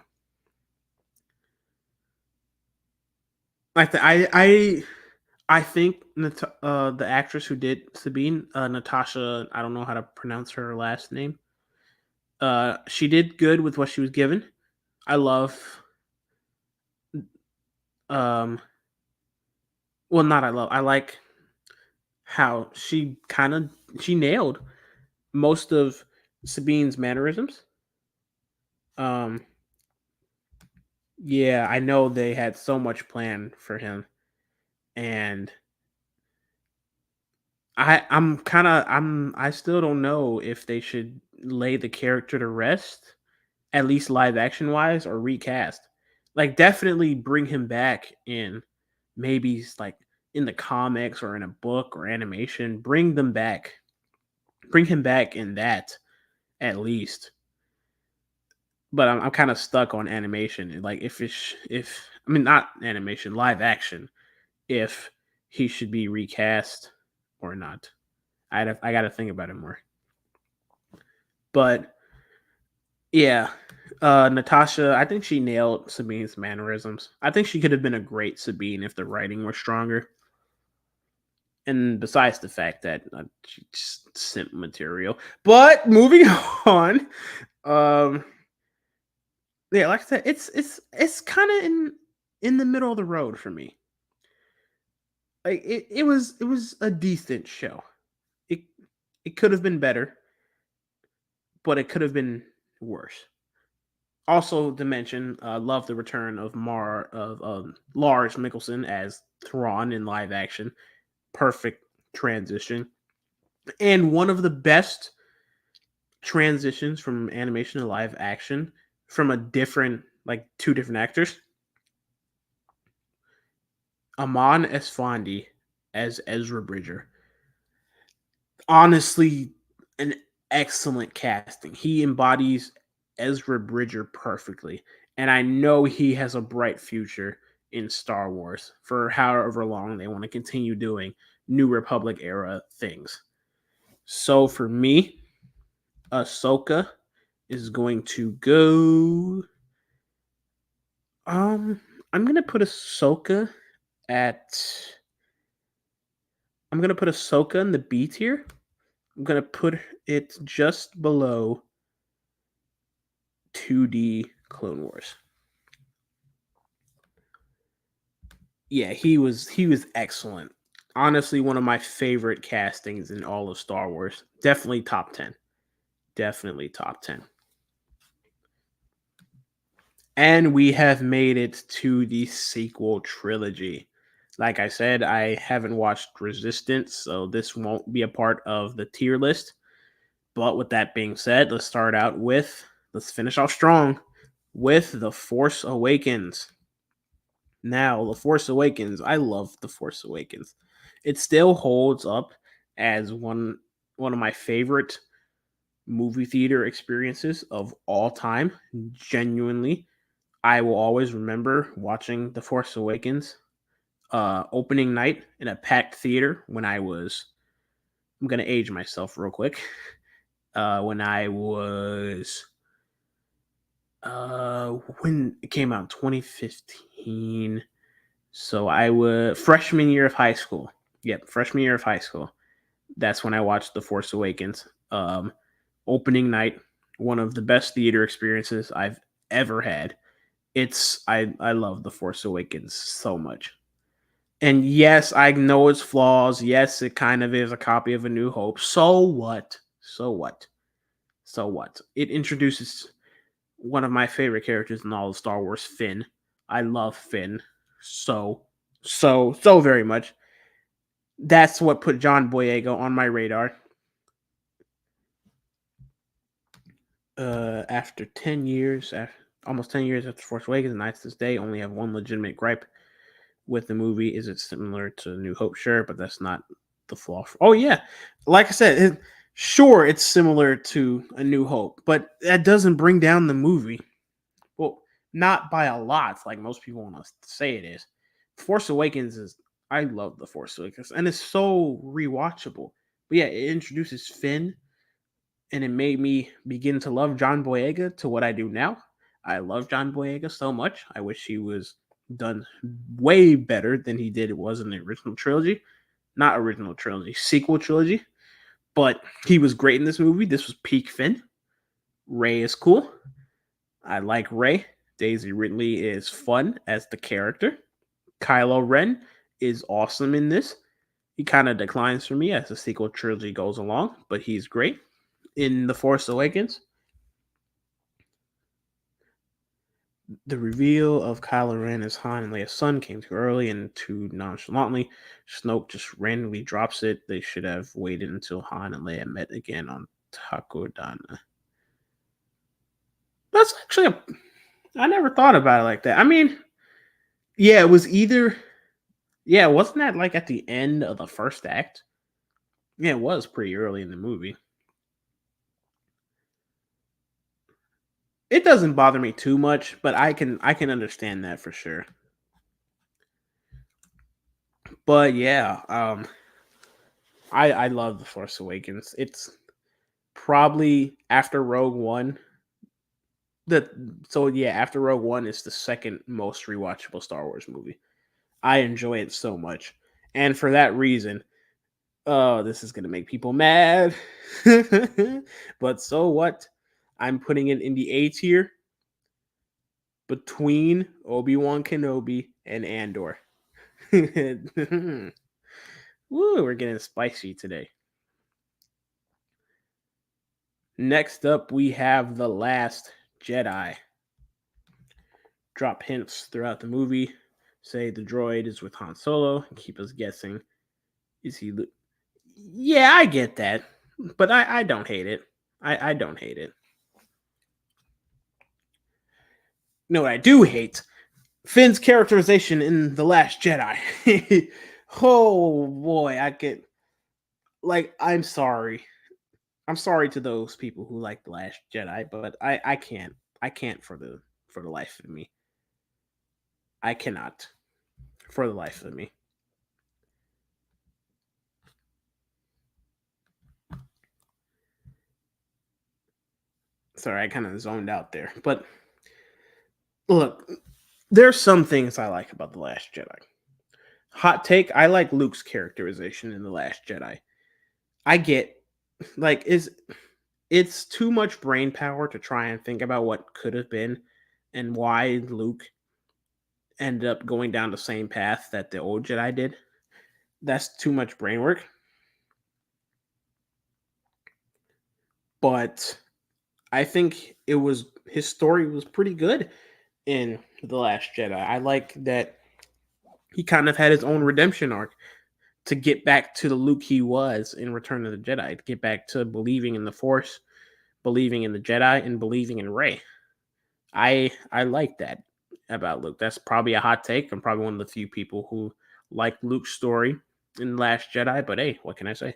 I think the actress who did Sabine, Natasha, I don't know how to pronounce her last name. She did good with what she was given. I love, um, well, not I love. I like how she nailed most of Sabine's mannerisms. Um, yeah, I know they had so much planned for him, and I still don't know if they should lay the character to rest, at least live action wise, or recast. Like, definitely bring him back in, maybe like in the comics or in a book or animation. Bring him back in that at least. But I'm kind of stuck on animation. Like, if I mean, not animation, live action, if he should be recast or not. I got to think about it more. But yeah, Natasha, I think she nailed Sabine's mannerisms. I think she could have been a great Sabine if the writing were stronger. And besides the fact that she just simp material. But moving on, um, yeah, like I said, it's kind of in the middle of the road for me. Like, it was a decent show. It it could have been better, but it could have been worse. Also, to mention, love the return of Lars Mikkelsen as Thrawn in live action. Perfect transition, and one of the best transitions from animation to live action from a different, like, two different actors. Amon Esfandi as Ezra Bridger. Honestly, an excellent casting. He embodies Ezra Bridger perfectly, and I know he has a bright future in Star Wars for however long they want to continue doing New Republic era things. So for me, Ahsoka is going to go. Um, I'm gonna put Ahsoka at. I'm gonna put Ahsoka in the B tier. I'm gonna put it just below 2D Clone Wars. Yeah, he was excellent. Honestly, one of my favorite castings in all of Star Wars. Definitely top 10. Definitely top 10. And we have made it to the sequel trilogy. Like I said, I haven't watched Resistance, so this won't be a part of the tier list. But with that being said, let's finish off strong with The Force Awakens. Now, The Force Awakens, I love The Force Awakens. It still holds up as one of my favorite movie theater experiences of all time. Genuinely, I will always remember watching The Force Awakens opening night in a packed theater when I'm gonna age myself real quick. When I was when it came out, 2015. So I was freshman year of high school. Yep, freshman year of high school. That's when I watched The Force Awakens. Opening night, one of the best theater experiences I've ever had. I love The Force Awakens so much. And yes, I know its flaws. Yes, it kind of is a copy of A New Hope. So what? So what? So what? It introduces one of my favorite characters in all of Star Wars, Finn. I love Finn so very much. That's what put John Boyega on my radar. After 10 years, almost 10 years after Force Awakens, and I to this day only have one legitimate gripe with the movie. Is it similar to New Hope? Sure, but that's not the flaw. Oh yeah, like I said, sure it's similar to A New Hope, but that doesn't bring down the movie. Well, not by a lot, like most people want to say it is. Force Awakens is. I love the Force Awakens, and it's so rewatchable. But yeah, it introduces Finn, and it made me begin to love John Boyega to what I do now. I love John Boyega so much. I wish he was. done way better than he did it was in the original trilogy. Not original trilogy, sequel trilogy. But he was great in this movie. This was peak Finn. Ray is cool. I like Ray. Daisy Ridley is fun as the character. Kylo Ren is awesome in this. He kind of declines for me as the sequel trilogy goes along, but he's great. In The Force Awakens, the reveal of Kylo Ren as Han and Leia's son came too early and too nonchalantly. Snoke just randomly drops it. They should have waited until Han and Leia met again on Takodana. That's actually I never thought about it like that. I mean, yeah, it was either. Yeah, wasn't that like at the end of the first act? Yeah, it was pretty early in the movie. It doesn't bother me too much, but I can understand that for sure. But yeah, I love The Force Awakens. It's probably after Rogue One. The so yeah, after Rogue One is the second most rewatchable Star Wars movie. I enjoy it so much. And for that reason, oh, this is gonna make people mad. But so what? I'm putting it in the A tier between Obi-Wan Kenobi and Andor. Woo, we're getting spicy today. Next up, we have The Last Jedi. Drop hints throughout the movie. Say the droid is with Han Solo. Keep us guessing. Is he? Yeah, I get that, but I don't hate it. I don't hate it. No, what I do hate Finn's characterization in The Last Jedi. Oh boy, I get like I'm sorry. I'm sorry to those people who like The Last Jedi, but I can't. I can't for the life of me. I cannot for the life of me. Sorry, I kind of zoned out there. But look, there's some things I like about The Last Jedi. Hot take, I like Luke's characterization in The Last Jedi. I get like is it's too much brain power to try and think about what could have been and why Luke ended up going down the same path that the old Jedi did. That's too much brain work. But I think it was his story was pretty good in The Last Jedi. I like that he kind of had his own redemption arc to get back to the Luke he was in Return of the Jedi, to get back to believing in the Force, believing in the Jedi, and believing in Rey. I like that about Luke. That's probably a hot take. I'm probably one of the few people who like Luke's story in The Last Jedi, but hey, what can I say?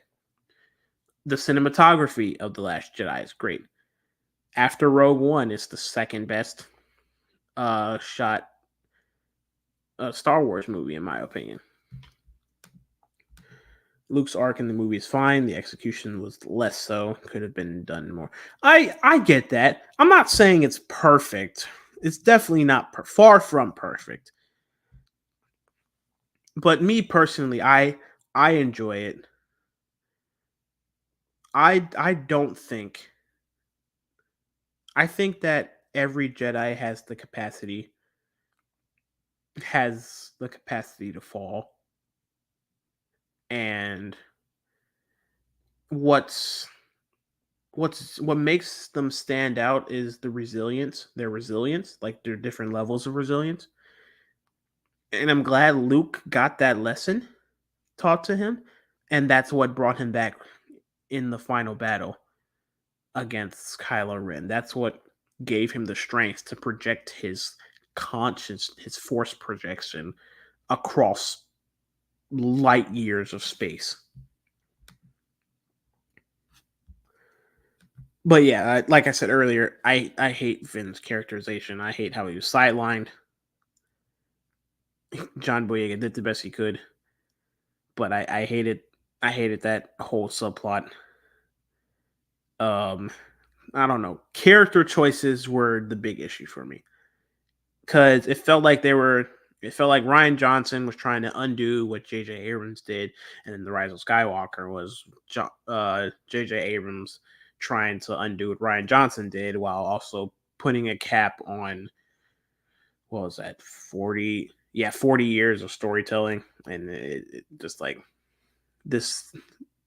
The cinematography of The Last Jedi is great. After Rogue One, it's the second best shot Star Wars movie, in my opinion. Luke's arc in the movie is fine. The execution was less so. Could have been done more. I get that. I'm not saying it's perfect. It's definitely not far from perfect. But me personally, I enjoy it. I don't think. I think that every Jedi has the capacity to fall, and what's what makes them stand out is their resilience, like their different levels of resilience. And I'm glad Luke got that lesson taught to him, and that's what brought him back in the final battle against Kylo Ren. That's what gave him the strength to project his conscious, his force projection across light years of space. But yeah, like I said earlier, I hate Finn's characterization. I hate how he was sidelined. John Boyega did the best he could, but I hated that whole subplot. Um, I don't know. Character choices were the big issue for me because it felt like they were. It felt like Ryan Johnson was trying to undo what J.J. Abrams did, and then The Rise of Skywalker was J.J. Abrams trying to undo what Ryan Johnson did while also putting a cap on, what was that, 40? Yeah, 40 years of storytelling. And it just like, this,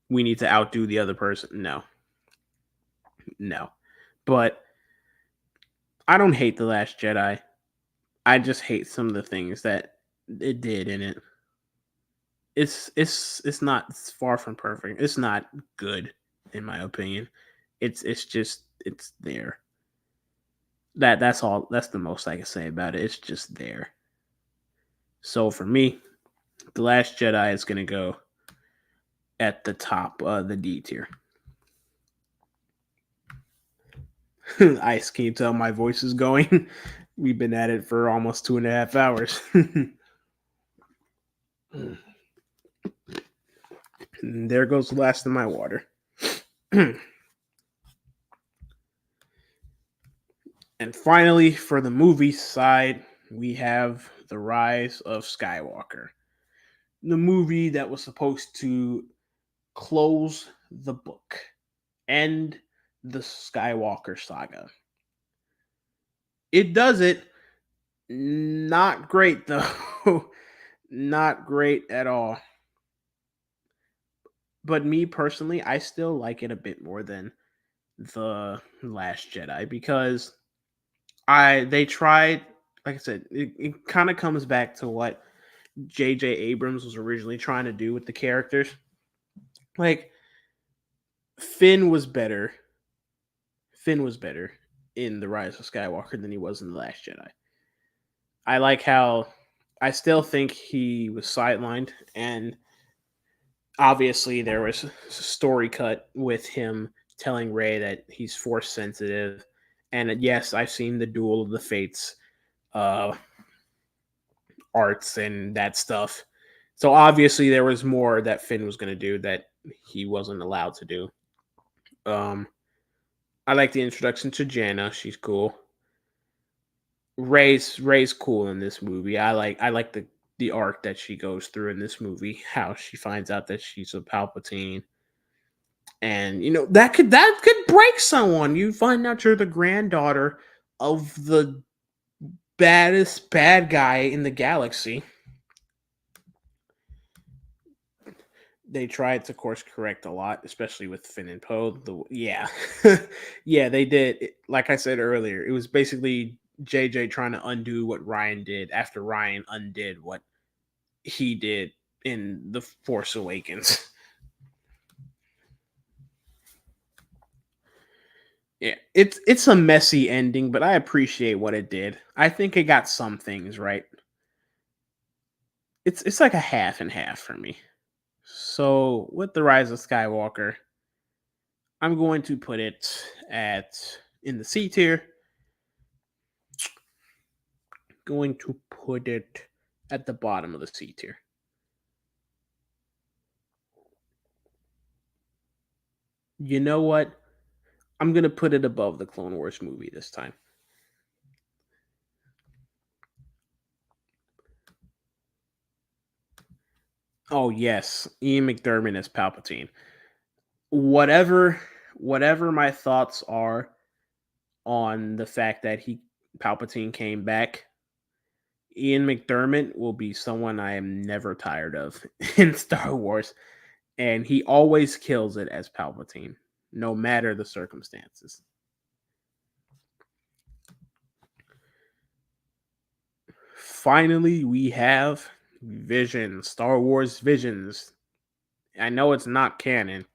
we need to outdo the other person. No, no. But I don't hate The Last Jedi. I just hate some of the things that it did in it. It's not, it's far from perfect. It's not good in my opinion. It's just, it's there. That's all. That's the most I can say about it. It's just there. So for me, The Last Jedi is gonna go at the top of the D tier. Ice, can you tell my voice is going? We've been at it for almost 2.5 hours. There goes the last of my water. And finally, for the movie side, we have The Rise of Skywalker, the movie that was supposed to close the book, end the Skywalker saga. It does it. Not great, though. Not great at all. But me personally, I still like it a bit more than The Last Jedi because they tried, like I said, it kind of comes back to what J.J. Abrams was originally trying to do with the characters. Like, Finn was better. Finn was better in The Rise of Skywalker than he was in The Last Jedi. I like how, I still think he was sidelined, and obviously there was a story cut with him telling Rey that he's force sensitive. And yes, I've seen the Duel of the Fates uh, arts and that stuff. So obviously there was more that Finn was going to do that he wasn't allowed to do. I like the introduction to Janna. She's cool. Rey's cool in this movie. I like the arc that she goes through in this movie. How she finds out that she's a Palpatine, and that could break someone. You find out you're the granddaughter of the baddest bad guy in the galaxy. They tried to course correct a lot, especially with Finn and Poe. Yeah, yeah, they did. Like I said earlier, it was basically JJ trying to undo what Ryan did after Ryan undid what he did in The Force Awakens. Yeah, it's a messy ending, but I appreciate what it did. I think it got some things right. It's like a half and half for me. So with The Rise of Skywalker, I'm going to put it at in the C tier. Going to put it at the bottom of the C tier. You know what? I'm gonna put it above the Clone Wars movie this time. Oh yes, Ian McDiarmid as Palpatine. Whatever, whatever my thoughts are on the fact that he Palpatine came back, Ian McDiarmid will be someone I am never tired of in Star Wars, and he always kills it as Palpatine, no matter the circumstances. Finally, we have Visions, Star Wars Visions. I know it's not canon.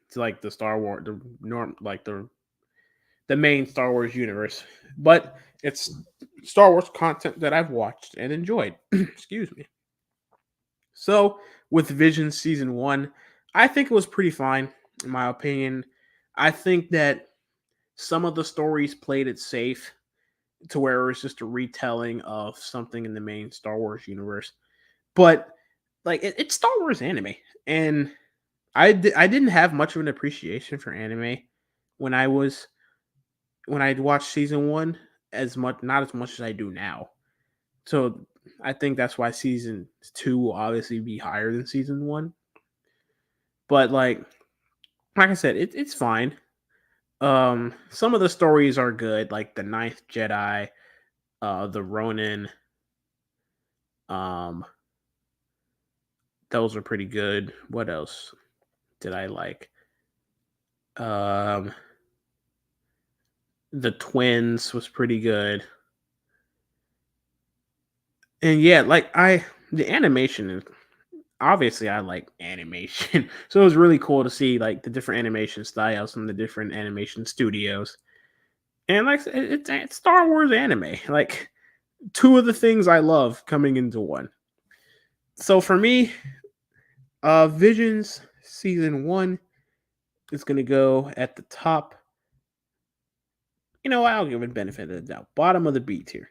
It's like the Star Wars, the norm, like the main Star Wars universe, but it's Star Wars content that I've watched and enjoyed. Excuse me. So, with Vision season 1, I think it was pretty fine in my opinion. I think that some of the stories played it safe to where it was just a retelling of something in the main Star Wars universe. But like it's Star Wars anime, and I didn't have much of an appreciation for anime when I watched season 1 as much, not as much as I do now. So I think that's why season 2 will obviously be higher than season 1. But like I said, it's fine. Some of the stories are good, like the Ninth Jedi, the Ronin. Um, those are pretty good. What else did I like? Um, the Twins was pretty good. And yeah, the animation is obviously I like animation. So it was really cool to see like the different animation styles from the different animation studios. And like it's Star Wars anime. Like two of the things I love coming into one. So for me, Visions season 1 is going to go at the top. You know, I'll give it benefit of the doubt. Bottom of the B tier.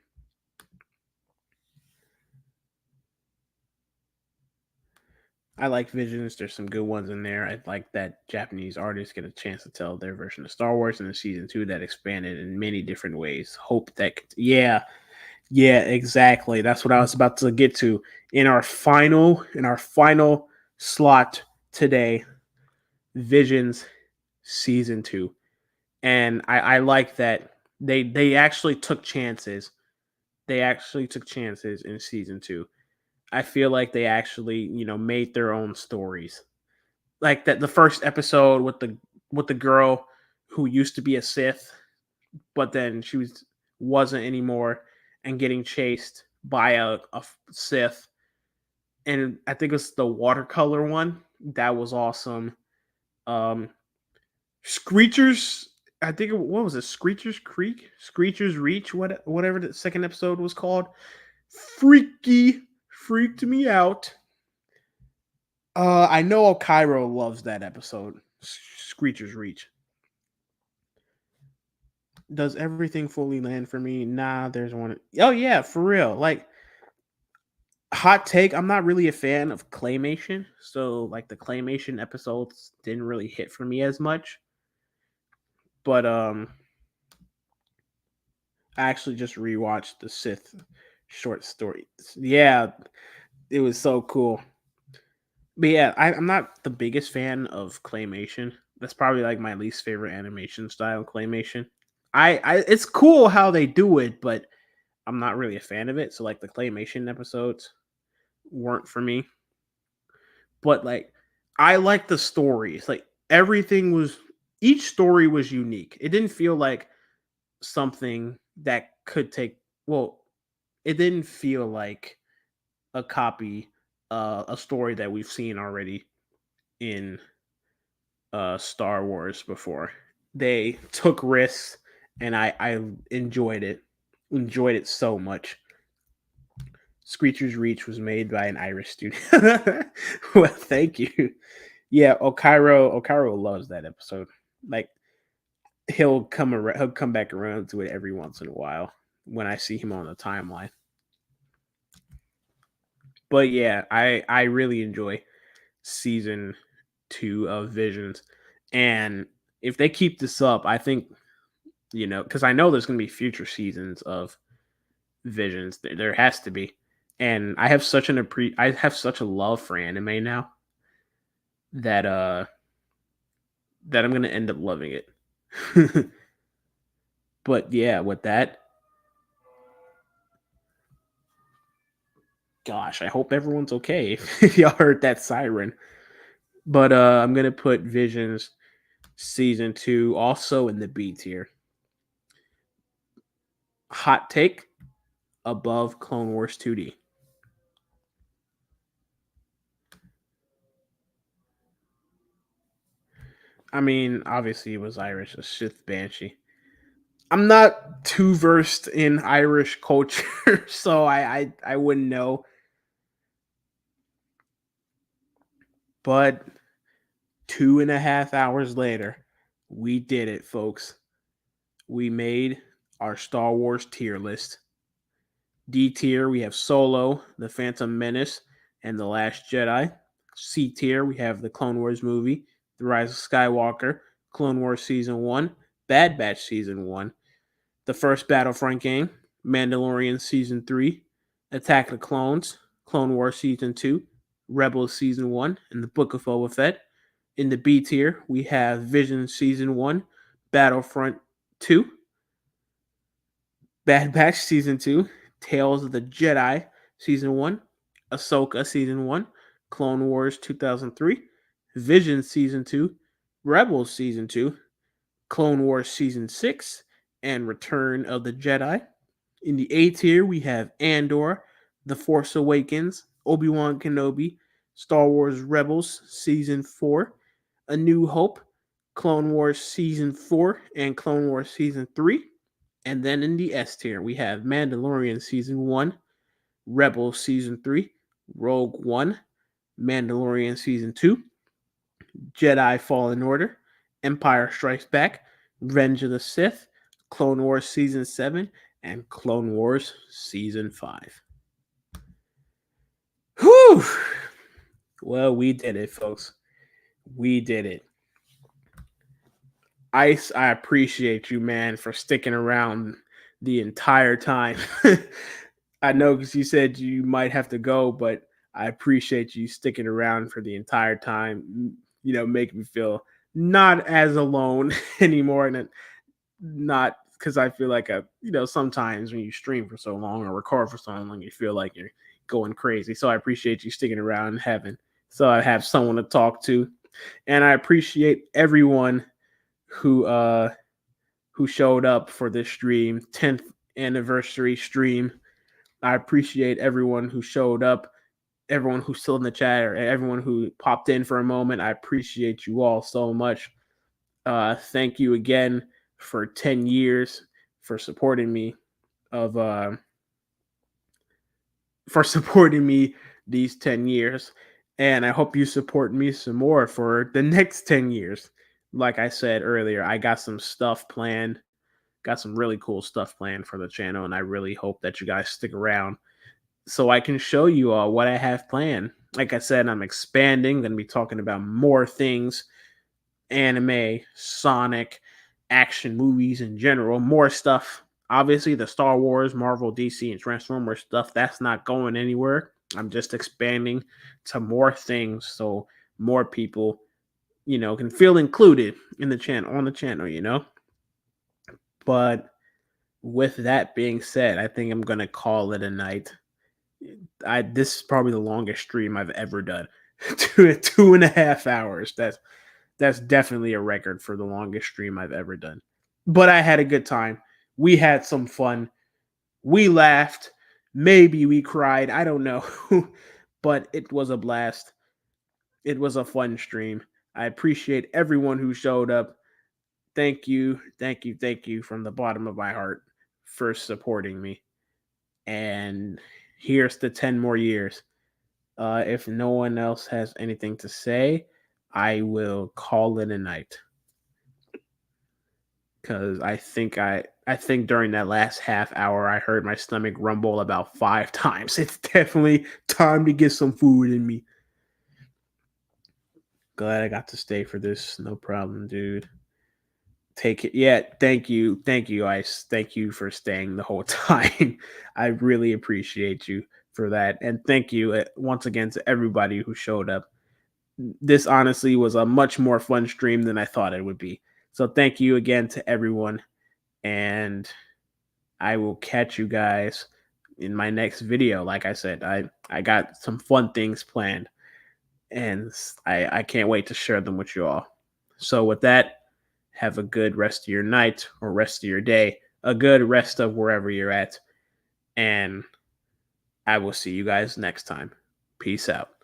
I like Visions. There's some good ones in there. I like that Japanese artists get a chance to tell their version of Star Wars in the season 2 that expanded in many different ways. Hope that, yeah, exactly. That's what I was about to get to in our final slot today. Visions season 2, and I like that they actually took chances. They actually took chances in season 2. I feel like they actually, made their own stories. Like that the first episode with the girl who used to be a Sith, but then wasn't anymore and getting chased by a Sith. And I think it was the watercolor one. That was awesome. Um Screechers, I think what was it? Screechers Creek? Screechers Reach, whatever the second episode was called. Freaked me out. I know Cairo loves that episode. Screechers Reach. Does everything fully land for me? Nah, there's one. Oh yeah, for real. Like hot take, I'm not really a fan of claymation. So like the claymation episodes didn't really hit for me as much. But I actually just rewatched the Sith short story. Yeah, it was so cool. But yeah, I'm not the biggest fan of claymation. That's probably like my least favorite animation style, claymation. It's cool how they do it, but I'm not really a fan of it. So like the claymation episodes weren't for me. But like I like the stories. Like everything was each story was unique. It didn't feel like something that could take well, it didn't feel like a copy, a story that we've seen already in Star Wars before. They took risks, and I enjoyed it. Enjoyed it so much. Screechers Reach was made by an Irish studio. Well, thank you. Yeah, Okairo loves that episode. Like he'll come back around to it every once in a while when I see him on the timeline. But yeah, I really enjoy season 2 of Visions, and if they keep this up, I think because I know there's going to be future seasons of Visions. There has to be, and I have such a love for anime now that that I'm going to end up loving it. But yeah, with that, gosh, I hope everyone's okay if y'all heard that siren. But I'm gonna put Visions season 2 also in the B tier. Hot take, above Clone Wars 2D. I mean, obviously it was Irish, a Sith Banshee. I'm not too versed in Irish culture, so I wouldn't know. But 2.5 hours later, we did it, folks. We made our Star Wars tier list. D tier, we have Solo, The Phantom Menace, and The Last Jedi. C tier, we have the Clone Wars movie, The Rise of Skywalker, Clone Wars Season 1, Bad Batch Season 1, the first Battlefront game, Mandalorian Season 3, Attack of the Clones, Clone Wars Season 2, Rebels Season 1, and the Book of Boba Fett. In the B tier, we have Vision Season 1, Battlefront 2, Bad Batch Season 2, Tales of the Jedi Season 1, Ahsoka Season 1, Clone Wars 2003, Vision Season 2, Rebels Season 2, Clone Wars Season 6, and Return of the Jedi. In the A tier, we have Andor, The Force Awakens, Obi-Wan Kenobi, Star Wars Rebels Season 4, A New Hope, Clone Wars Season 4, and Clone Wars Season 3. And then in the S tier, we have Mandalorian Season 1, Rebels Season 3, Rogue One, Mandalorian Season 2, Jedi Fallen Order, Empire Strikes Back, Revenge of the Sith, Clone Wars Season 7, and Clone Wars Season 5. Whew! Well, we did it, folks. We did it. Ice, I appreciate you, man, for sticking around the entire time. I know because you said you might have to go, but I appreciate you sticking around for the entire time. You know, make me feel not as alone anymore, and not because I feel like sometimes when you stream for so long or record for so long, you feel like you're going crazy. So I appreciate you sticking around and so I have someone to talk to, and I appreciate everyone who showed up for this stream, 10th anniversary stream. I appreciate everyone who showed up, everyone who's still in the chat, or everyone who popped in for a moment. I appreciate you all so much. Thank you again for 10 years for supporting me these 10 years. And I hope you support me some more for the next 10 years. Like I said earlier, I got some stuff planned, got some really cool stuff planned for the channel, and I really hope that you guys stick around so I can show you all what I have planned. Like I said, I'm expanding, going to be talking about more things, anime, Sonic, action movies in general, more stuff. Obviously, the Star Wars, Marvel, DC, and Transformers stuff, that's not going anywhere. I'm just expanding to more things so more people, can feel included in the channel, on the channel. But with that being said, I think I'm going to call it a night. This is probably the longest stream I've ever done. 2.5 hours. That's definitely a record for the longest stream I've ever done. But I had a good time. We had some fun. We laughed. Maybe we cried. I don't know. But it was a blast. It was a fun stream. I appreciate everyone who showed up. Thank you. Thank you. Thank you from the bottom of my heart for supporting me. And here's to 10 more years. If no one else has anything to say, I will call it a night. Because I think during that last half hour, I heard my stomach rumble about 5 times. It's definitely time to get some food in me. Glad I got to stay for this. No problem, dude. Take it. Yeah, thank you. Thank you, Ice. Thank you for staying the whole time. I really appreciate you for that. And thank you once again to everybody who showed up. This honestly was a much more fun stream than I thought it would be. So thank you again to everyone. And I will catch you guys in my next video. Like I said, I got some fun things planned. And I can't wait to share them with you all. So with that, have a good rest of your night or rest of your day. A good rest of wherever you're at. And I will see you guys next time. Peace out.